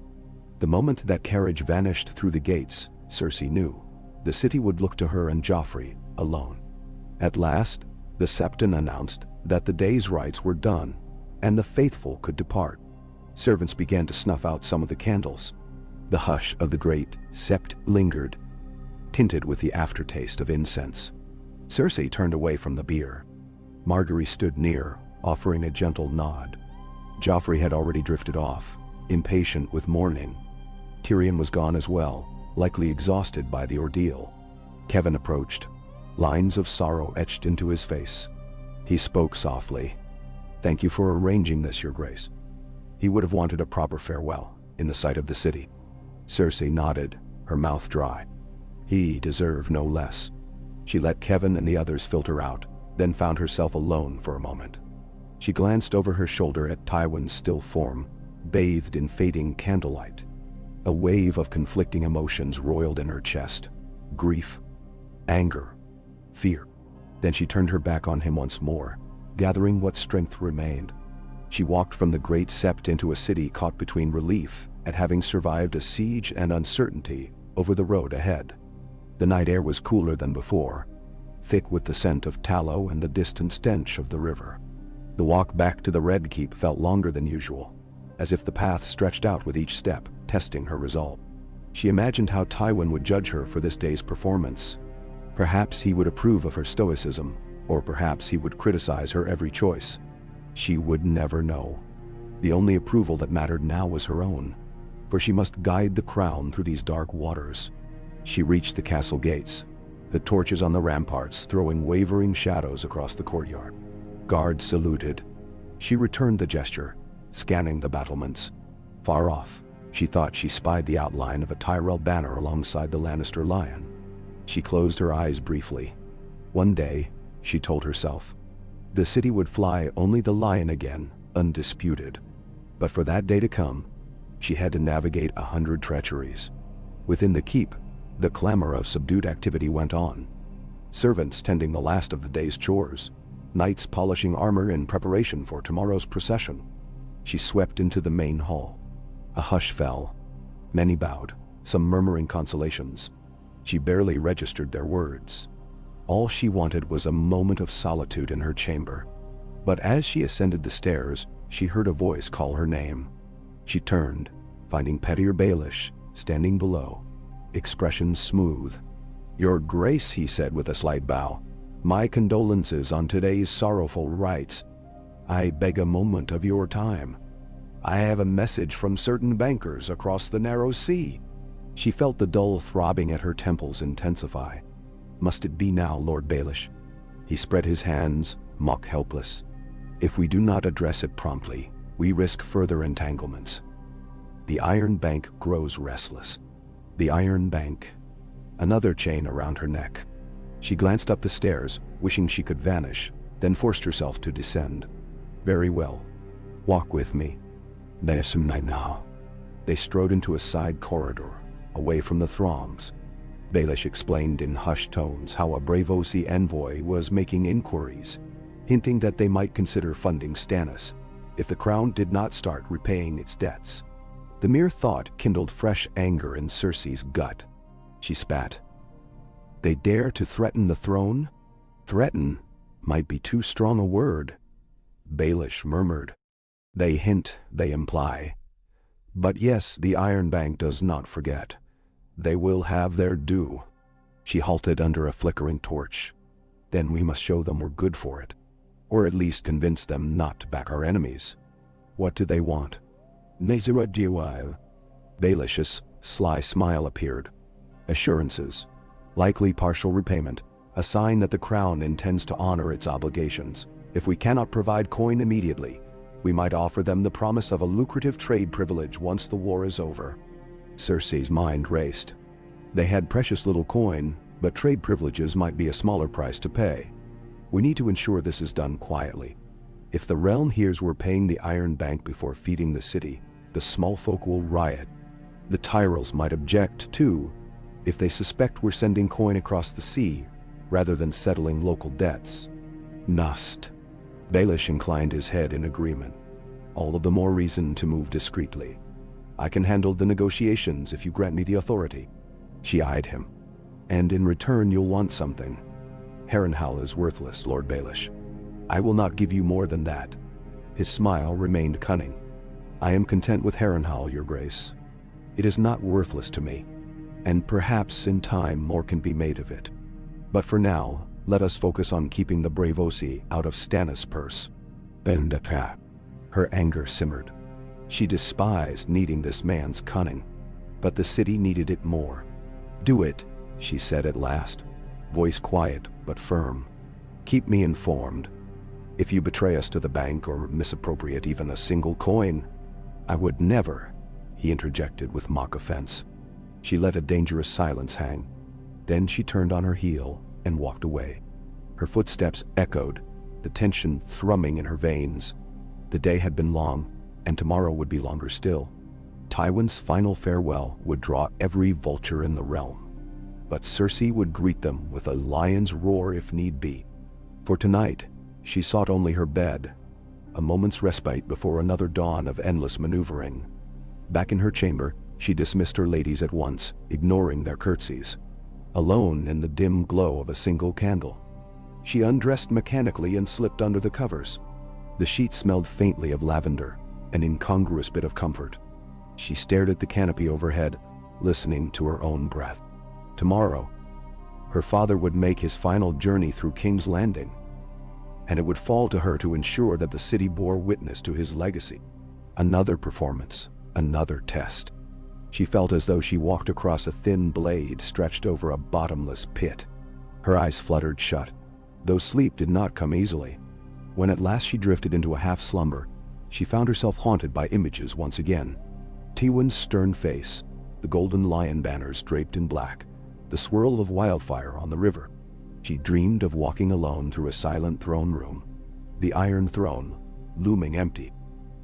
The moment that carriage vanished through the gates, Cersei knew the city would look to her and Joffrey alone. At last, the Septon announced that the day's rites were done, and the faithful could depart. Servants began to snuff out some of the candles. The hush of the great sept lingered, tinted with the aftertaste of incense. Cersei turned away from the bier. Margaery stood near, offering a gentle nod. Joffrey had already drifted off, impatient with mourning. Tyrion was gone as well, likely exhausted by the ordeal. Kevan approached, lines of sorrow etched into his face. He spoke softly. "Thank you for arranging this, Your Grace." He would have wanted a proper farewell, in the sight of the city. Cersei nodded, her mouth dry. He deserved no less. She let Kevan and the others filter out, then found herself alone for a moment. She glanced over her shoulder at Tywin's still form, bathed in fading candlelight. A wave of conflicting emotions roiled in her chest. Grief, anger, fear. Then she turned her back on him once more, gathering what strength remained. She walked from the great sept into a city caught between relief at having survived a siege and uncertainty over the road ahead. The night air was cooler than before, thick with the scent of tallow and the distant stench of the river. The walk back to the Red Keep felt longer than usual, as if the path stretched out with each step, testing her resolve. She imagined how Tywin would judge her for this day's performance. Perhaps he would approve of her stoicism, or perhaps he would criticize her every choice. She would never know. The only approval that mattered now was her own, for she must guide the crown through these dark waters. She reached the castle gates, the torches on the ramparts throwing wavering shadows across the courtyard. Guards saluted. She returned the gesture, scanning the battlements. Far off, she thought she spied the outline of a Tyrell banner alongside the Lannister lion. She closed her eyes briefly. One day, she told herself, the city would fly only the lion again, undisputed. But for that day to come, she had to navigate 100 treacheries. Within the keep, the clamor of subdued activity went on. Servants tending the last of the day's chores, knights polishing armor in preparation for tomorrow's procession. She swept into the main hall. A hush fell. Many bowed, some murmuring consolations. She barely registered their words. All she wanted was a moment of solitude in her chamber. But as she ascended the stairs, she heard a voice call her name. She turned, finding Pettyr Baelish standing below, expression smooth. "Your Grace," he said with a slight bow, "my condolences on today's sorrowful rites. I beg a moment of your time. I have a message from certain bankers across the narrow sea." She felt the dull throbbing at her temples intensify. Must it be now, Lord Baelish? He spread his hands, mock helpless. If we do not address it promptly, we risk further entanglements. The Iron Bank grows restless. The Iron Bank. Another chain around her neck. She glanced up the stairs, wishing she could vanish, then forced herself to descend. Very well. Walk with me. Now. They strode into a side corridor, away from the throngs. Baelish explained in hushed tones how a Braavosi envoy was making inquiries, hinting that they might consider funding Stannis if the crown did not start repaying its debts. The mere thought kindled fresh anger in Cersei's gut. She spat. They dare to threaten the throne? Threaten might be too strong a word. Baelish murmured. They hint, they imply. But yes, the Iron Bank does not forget. They will have their due. She halted under a flickering torch. Then we must show them we're good for it. Or at least convince them not to back our enemies. What do they want? Nazira Diwa. Baelish's sly smile appeared. Assurances. Likely partial repayment. A sign that the crown intends to honor its obligations. If we cannot provide coin immediately, we might offer them the promise of a lucrative trade privilege once the war is over. Cersei's mind raced. They had precious little coin, but trade privileges might be a smaller price to pay. We need to ensure this is done quietly. If the realm hears we're paying the Iron Bank before feeding the city, the small folk will riot. The Tyrells might object, too, if they suspect we're sending coin across the sea, rather than settling local debts. Nust. Baelish inclined his head in agreement. All of the more reason to move discreetly. I can handle the negotiations if you grant me the authority. She eyed him. And in return you'll want something. Harrenhal is worthless, Lord Baelish. I will not give you more than that. His smile remained cunning. I am content with Harrenhal, your grace. It is not worthless to me, and perhaps in time more can be made of it. But for now, let us focus on keeping the Braavosi out of Stannis' purse. And her anger simmered. She despised needing this man's cunning, but the city needed it more. Do it, she said at last, voice quiet but firm. Keep me informed. If you betray us to the bank or misappropriate even a single coin, I would never, he interjected with mock offense. She let a dangerous silence hang. Then she turned on her heel and walked away. Her footsteps echoed, the tension thrumming in her veins. The day had been long, and tomorrow would be longer still. Tywin's final farewell would draw every vulture in the realm. But Cersei would greet them with a lion's roar if need be. For tonight, she sought only her bed, a moment's respite before another dawn of endless maneuvering. Back in her chamber, she dismissed her ladies at once, ignoring their curtsies. Alone in the dim glow of a single candle, she undressed mechanically and slipped under the covers. The sheets smelled faintly of lavender, an incongruous bit of comfort. She stared at the canopy overhead, listening to her own breath. Tomorrow, her father would make his final journey through King's Landing, and it would fall to her to ensure that the city bore witness to his legacy. Another performance, another test. She felt as though she walked across a thin blade stretched over a bottomless pit. Her eyes fluttered shut, though sleep did not come easily. When at last she drifted into a half-slumber, she found herself haunted by images once again. Tywin's stern face, the golden lion banners draped in black, the swirl of wildfire on the river. She dreamed of walking alone through a silent throne room, the Iron Throne, looming empty.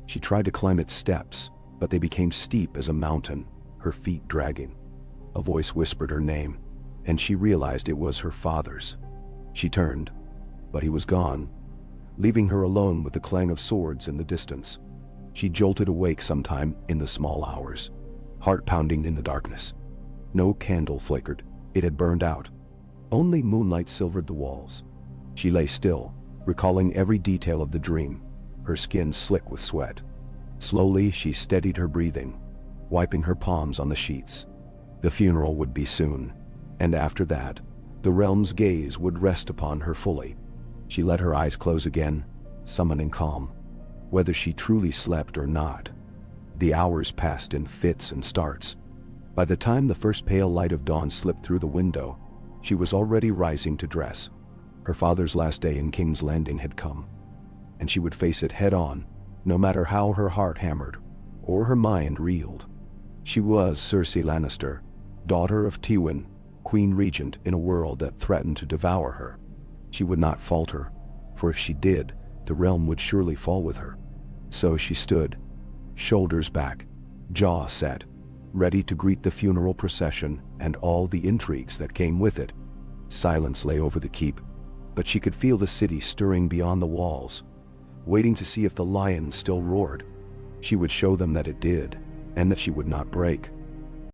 She tried to climb its steps, but they became steep as a mountain, her feet dragging. A voice whispered her name, and she realized it was her father's. She turned, but he was gone, leaving her alone with the clang of swords in the distance. She jolted awake sometime in the small hours, heart pounding in the darkness. No candle flickered, it had burned out. Only moonlight silvered the walls. She lay still, recalling every detail of the dream, her skin slick with sweat. Slowly she steadied her breathing, wiping her palms on the sheets. The funeral would be soon, and after that, the realm's gaze would rest upon her fully. She let her eyes close again, summoning calm. Whether she truly slept or not, the hours passed in fits and starts. By the time the first pale light of dawn slipped through the window, she was already rising to dress. Her father's last day in King's Landing had come, and she would face it head-on, no matter how her heart hammered or her mind reeled. She was Cersei Lannister, daughter of Tywin, Queen Regent in a world that threatened to devour her. She would not falter, for if she did, the realm would surely fall with her. So she stood, shoulders back, jaw set, ready to greet the funeral procession and all the intrigues that came with it. Silence lay over the keep, but she could feel the city stirring beyond the walls, waiting to see if the lion still roared. She would show them that it did, and that she would not break.